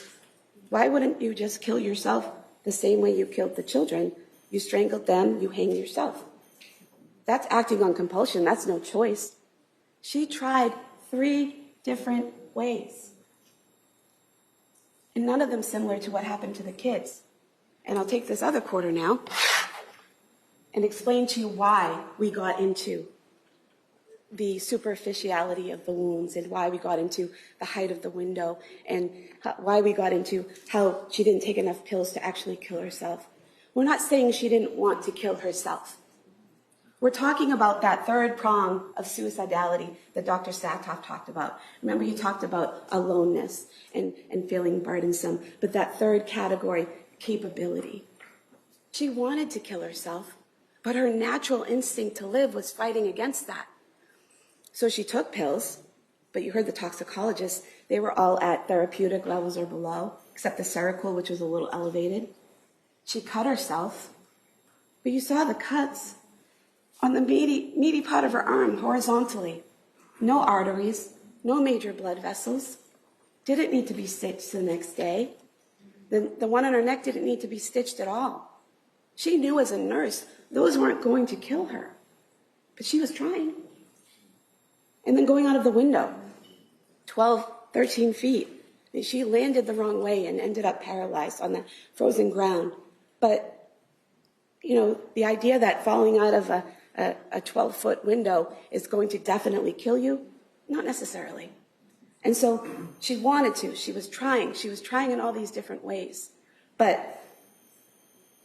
why wouldn't you just kill yourself the same way you killed the children? You strangled them, you hang yourself. That's acting on compulsion, that's no choice. She tried 3 different ways. And none of them similar to what happened to the kids. And I'll take this other quarter now and explain to you why we got into the superficiality of the wounds and why we got into the height of the window and why we got into how she didn't take enough pills to actually kill herself. We're not saying she didn't want to kill herself. We're talking about that 3rd prong of suicidality that Dr. Satoff talked about. Remember, he talked about aloneness and feeling burdensome, but that 3rd category, capability. She wanted to kill herself, but her natural instinct to live was fighting against that. So she took pills, but you heard the toxicologists, they were all at therapeutic levels or below, except the Seroquel, which was a little elevated. She cut herself, but you saw the cuts on the meaty part of her arm horizontally. No arteries, no major blood vessels. Didn't need to be stitched the next day. The one on her neck didn't need to be stitched at all. She knew as a nurse those weren't going to kill her, but she was trying. And then going out of the window, 12, 13 feet. And she landed the wrong way and ended up paralyzed on the frozen ground. But, the idea that falling out of a 12-foot window is going to definitely kill you, not necessarily. And so she wanted to. She was trying in all these different ways. But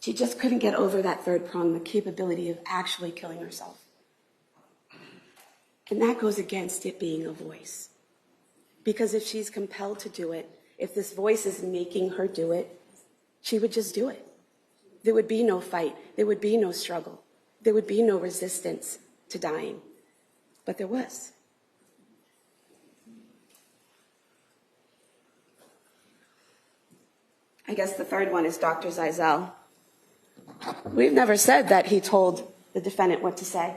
she just couldn't get over that 3rd prong, the capability of actually killing herself. And that goes against it being a voice. Because if she's compelled to do it, if this voice is making her do it, she would just do it. There would be no fight. There would be no struggle. There would be no resistance to dying. But there was. I guess the third one is Dr. Zeisel. We've never said that he told the defendant what to say.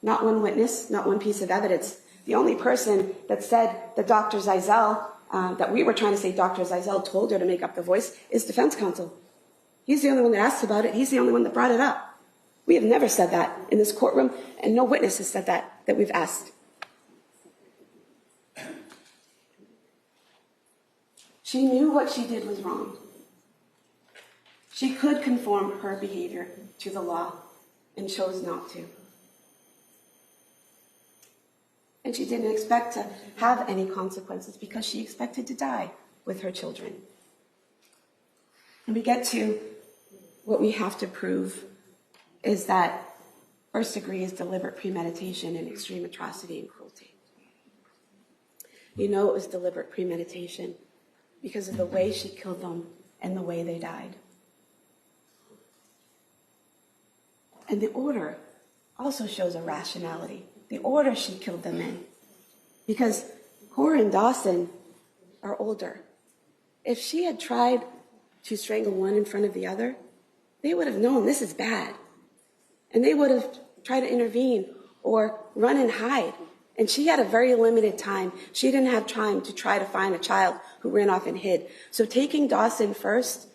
Not one witness, not one piece of evidence. The only person that said that Dr. Zeisel, that we were trying to say Dr. Zeisel told her to make up the voice, is defense counsel. He's the only one that asked about it. He's the only one that brought it up. We have never said that in this courtroom, and no witness has said that we've asked. She knew what she did was wrong. She could conform her behavior to the law and chose not to. And she didn't expect to have any consequences because she expected to die with her children. And we get to what we have to prove is that first degree is deliberate premeditation and extreme atrocity and cruelty. You know it was deliberate premeditation because of the way she killed them and the way they died. And the order also shows a rationality. The order she killed them in. Because Cora and Dawson are older. If she had tried to strangle one in front of the other, they would have known this is bad. And they would have tried to intervene or run and hide. And she had a very limited time. She didn't have time to try to find a child who ran off and hid. So taking Dawson first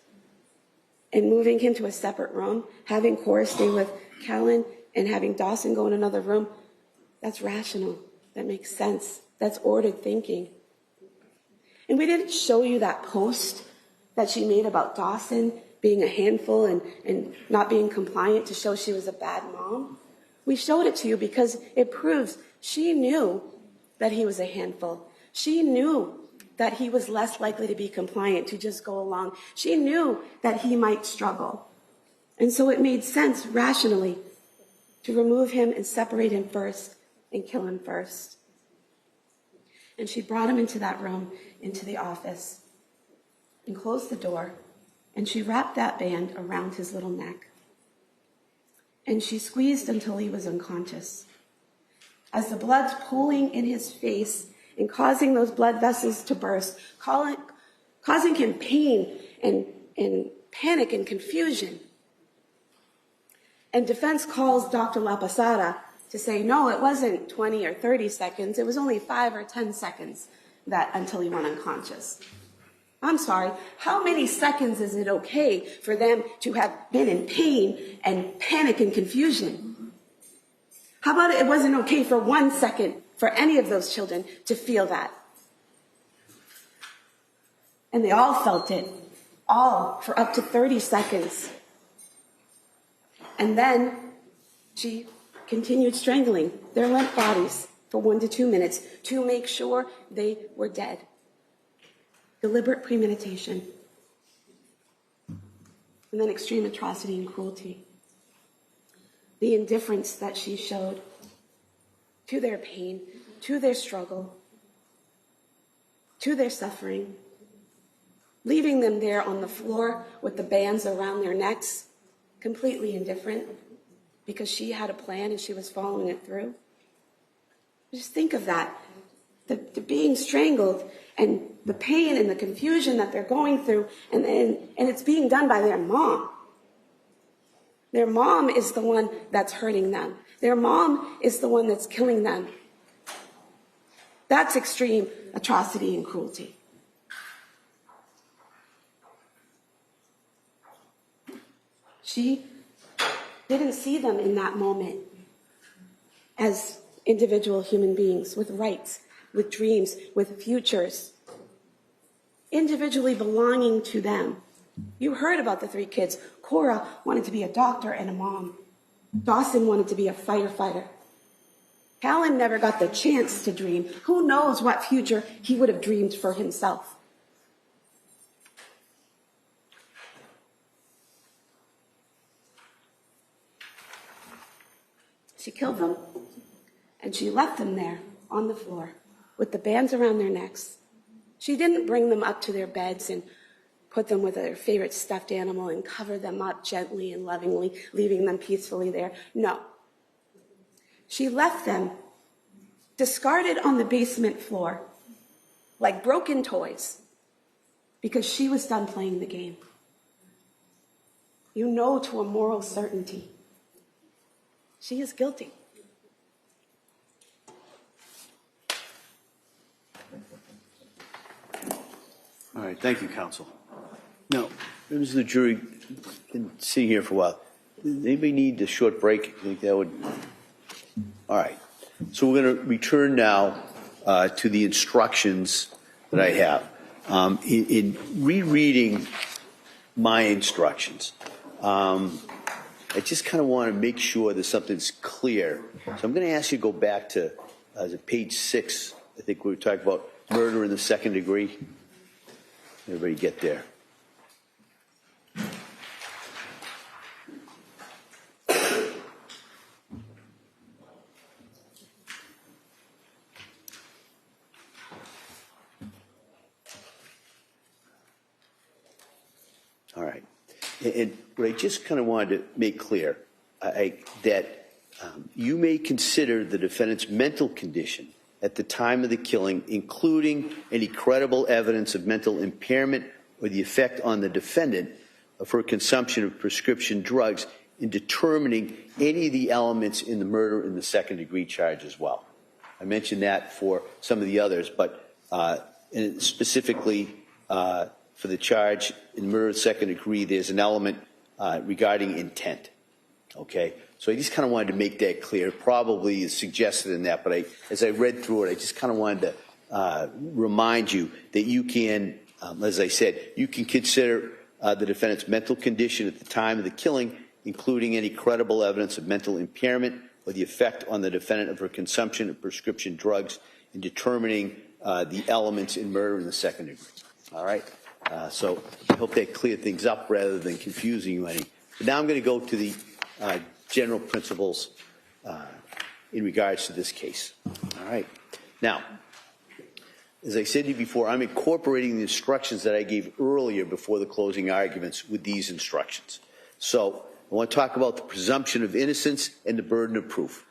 and moving him to a separate room, having Cora stay with Callan and having Dawson go in another room, that's rational. That makes sense. That's ordered thinking. And we didn't show you that post that she made about Dawson being a handful and not being compliant to show she was a bad mom. We showed it to you because it proves she knew that he was a handful. She knew that he was less likely to be compliant, to just go along. She knew that he might struggle. And so it made sense rationally to remove him and separate him first and kill him first. And she brought him into that room, into the office, and closed the door, and she wrapped that band around his little neck. And she squeezed until he was unconscious. As the blood's pooling in his face and causing those blood vessels to burst, causing him pain and panic and confusion. And defense calls Dr. La Posada to say, no, it wasn't 20 or 30 seconds. It was only 5 or 10 seconds until he went unconscious. I'm sorry, how many seconds is it okay for them to have been in pain and panic and confusion? How about it wasn't okay for 1 second for any of those children to feel that? And they all felt it, all for up to 30 seconds. And then she continued strangling their limp bodies for 1 to 2 minutes to make sure they were dead. Deliberate premeditation. And then extreme atrocity and cruelty. The indifference that she showed to their pain, to their struggle, to their suffering, leaving them there on the floor with the bands around their necks, completely indifferent, because she had a plan and she was following it through. Just think of that. The being strangled and the pain and the confusion that they're going through, and it's being done by their mom. Their mom is the one that's hurting them. Their mom is the one that's killing them. That's extreme atrocity and cruelty. She didn't see them in that moment as individual human beings with rights, with dreams, with futures, individually belonging to them. You heard about the 3 kids. Cora wanted to be a doctor and a mom. Dawson wanted to be a firefighter. Callan never got the chance to dream. Who knows what future he would have dreamed for himself. She killed them, and she left them there on the floor with the bands around their necks. She didn't bring them up to their beds and put them with their favorite stuffed animal and cover them up gently and lovingly, leaving them peacefully there. No. She left them discarded on the basement floor like broken toys because she was done playing the game. You know to a moral certainty. She is guilty. All right, thank you, counsel. Now, members of the jury can sit here for a while. Does anybody need a short break? I think that would. All right. So we're going to return now to the instructions that I have. In rereading my instructions, I just kind of want to make sure that something's clear. So I'm going to ask you to go back to page 6. I think we were talking about murder in the second degree. Everybody get there. All right. And what I just kind of wanted to make clear, that you may consider the defendant's mental condition at the time of the killing, including any credible evidence of mental impairment or the effect on the defendant of her consumption of prescription drugs, in determining any of the elements in the murder in the second degree charge as well. I mentioned that for some of the others, but and specifically for the charge in murder in the second degree, there's an element regarding intent. Okay? So I just kind of wanted to make that clear. Probably is suggested in that, but as I read through it, I just kind of wanted to remind you that you can, as I said, you can consider the defendant's mental condition at the time of the killing, including any credible evidence of mental impairment or the effect on the defendant of her consumption of prescription drugs, in determining the elements in murder in the second degree. All right? So I hope that cleared things up rather than confusing you any. But now I'm going to go to the general principles in regards to this case. All right. Now, as I said to you before, I'm incorporating the instructions that I gave earlier before the closing arguments with these instructions. So I want to talk about the presumption of innocence and the burden of proof.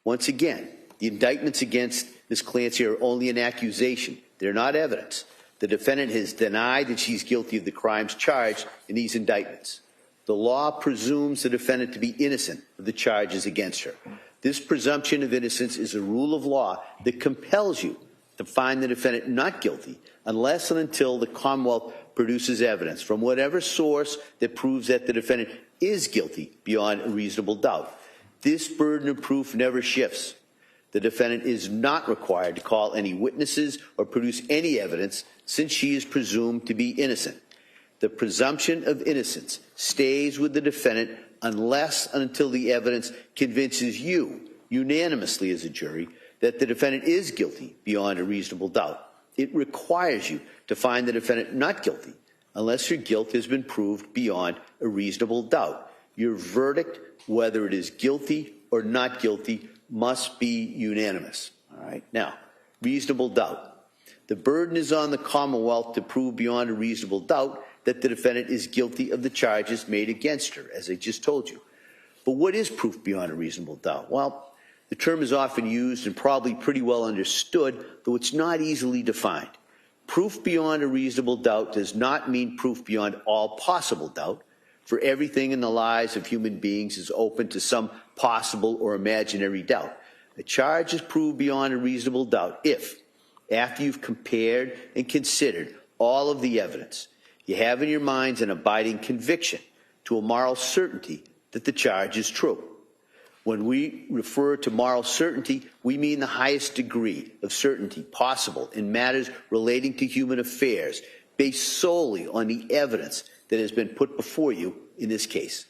Once again, the indictments against Ms. Clancy are only an accusation. They're not evidence. The defendant has denied that she's guilty of the crimes charged in these indictments. The law presumes the defendant to be innocent of the charges against her. This presumption of innocence is a rule of law that compels you to find the defendant not guilty unless and until the Commonwealth produces evidence from whatever source that proves that the defendant is guilty beyond a reasonable doubt. This burden of proof never shifts. The defendant is not required to call any witnesses or produce any evidence, since she is presumed to be innocent. The presumption of innocence stays with the defendant unless and until the evidence convinces you, unanimously as a jury, that the defendant is guilty beyond a reasonable doubt. It requires you to find the defendant not guilty unless your guilt has been proved beyond a reasonable doubt. Your verdict, whether it is guilty or not guilty, must be unanimous. All right. Now, reasonable doubt. The burden is on the Commonwealth to prove beyond a reasonable doubt that the defendant is guilty of the charges made against her, as I just told you. But what is proof beyond a reasonable doubt? Well, the term is often used and probably pretty well understood, though it's not easily defined. Proof beyond a reasonable doubt does not mean proof beyond all possible doubt, for everything in the lives of human beings is open to some possible or imaginary doubt. A charge is proved beyond a reasonable doubt if, after you've compared and considered all of the evidence, you have in your minds an abiding conviction to a moral certainty that the charge is true. When we refer to moral certainty, we mean the highest degree of certainty possible in matters relating to human affairs, based solely on the evidence that has been put before you in this case.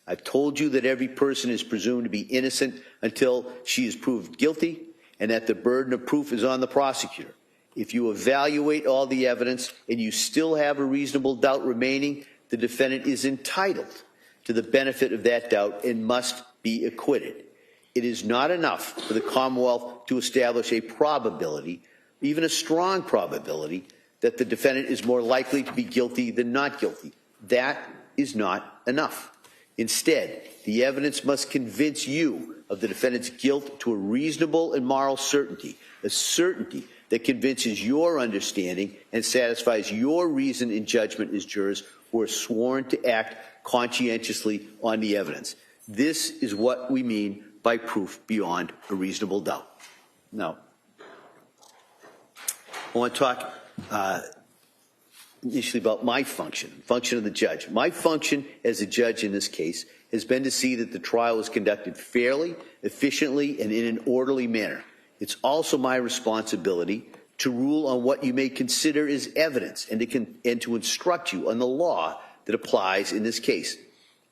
I've told you that every person is presumed to be innocent until she is proved guilty, and that the burden of proof is on the prosecutor. If you evaluate all the evidence and you still have a reasonable doubt remaining, the defendant is entitled to the benefit of that doubt and must be acquitted. It is not enough for the Commonwealth to establish a probability, even a strong probability, that the defendant is more likely to be guilty than not guilty. That is not enough. Instead, the evidence must convince you of the defendant's guilt to a reasonable and moral certainty, a certainty that convinces your understanding and satisfies your reason and judgment as jurors who are sworn to act conscientiously on the evidence. This is what we mean by proof beyond a reasonable doubt. Now, I want to talk initially about my function of the judge. My function as a judge in this case has been to see that the trial was conducted fairly, efficiently, and in an orderly manner. It's also my responsibility to rule on what you may consider as evidence and to instruct you on the law that applies in this case.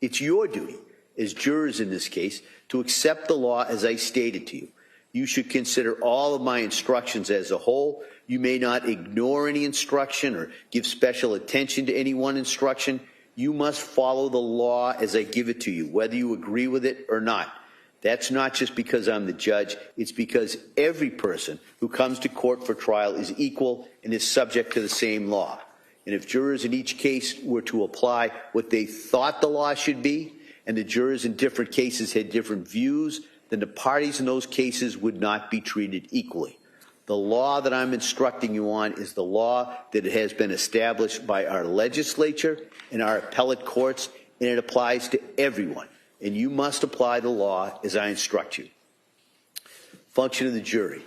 It's your duty as jurors in this case to accept the law as I stated to you. You should consider all of my instructions as a whole. You may not ignore any instruction or give special attention to any one instruction. You must follow the law as I give it to you, whether you agree with it or not. That's not just because I'm the judge. It's because every person who comes to court for trial is equal and is subject to the same law. And if jurors in each case were to apply what they thought the law should be, and the jurors in different cases had different views, then the parties in those cases would not be treated equally. The law that I'm instructing you on is the law that has been established by our legislature and our appellate courts, and it applies to everyone. And you must apply the law as I instruct you. Function of the jury.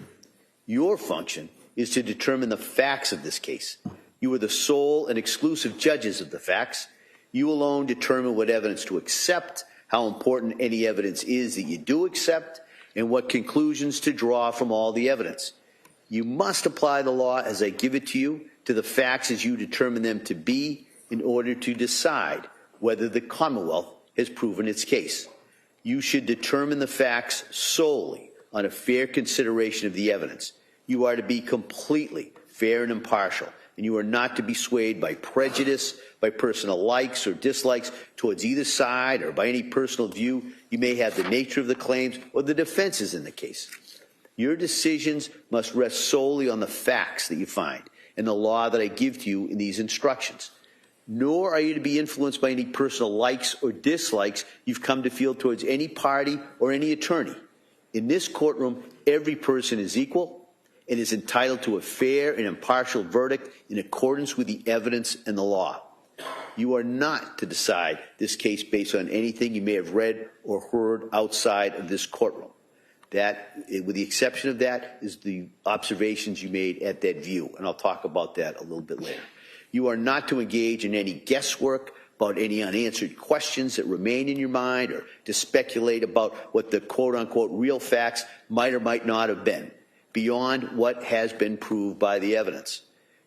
Your function is to determine the facts of this case. You are the sole and exclusive judges of the facts. You alone determine what evidence to accept, how important any evidence is that you do accept, and what conclusions to draw from all the evidence. You must apply the law as I give it to you, to the facts as you determine them to be, in order to decide whether the Commonwealth has proven its case. You should determine the facts solely on a fair consideration of the evidence. You are to be completely fair and impartial, and you are not to be swayed by prejudice, by personal likes or dislikes towards either side, or by any personal view you may have the nature of the claims or the defenses in the case. Your decisions must rest solely on the facts that you find and the law that I give to you in these instructions. Nor are you to be influenced by any personal likes or dislikes you've come to feel towards any party or any attorney. In this courtroom, every person is equal and is entitled to a fair and impartial verdict in accordance with the evidence and the law. You are not to decide this case based on anything you may have read or heard outside of this courtroom. That, with the exception of that, is the observations you made at that view, and I'll talk about that a little bit later. You are not to engage in any guesswork about any unanswered questions that remain in your mind, or to speculate about what the quote-unquote real facts might or might not have been, beyond what has been proved by the evidence.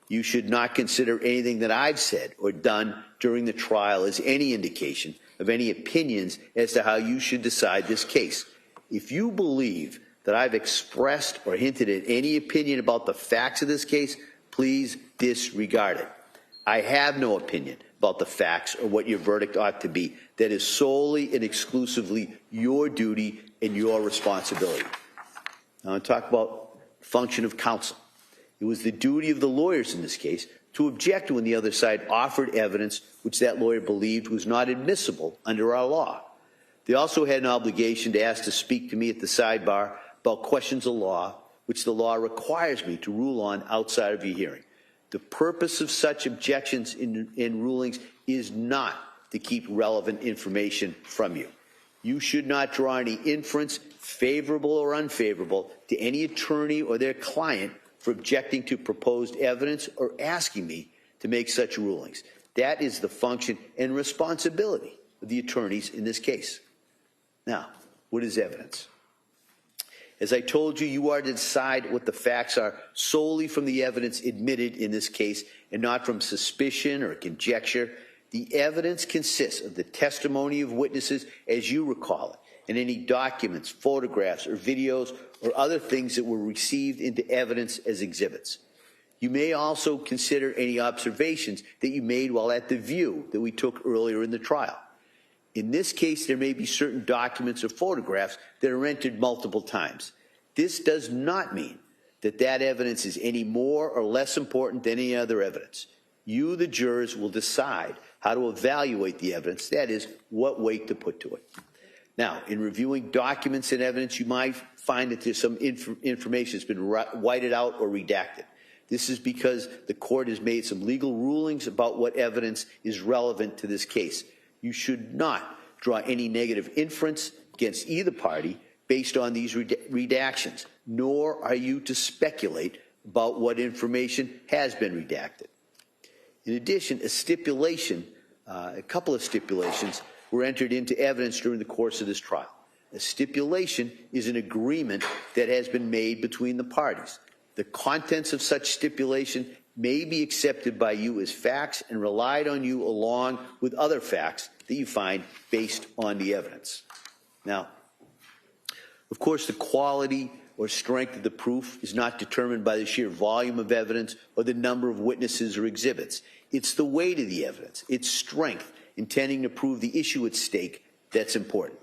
You should not consider anything that I've said or done during the trial as any indication of any opinions as to how you should decide this case. If you believe that I've expressed or hinted at any opinion about the facts of this case, please disregard it. I have no opinion about the facts or what your verdict ought to be. That is solely and exclusively your duty and your responsibility. Now, I'll talk about function of counsel. It was the duty of the lawyers in this case to object when the other side offered evidence which that lawyer believed was not admissible under our law. They also had an obligation to ask to speak to me at the sidebar about questions of law which the law requires me to rule on outside of your hearing. The purpose of such objections in rulings is not to keep relevant information from you. You should not draw any inference, favorable or unfavorable, to any attorney or their client for objecting to proposed evidence or asking me to make such rulings. That is the function and responsibility of the attorneys in this case. Now, what is evidence? As I told you, you are to decide what the facts are solely from the evidence admitted in this case and not from suspicion or conjecture. The evidence consists of the testimony of witnesses as you recall it, and any documents, photographs, or videos or other things that were received into evidence as exhibits. You may also consider any observations that you made while at the view that we took earlier in the trial. In this case, there may be certain documents or photographs that are entered multiple times. This does not mean that that evidence is any more or less important than any other evidence. You, the jurors, will decide how to evaluate the evidence, that is, what weight to put to it. Now, in reviewing documents and evidence, you might find that there's some information that's been whited out or redacted. This is because the court has made some legal rulings about what evidence is relevant to this case. You should not draw any negative inference against either party based on these redactions, nor are you to speculate about what information has been redacted. In addition, a couple of stipulations were entered into evidence during the course of this trial. A stipulation is an agreement that has been made between the parties. The contents of such stipulation may be accepted by you as facts and relied on you along with other facts that you find based on the evidence. Now, of course, the quality or strength of the proof is not determined by the sheer volume of evidence or the number of witnesses or exhibits. It's the weight of the evidence, its strength, intending to prove the issue at stake that's important.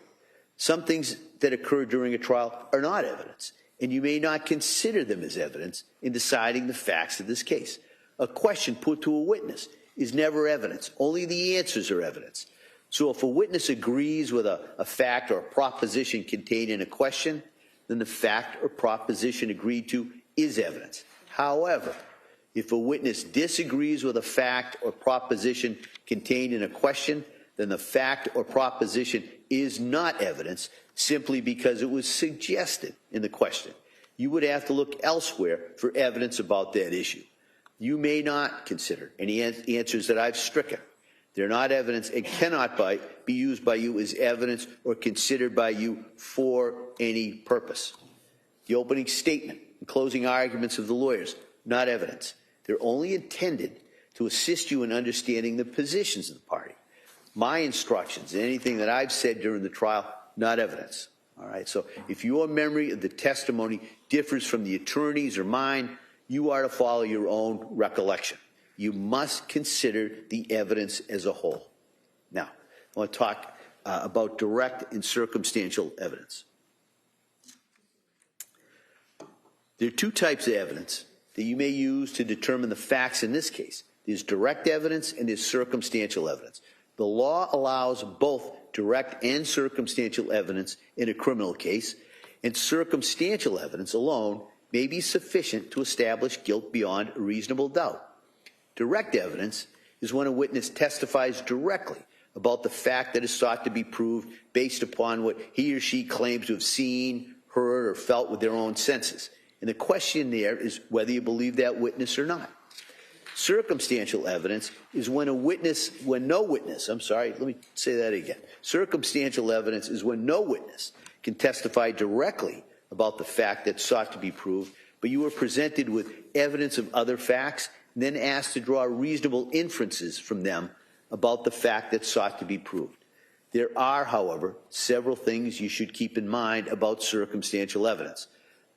Some things that occur during a trial are not evidence, and you may not consider them as evidence in deciding the facts of this case. A question put to a witness is never evidence. Only the answers are evidence. So if a witness agrees with a fact or a proposition contained in a question, then the fact or proposition agreed to is evidence. However, if a witness disagrees with a fact or proposition contained in a question, then the fact or proposition is not evidence simply because it was suggested in the question. You would have to look elsewhere for evidence about that issue. You may not consider any answers that I've stricken. They're not evidence and cannot be used by you as evidence or considered by you for any purpose. The opening statement and closing arguments of the lawyers, not evidence. They're only intended to assist you in understanding the positions of the party. My instructions and anything that I've said during the trial, not evidence. All right, so if your memory of the testimony differs from the attorney's or mine, you are to follow your own recollection. You must consider the evidence as a whole. Now, I want to talk about direct and circumstantial evidence. There are two types of evidence that you may use to determine the facts in this case. There's direct evidence and there's circumstantial evidence. The law allows both direct and circumstantial evidence in a criminal case, and circumstantial evidence alone may be sufficient to establish guilt beyond a reasonable doubt. Direct evidence is when a witness testifies directly about the fact that is sought to be proved based upon what he or she claims to have seen, heard, or felt with their own senses. And the question there is whether you believe that witness or not. Circumstantial evidence is when Circumstantial evidence is when no witness can testify directly about the fact that's sought to be proved, but you are presented with evidence of other facts and then asked to draw reasonable inferences from them about the fact that sought to be proved. There are, however, several things you should keep in mind about circumstantial evidence.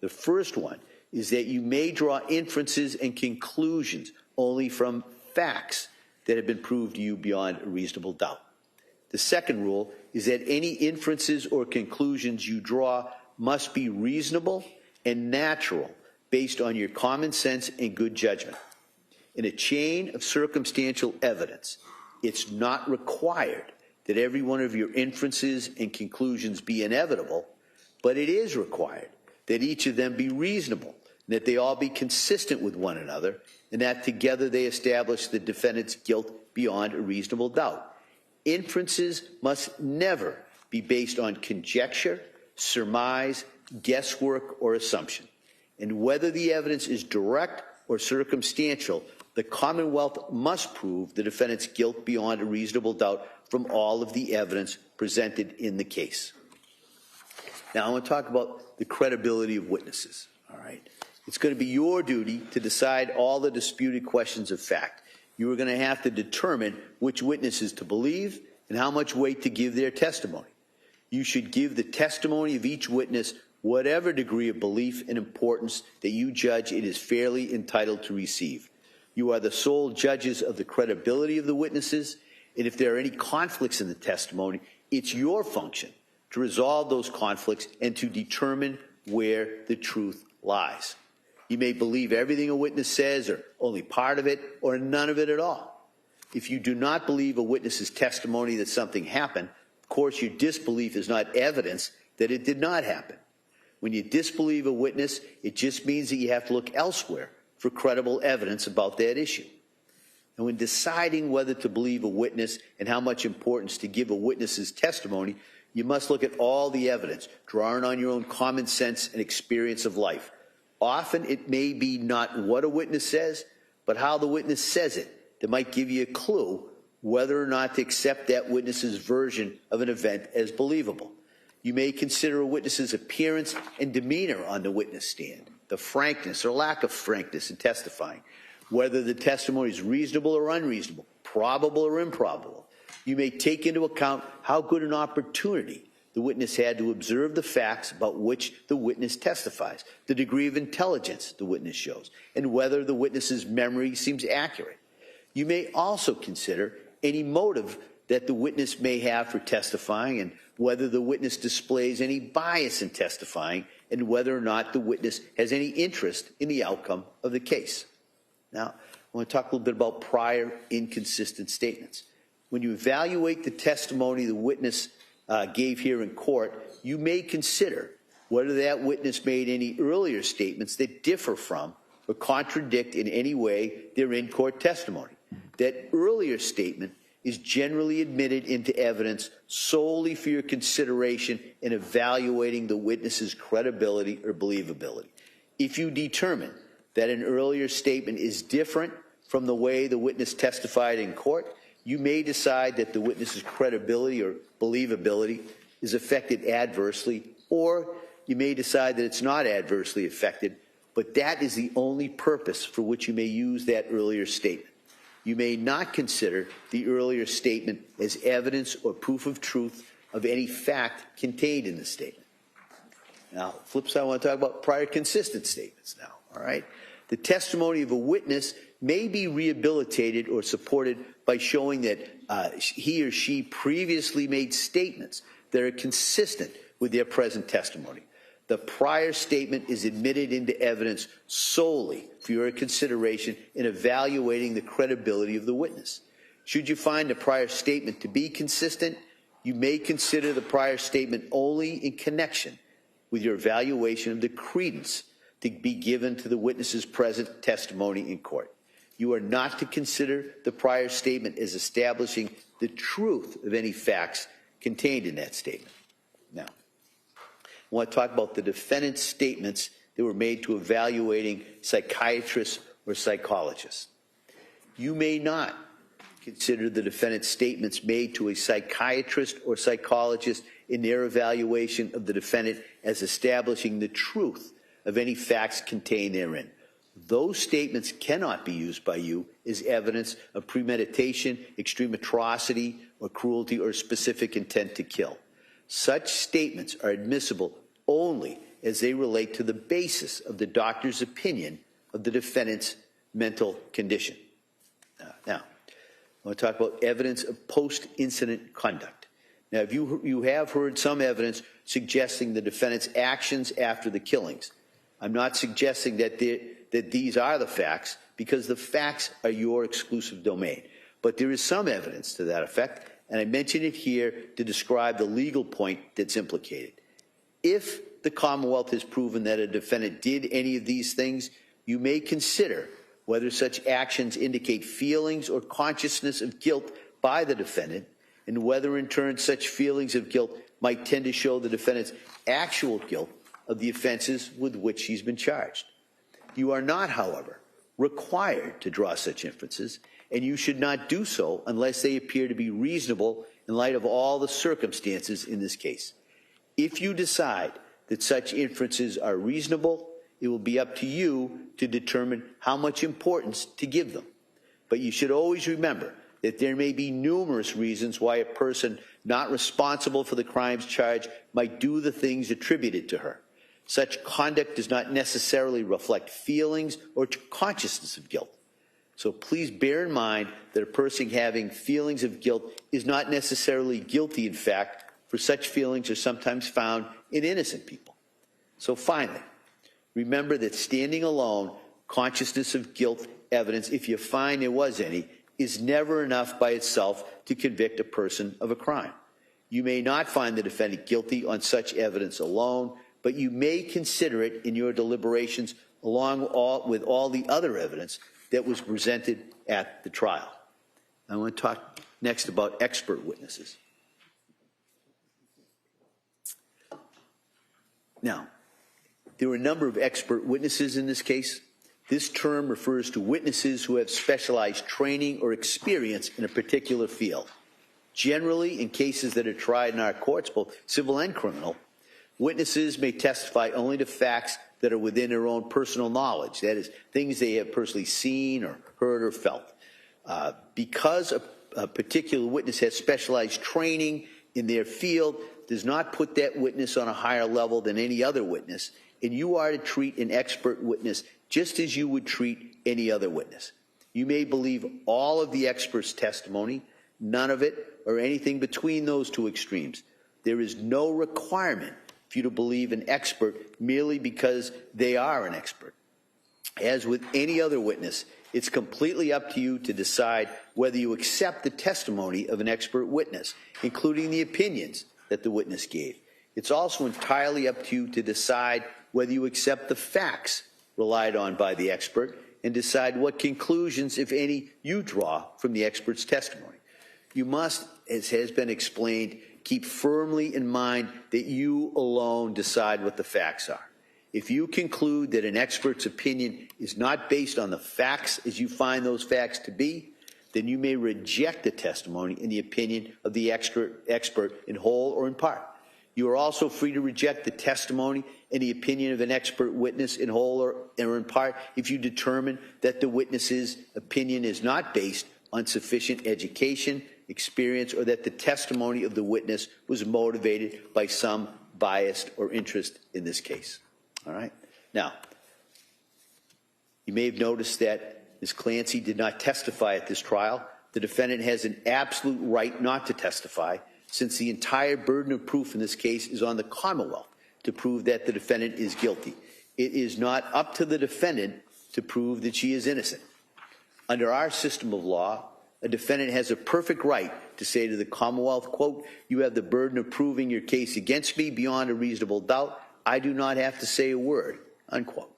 The first one is that you may draw inferences and conclusions only from facts that have been proved to you beyond a reasonable doubt. The second rule is that any inferences or conclusions you draw must be reasonable and natural based on your common sense and good judgment. In a chain of circumstantial evidence, it's not required that every one of your inferences and conclusions be inevitable, but it is required that each of them be reasonable, and that they all be consistent with one another, and that together they establish the defendant's guilt beyond a reasonable doubt. Inferences must never be based on conjecture, surmise, guesswork, or assumption. And whether the evidence is direct or circumstantial, the Commonwealth must prove the defendant's guilt beyond a reasonable doubt from all of the evidence presented in the case. Now, I want to talk about the credibility of witnesses, all right? It's going to be your duty to decide all the disputed questions of fact. You are going to have to determine which witnesses to believe and how much weight to give their testimony. You should give the testimony of each witness whatever degree of belief and importance that you judge it is fairly entitled to receive. You are the sole judges of the credibility of the witnesses, and if there are any conflicts in the testimony, it's your function to resolve those conflicts and to determine where the truth lies. You may believe everything a witness says, or only part of it, or none of it at all. If you do not believe a witness's testimony that something happened, of course, your disbelief is not evidence that it did not happen. When you disbelieve a witness, it just means that you have to look elsewhere for credible evidence about that issue. And when deciding whether to believe a witness and how much importance to give a witness's testimony, you must look at all the evidence, drawing on your own common sense and experience of life. Often it may be not what a witness says, but how the witness says it that might give you a clue whether or not to accept that witness's version of an event as believable. You may consider a witness's appearance and demeanor on the witness stand, the frankness or lack of frankness in testifying, whether the testimony is reasonable or unreasonable, probable or improbable. You may take into account how good an opportunity the witness had to observe the facts about which the witness testifies, the degree of intelligence the witness shows, and whether the witness's memory seems accurate. You may also consider any motive that the witness may have for testifying and whether the witness displays any bias in testifying and whether or not the witness has any interest in the outcome of the case. Now, I want to talk a little bit about prior inconsistent statements. When you evaluate the testimony the witness gave here in court, you may consider whether that witness made any earlier statements that differ from or contradict in any way their in-court testimony. That earlier statement is generally admitted into evidence solely for your consideration in evaluating the witness's credibility or believability. If you determine that an earlier statement is different from the way the witness testified in court, you may decide that the witness's credibility or believability is affected adversely, or you may decide that it's not adversely affected, but that is the only purpose for which you may use that earlier statement. You may not consider the earlier statement as evidence or proof of truth of any fact contained in the statement. Now, flip side, I want to talk about prior consistent statements now, all right? The testimony of a witness may be rehabilitated or supported by showing that he or she previously made statements that are consistent with their present testimony. The prior statement is admitted into evidence solely for your consideration in evaluating the credibility of the witness. Should you find the prior statement to be consistent, you may consider the prior statement only in connection with your evaluation of the credence to be given to the witness's present testimony in court. You are not to consider the prior statement as establishing the truth of any facts contained in that statement. Now, I want to talk about the defendant's statements that were made to evaluating psychiatrists or psychologists. You may not consider the defendant's statements made to a psychiatrist or psychologist in their evaluation of the defendant as establishing the truth of any facts contained therein. Those statements cannot be used by you as evidence of premeditation, extreme atrocity, or cruelty, or specific intent to kill. Such statements are admissible only as they relate to the basis of the doctor's opinion of the defendant's mental condition. Now, I want to talk about evidence of post-incident conduct. Now, if you have heard some evidence suggesting the defendant's actions after the killings. I'm not suggesting that these are the facts, because the facts are your exclusive domain. But there is some evidence to that effect, and I mention it here to describe the legal point that's implicated. If the Commonwealth has proven that a defendant did any of these things, you may consider whether such actions indicate feelings or consciousness of guilt by the defendant, and whether in turn such feelings of guilt might tend to show the defendant's actual guilt of the offenses with which he's been charged. You are not, however, required to draw such inferences, and you should not do so unless they appear to be reasonable in light of all the circumstances in this case. If you decide that such inferences are reasonable, it will be up to you to determine how much importance to give them. But you should always remember that there may be numerous reasons why a person not responsible for the crimes charged might do the things attributed to her. Such conduct does not necessarily reflect feelings or consciousness of guilt. So please bear in mind that a person having feelings of guilt is not necessarily guilty. In fact, for such feelings are sometimes found in innocent people. So finally, remember that standing alone, consciousness of guilt evidence, if you find there was any, is never enough by itself to convict a person of a crime. You may not find the defendant guilty on such evidence alone, but you may consider it in your deliberations along with all the other evidence that was presented at the trial. I want to talk next about expert witnesses. Now, there were a number of expert witnesses in this case. This term refers to witnesses who have specialized training or experience in a particular field. Generally, in cases that are tried in our courts, both civil and criminal, witnesses may testify only to facts that are within their own personal knowledge, that is, things they have personally seen or heard or felt. Because a particular witness has specialized training in their field does not put that witness on a higher level than any other witness, and you are to treat an expert witness just as you would treat any other witness. You may believe all of the expert's testimony, none of it, or anything between those two extremes. There is no requirement for you to believe an expert merely because they are an expert. As with any other witness, it's completely up to you to decide whether you accept the testimony of an expert witness, including the opinions that the witness gave. It's also entirely up to you to decide whether you accept the facts relied on by the expert and decide what conclusions, if any, you draw from the expert's testimony. You must, as has been explained, keep firmly in mind that you alone decide what the facts are. If you conclude that an expert's opinion is not based on the facts as you find those facts to be, then you may reject the testimony and the opinion of the expert in whole or in part. You are also free to reject the testimony and the opinion of an expert witness in whole or in part if you determine that the witness's opinion is not based on sufficient education, experience, or that the testimony of the witness was motivated by some bias or interest in this case. All right? Now, you may have noticed that Ms. Clancy did not testify at this trial. The defendant has an absolute right not to testify, since the entire burden of proof in this case is on the Commonwealth to prove that the defendant is guilty. It is not up to the defendant to prove that she is innocent. Under our system of law, a defendant has a perfect right to say to the Commonwealth, quote, "You have the burden of proving your case against me beyond a reasonable doubt. I do not have to say a word," unquote.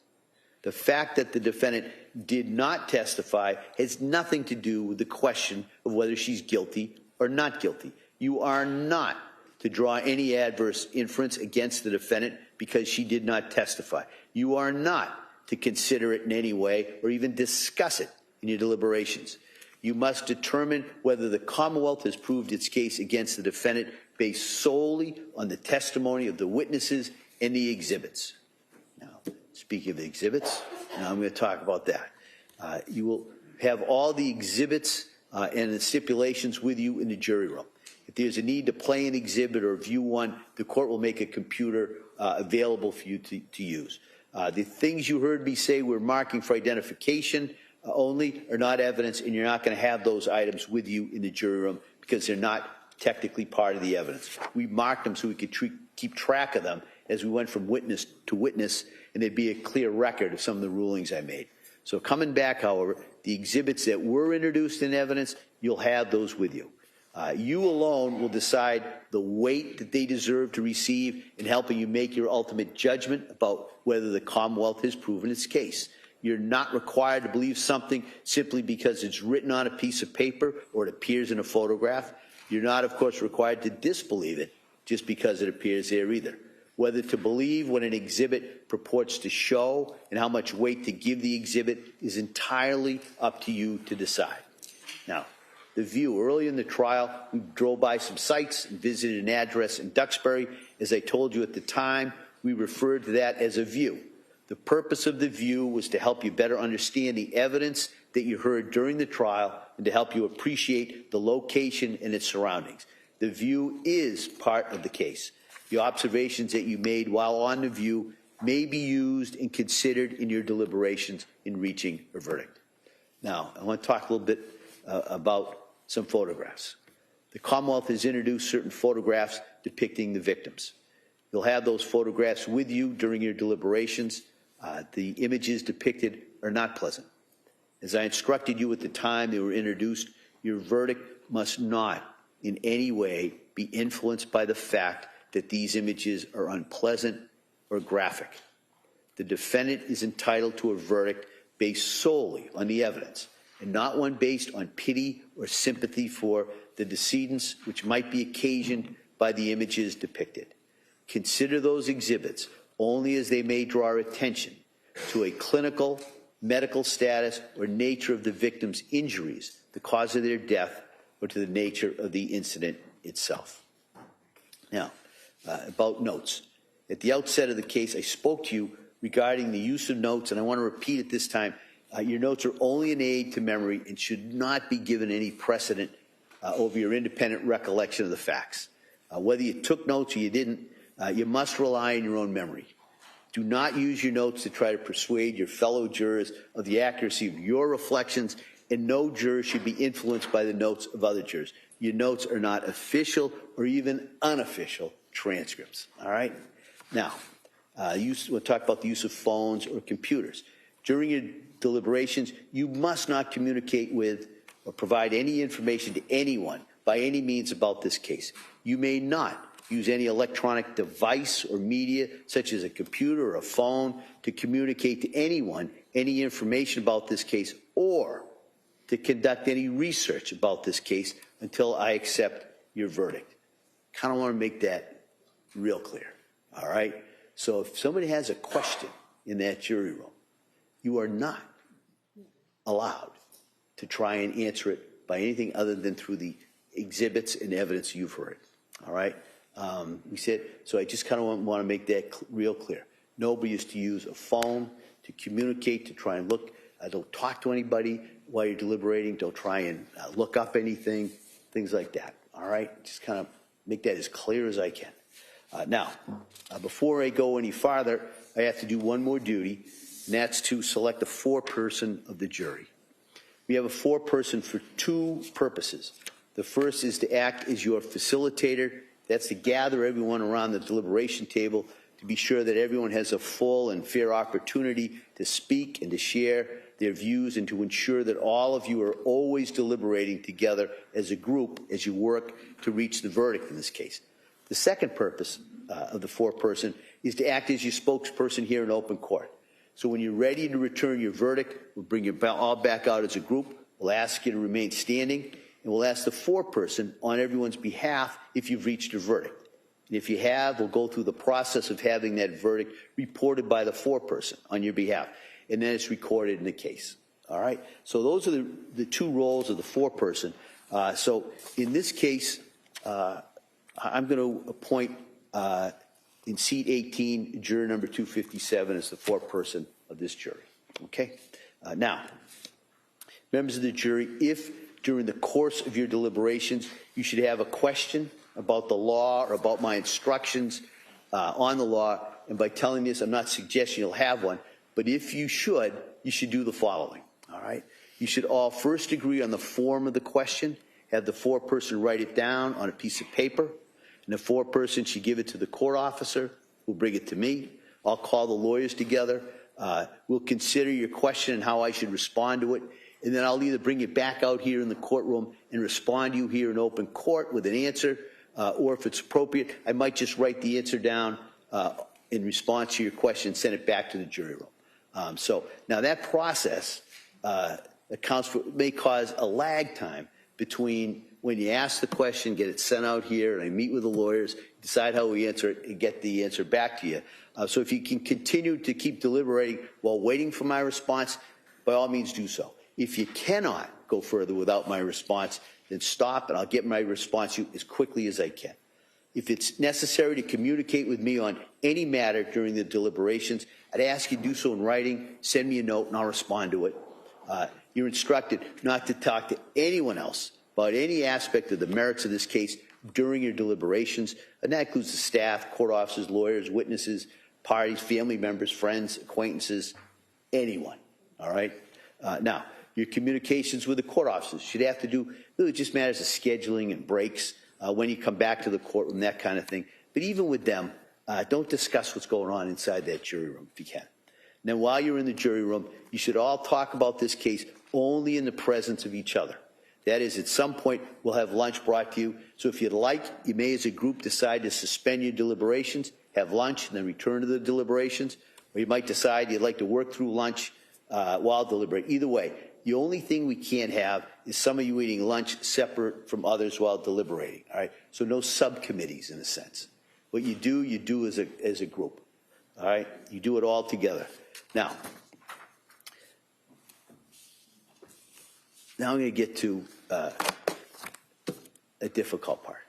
The fact that the defendant did not testify has nothing to do with the question of whether she's guilty or not guilty. You are not to draw any adverse inference against the defendant because she did not testify. You are not to consider it in any way or even discuss it in your deliberations. You must determine whether the Commonwealth has proved its case against the defendant based solely on the testimony of the witnesses and the exhibits. Now, speaking of the exhibits, now I'm going to talk about that. You will have all the exhibits and the stipulations with you in the jury room. If there's a need to play an exhibit or view one, the court will make a computer available for you to use. The things you heard me say we're marking for identification only are not evidence, and you're not going to have those items with you in the jury room because they're not technically part of the evidence. We marked them so we could keep track of them as we went from witness to witness, and there'd be a clear record of some of the rulings I made. So coming back, however, the exhibits that were introduced in evidence, you'll have those with you. You alone will decide the weight that they deserve to receive in helping you make your ultimate judgment about whether the Commonwealth has proven its case. You're not required to believe something simply because it's written on a piece of paper or it appears in a photograph. You're not, of course, required to disbelieve it just because it appears there either. Whether to believe what an exhibit purports to show and how much weight to give the exhibit is entirely up to you to decide. Now, the view. Early in the trial, we drove by some sites and visited an address in Duxbury. As I told you at the time, we referred to that as a view. The purpose of the view was to help you better understand the evidence that you heard during the trial and to help you appreciate the location and its surroundings. The view is part of the case. The observations that you made while on the view may be used and considered in your deliberations in reaching a verdict. Now, I want to talk a little bit about some photographs. The Commonwealth has introduced certain photographs depicting the victims. You'll have those photographs with you during your deliberations. The images depicted are not pleasant. As I instructed you at the time they were introduced, your verdict must not in any way be influenced by the fact that these images are unpleasant or graphic. The defendant is entitled to a verdict based solely on the evidence and not one based on pity or sympathy for the decedents, which might be occasioned by the images depicted. Consider those exhibits only as they may draw attention to a clinical, medical status, or nature of the victim's injuries, the cause of their death, or to the nature of the incident itself. Now, about notes. At the outset of the case, I spoke to you regarding the use of notes, and I want to repeat it this time. Your notes are only an aid to memory and should not be given any precedent over your independent recollection of the facts. Whether you took notes or you didn't, you must rely on your own memory. Do not use your notes to try to persuade your fellow jurors of the accuracy of your reflections, and no juror should be influenced by the notes of other jurors. Your notes are not official or even unofficial transcripts, all right? Now, we'll talk about the use of phones or computers. During your deliberations, you must not communicate with or provide any information to anyone by any means about this case. You may not use any electronic device or media, such as a computer or a phone, to communicate to anyone any information about this case or to conduct any research about this case until I accept your verdict. Kind of want to make that real clear, all right? So if somebody has a question in that jury room, you are not allowed to try and answer it by anything other than through the exhibits and evidence you've heard, all right? We said, so I just kind of want to make that real clear. Nobody is to use a phone to communicate, to try and look. Don't talk to anybody while you're deliberating. Don't try and look up anything, things like that, all right? Just kind of make that as clear as I can. Now, before I go any farther, I have to do one more duty, and that's to select a foreperson of the jury. We have a foreperson for two purposes. The first is to act as your facilitator. That's to gather everyone around the deliberation table to be sure that everyone has a full and fair opportunity to speak and to share their views, and to ensure that all of you are always deliberating together as a group as you work to reach the verdict in this case. The second purpose of the foreperson is to act as your spokesperson here in open court. So when you're ready to return your verdict, we'll bring you all back out as a group. We'll ask you to remain standing, and we'll ask the foreperson on everyone's behalf if you've reached a verdict. And if you have, we'll go through the process of having that verdict reported by the foreperson on your behalf, and then it's recorded in the case. All right? So those are the two roles of the foreperson. So in this case, I'm going to appoint in seat 18, juror number 257 as the foreperson of this jury. Okay? Now, members of the jury, if during the course of your deliberations you should have a question about the law or about my instructions on the law, and by telling this, I'm not suggesting you'll have one, but if you should do the following, all right? You should all first agree on the form of the question, have the foreperson write it down on a piece of paper, and the foreperson should give it to the court officer, who'll bring it to me. I'll call the lawyers together. We'll consider your question and how I should respond to it, and then I'll either bring it back out here in the courtroom and respond to you here in open court with an answer, or if it's appropriate, I might just write the answer down in response to your question and send it back to the jury room. So now that process accounts for, may cause a lag time between when you ask the question, get it sent out here, and I meet with the lawyers, decide how we answer it, and get the answer back to you. So if you can continue to keep deliberating while waiting for my response, by all means do so. If you cannot go further without my response, then stop, and I'll get my response to you as quickly as I can. If it's necessary to communicate with me on any matter during the deliberations, I'd ask you to do so in writing. Send me a note, and I'll respond to it. You're instructed not to talk to anyone else about any aspect of the merits of this case during your deliberations, and that includes the staff, court officers, lawyers, witnesses, parties, family members, friends, acquaintances, anyone, all right? Now, your communications with the court officers should have to do, really just matters of scheduling and breaks, when you come back to the courtroom, that kind of thing. But even with them, don't discuss what's going on inside that jury room if you can. And then while you're in the jury room, you should all talk about this case only in the presence of each other. That is, at some point, we'll have lunch brought to you. So if you'd like, you may as a group decide to suspend your deliberations, have lunch, and then return to the deliberations. Or you might decide you'd like to work through lunch while deliberating. Either way, the only thing we can't have is some of you eating lunch separate from others while deliberating, all right? So no subcommittees in a sense. What you do as a group, all right? You do it all together. Now I'm going to get to a difficult part,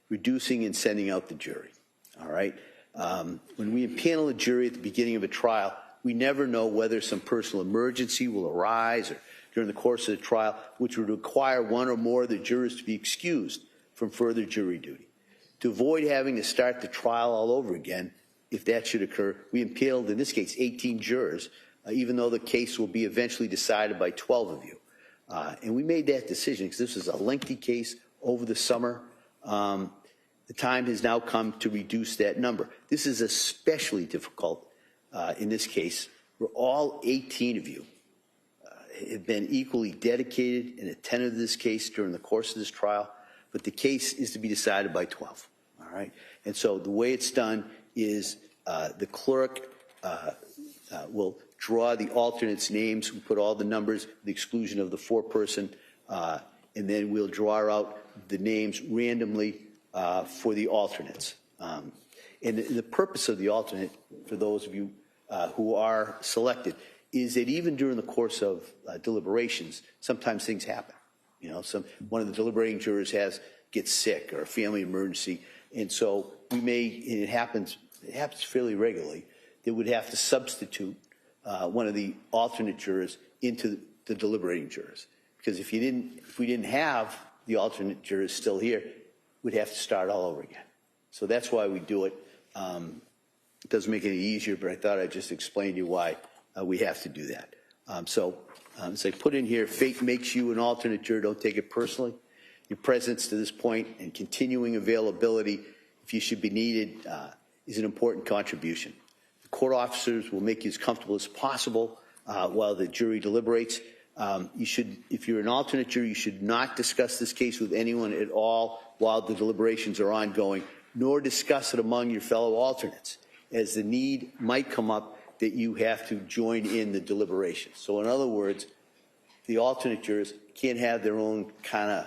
reducing and sending out the jury, all right? When we impanel a jury at the beginning of a trial, we never know whether some personal emergency will arise or during the course of the trial, which would require one or more of the jurors to be excused from further jury duty. To avoid having to start the trial all over again, if that should occur, we impaneled, in this case, 18 jurors, even though the case will be eventually decided by 12 of you. And we made that decision because this is a lengthy case over the summer. The time has now come to reduce that number. This is especially difficult in this case, where all 18 of you have been equally dedicated and attentive to this case during the course of this trial, but the case is to be decided by 12, all right? And so the way it's done is the clerk will draw the alternates' names, we put all the numbers, the exclusion of the foreperson, and then we'll draw out the names randomly for the alternates. And the purpose of the alternate, for those of you who are selected, is that even during the course of deliberations, sometimes things happen. You know, one of the deliberating jurors gets sick or a family emergency, and so we may, and it happens fairly regularly, that would have to substitute one of the alternate jurors into the deliberating jurors, because if we didn't have the alternate jurors still here, we'd have to start all over again. So that's why we do it. It doesn't make it any easier, but I thought I'd just explain to you why we have to do that. As I put in here, fate makes you an alternate juror. Don't take it personally. Your presence to this point and continuing availability, if you should be needed, is an important contribution. The court officers will make you as comfortable as possible while the jury deliberates. If you're an alternate juror, you should not discuss this case with anyone at all while the deliberations are ongoing, nor discuss it among your fellow alternates, as the need might come up that you have to join in the deliberations. So in other words, the alternate jurors can't have their own kind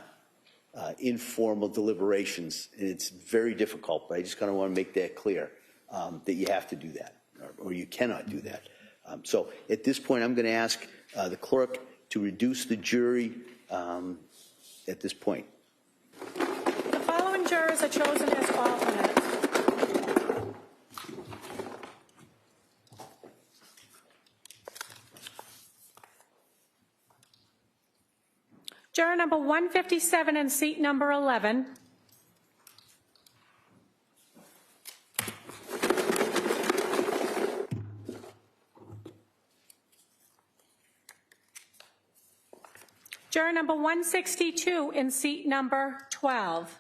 of informal deliberations, and it's very difficult, but I just kind of want to make that clear, that you have to do that, or you cannot do that. So at this point, I'm going to ask the clerk to reduce the jury at this point. The following jurors are chosen as alternates. Juror number 157 in seat number 11. Juror number 162 in seat number 12.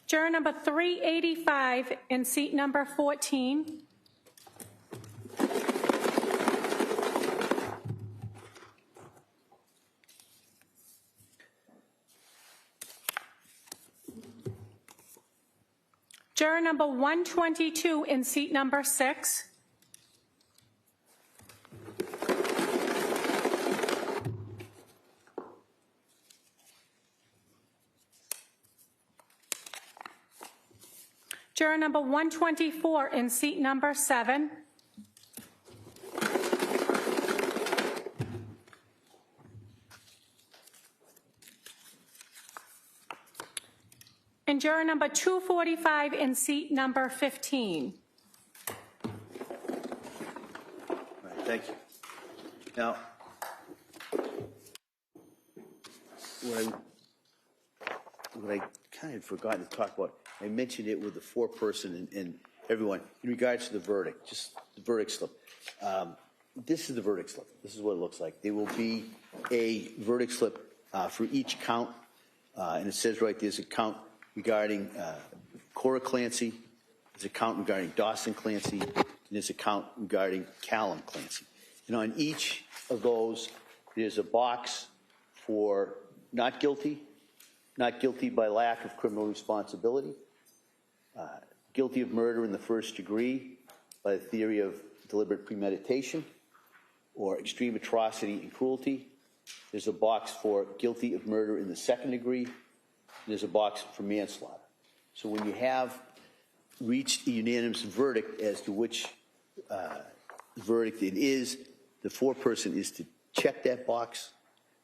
Juror number 385 in seat number 14. Juror number 122 in seat number 6. Juror number 124 in seat number 7. And juror number 245 in seat number 15. All right, thank you. Now, what I kind of forgot to talk about, I mentioned it with the foreperson and everyone in regards to the verdict, just the verdict slip. This is the verdict slip. This is what it looks like. There will be a verdict slip for each count, and it says right there's a count regarding Cora Clancy, there's a count regarding Dawson Clancy, and there's a count regarding Callum Clancy. And on each of those, there's a box for not guilty by lack of criminal responsibility, guilty of murder in the first degree by the theory of deliberate premeditation or extreme atrocity and cruelty. There's a box for guilty of murder in the second degree. There's a box for manslaughter. So when you have reached a unanimous verdict as to which verdict it is, the foreperson is to check that box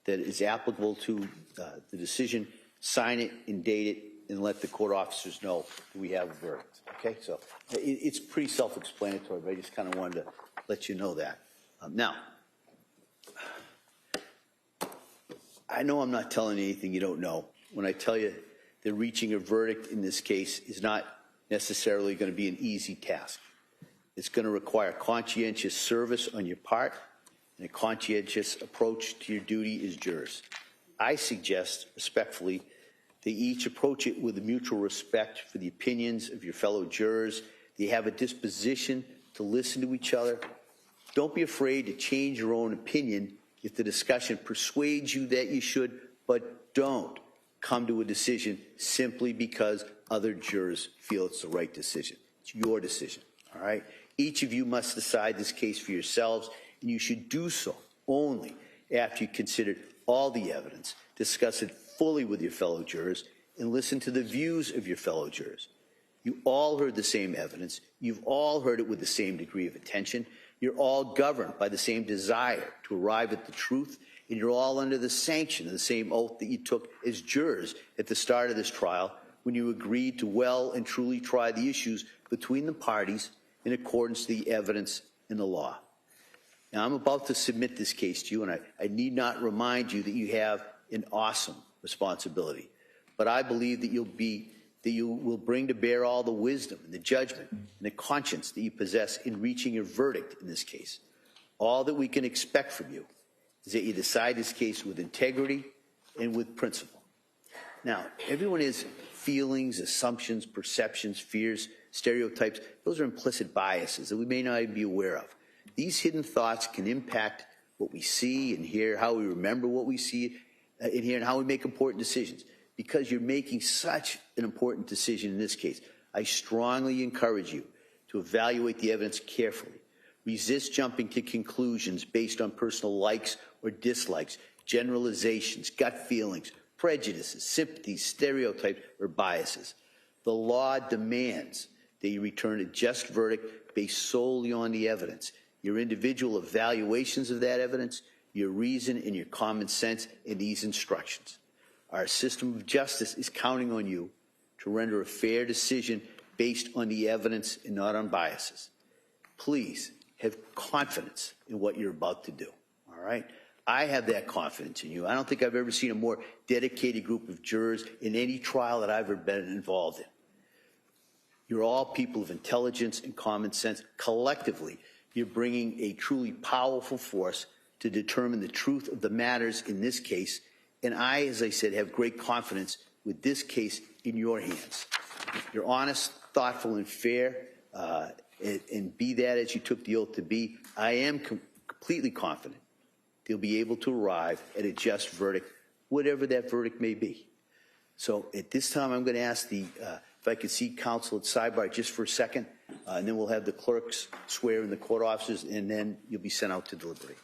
that is applicable to the decision, sign it and date it, and let the court officers know that we have a verdict. Okay, so it's pretty self-explanatory, but I just kind of wanted to let you know that. Now, I know I'm not telling you anything you don't know when I tell you that reaching a verdict in this case is not necessarily going to be an easy task. It's going to require conscientious service on your part and a conscientious approach to your duty as jurors. I suggest, respectfully, that each approach it with a mutual respect for the opinions of your fellow jurors. They have a disposition to listen to each other. Don't be afraid to change your own opinion if the discussion persuades you that you should, but don't come to a decision simply because other jurors feel it's the right decision. It's your decision, all right? Each of you must decide this case for yourselves, and you should do so only after you considered all the evidence, discuss it fully with your fellow jurors, and listen to the views of your fellow jurors. You all heard the same evidence. You've all heard it with the same degree of attention. You're all governed by the same desire to arrive at the truth, and you're all under the sanction of the same oath that you took as jurors at the start of this trial when you agreed to well and truly try the issues between the parties in accordance to the evidence and the law. Now, I'm about to submit this case to you, and I need not remind you that you have an awesome responsibility. But I believe that you will bring to bear all the wisdom and the judgment and the conscience that you possess in reaching a verdict in this case. All that we can expect from you is that you decide this case with integrity and with principle. Now, everyone has feelings, assumptions, perceptions, fears, stereotypes. Those are implicit biases that we may not even be aware of. These hidden thoughts can impact what we see and hear, how we remember what we see and hear, and how we make important decisions. Because you're making such an important decision in this case, I strongly encourage you to evaluate the evidence carefully. Resist jumping to conclusions based on personal likes or dislikes, generalizations, gut feelings, prejudices, sympathies, stereotypes, or biases. The law demands that you return a just verdict based solely on the evidence, your individual evaluations of that evidence, your reason and your common sense in these instructions. Our system of justice is counting on you to render a fair decision based on the evidence and not on biases. Please have confidence in what you're about to do, all right? I have that confidence in you. I don't think I've ever seen a more dedicated group of jurors in any trial that I've ever been involved in. You're all people of intelligence and common sense. Collectively, you're bringing a truly powerful force to determine the truth of the matters in this case. And I, as I said, have great confidence with this case in your hands. You're honest, thoughtful, and fair, and be that as you took the oath to be. I am completely confident you'll be able to arrive at a just verdict, whatever that verdict may be. So at this time, I'm going to ask if I could see counsel at sidebar just for a second, and then we'll have the clerks swear in the court officers, and then you'll be sent out to deliberate.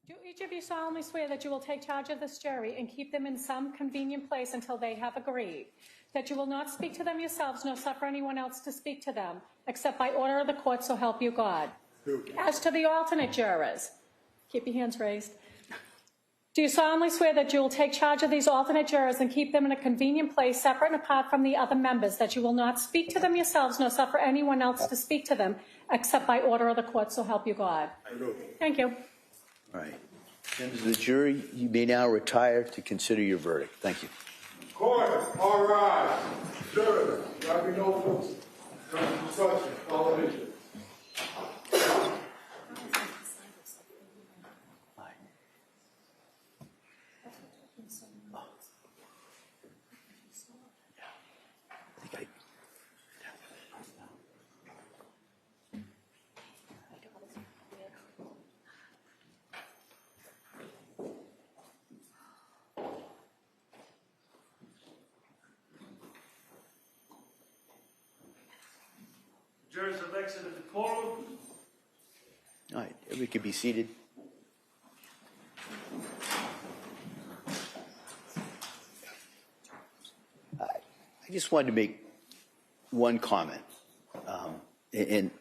Do each of you solemnly swear that you will take charge of this jury and keep them in some convenient place until they have agreed? That you will not speak to them yourselves nor suffer anyone else to speak to them, except by order of the court, so help you God? As to the alternate jurors, keep your hands raised. Do you solemnly swear that you will take charge of these alternate jurors and keep them in a convenient place, separate and apart from the other members, that you will not speak to them yourselves nor suffer anyone else to speak to them, except by order of the court, so help you God? I do. Thank you. All right. Members of the jury, you may now retire to consider your verdict. Thank you. Court, all rise. Jurors, there be no votes. Construction, television. Jurors have exited the courtroom. All right, everybody can be seated. I just wanted to make one comment, and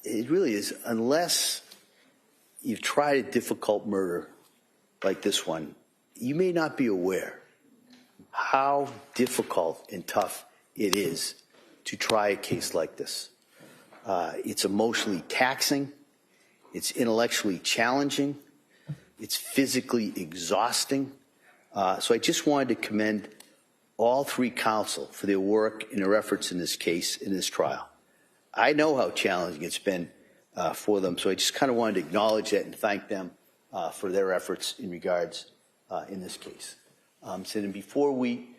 it really is, unless you've tried a difficult murder like this one, you may not be aware how difficult and tough it is to try a case like this. It's emotionally taxing, it's intellectually challenging, it's physically exhausting. So I just wanted to commend all three counsel for their work and their efforts in this case, in this trial. I know how challenging it's been for them, so I just kind of wanted to acknowledge that and thank them for their efforts in regards in this case. So then before we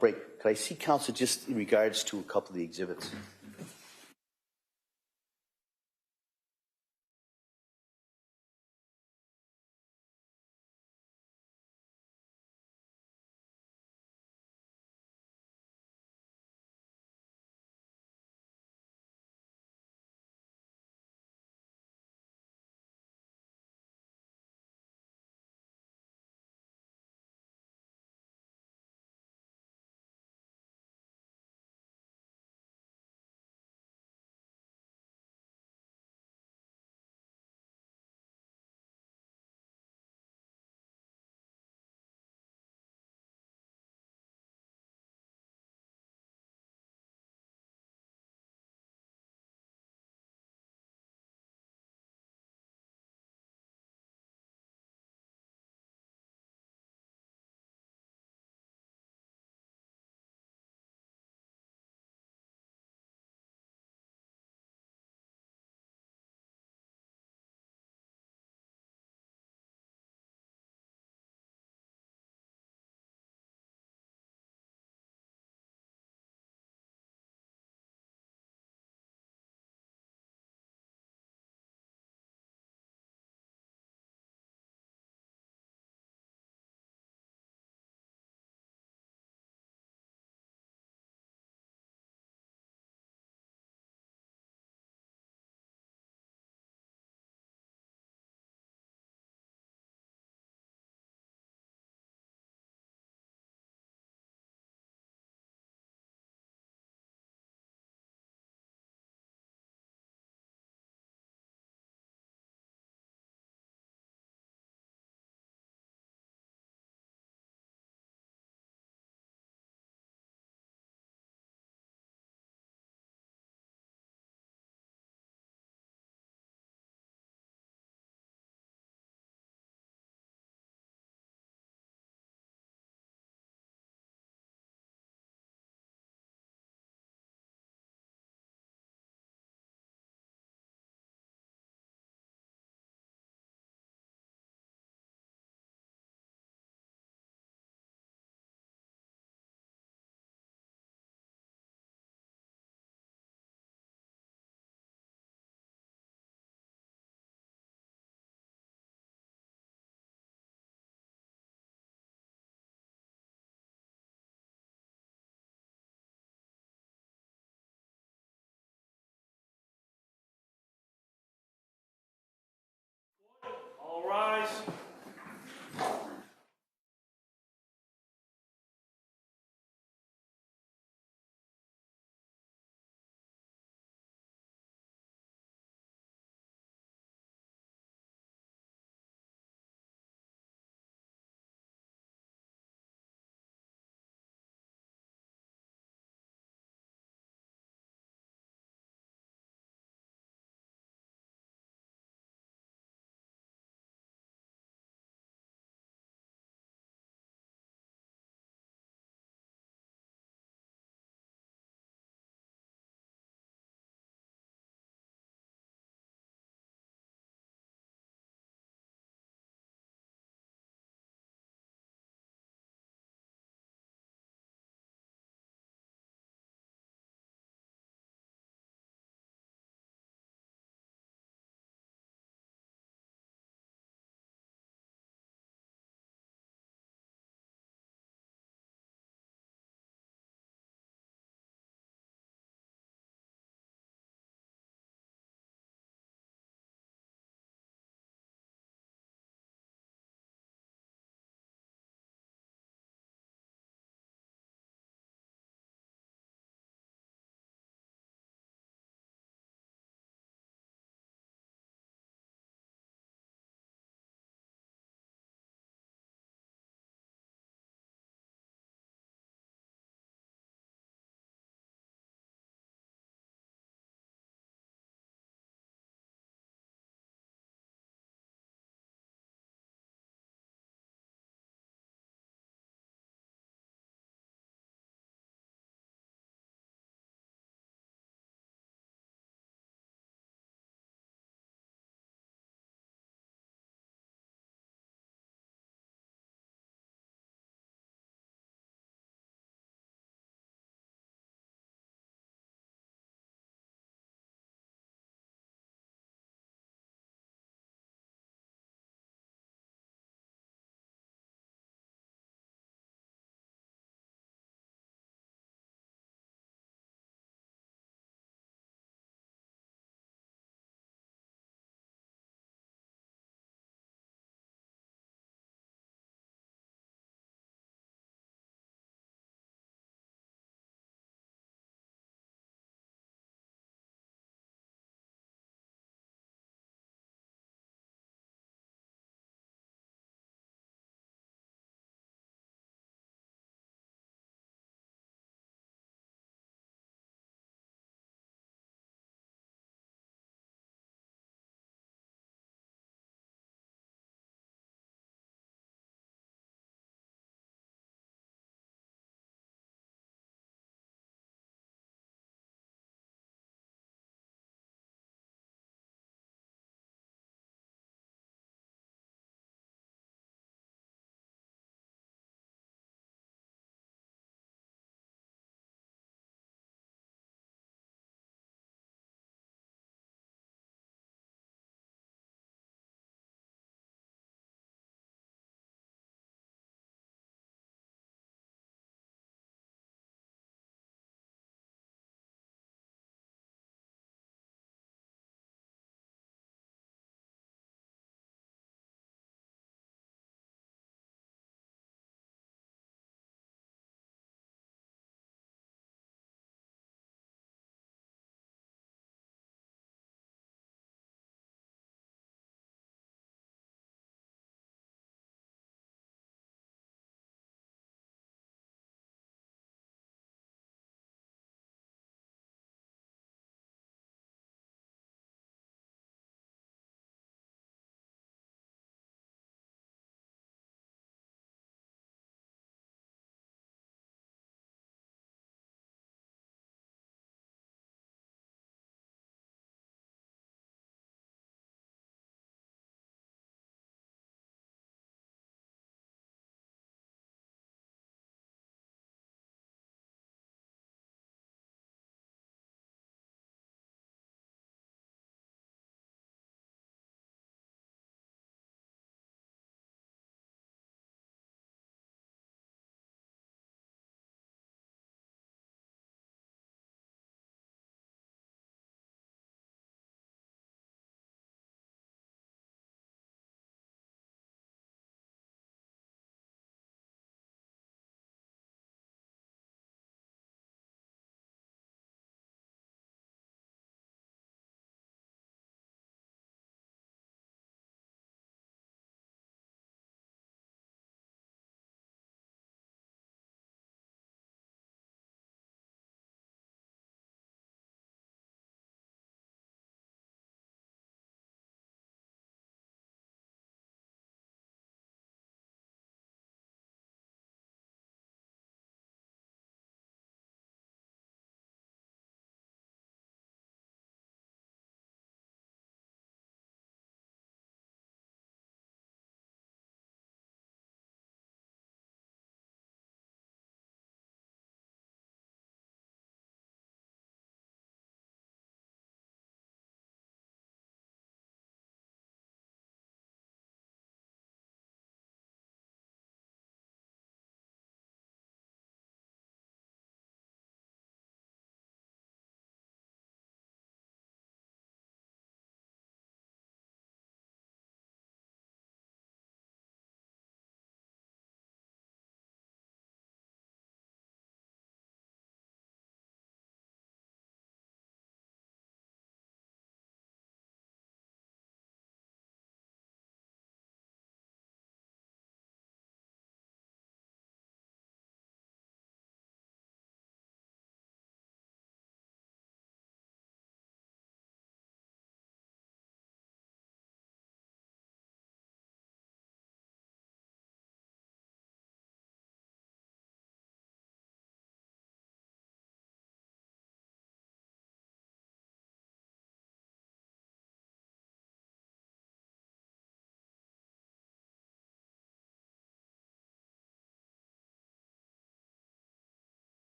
break, could I see counsel just in regards to a couple of the exhibits? All rise.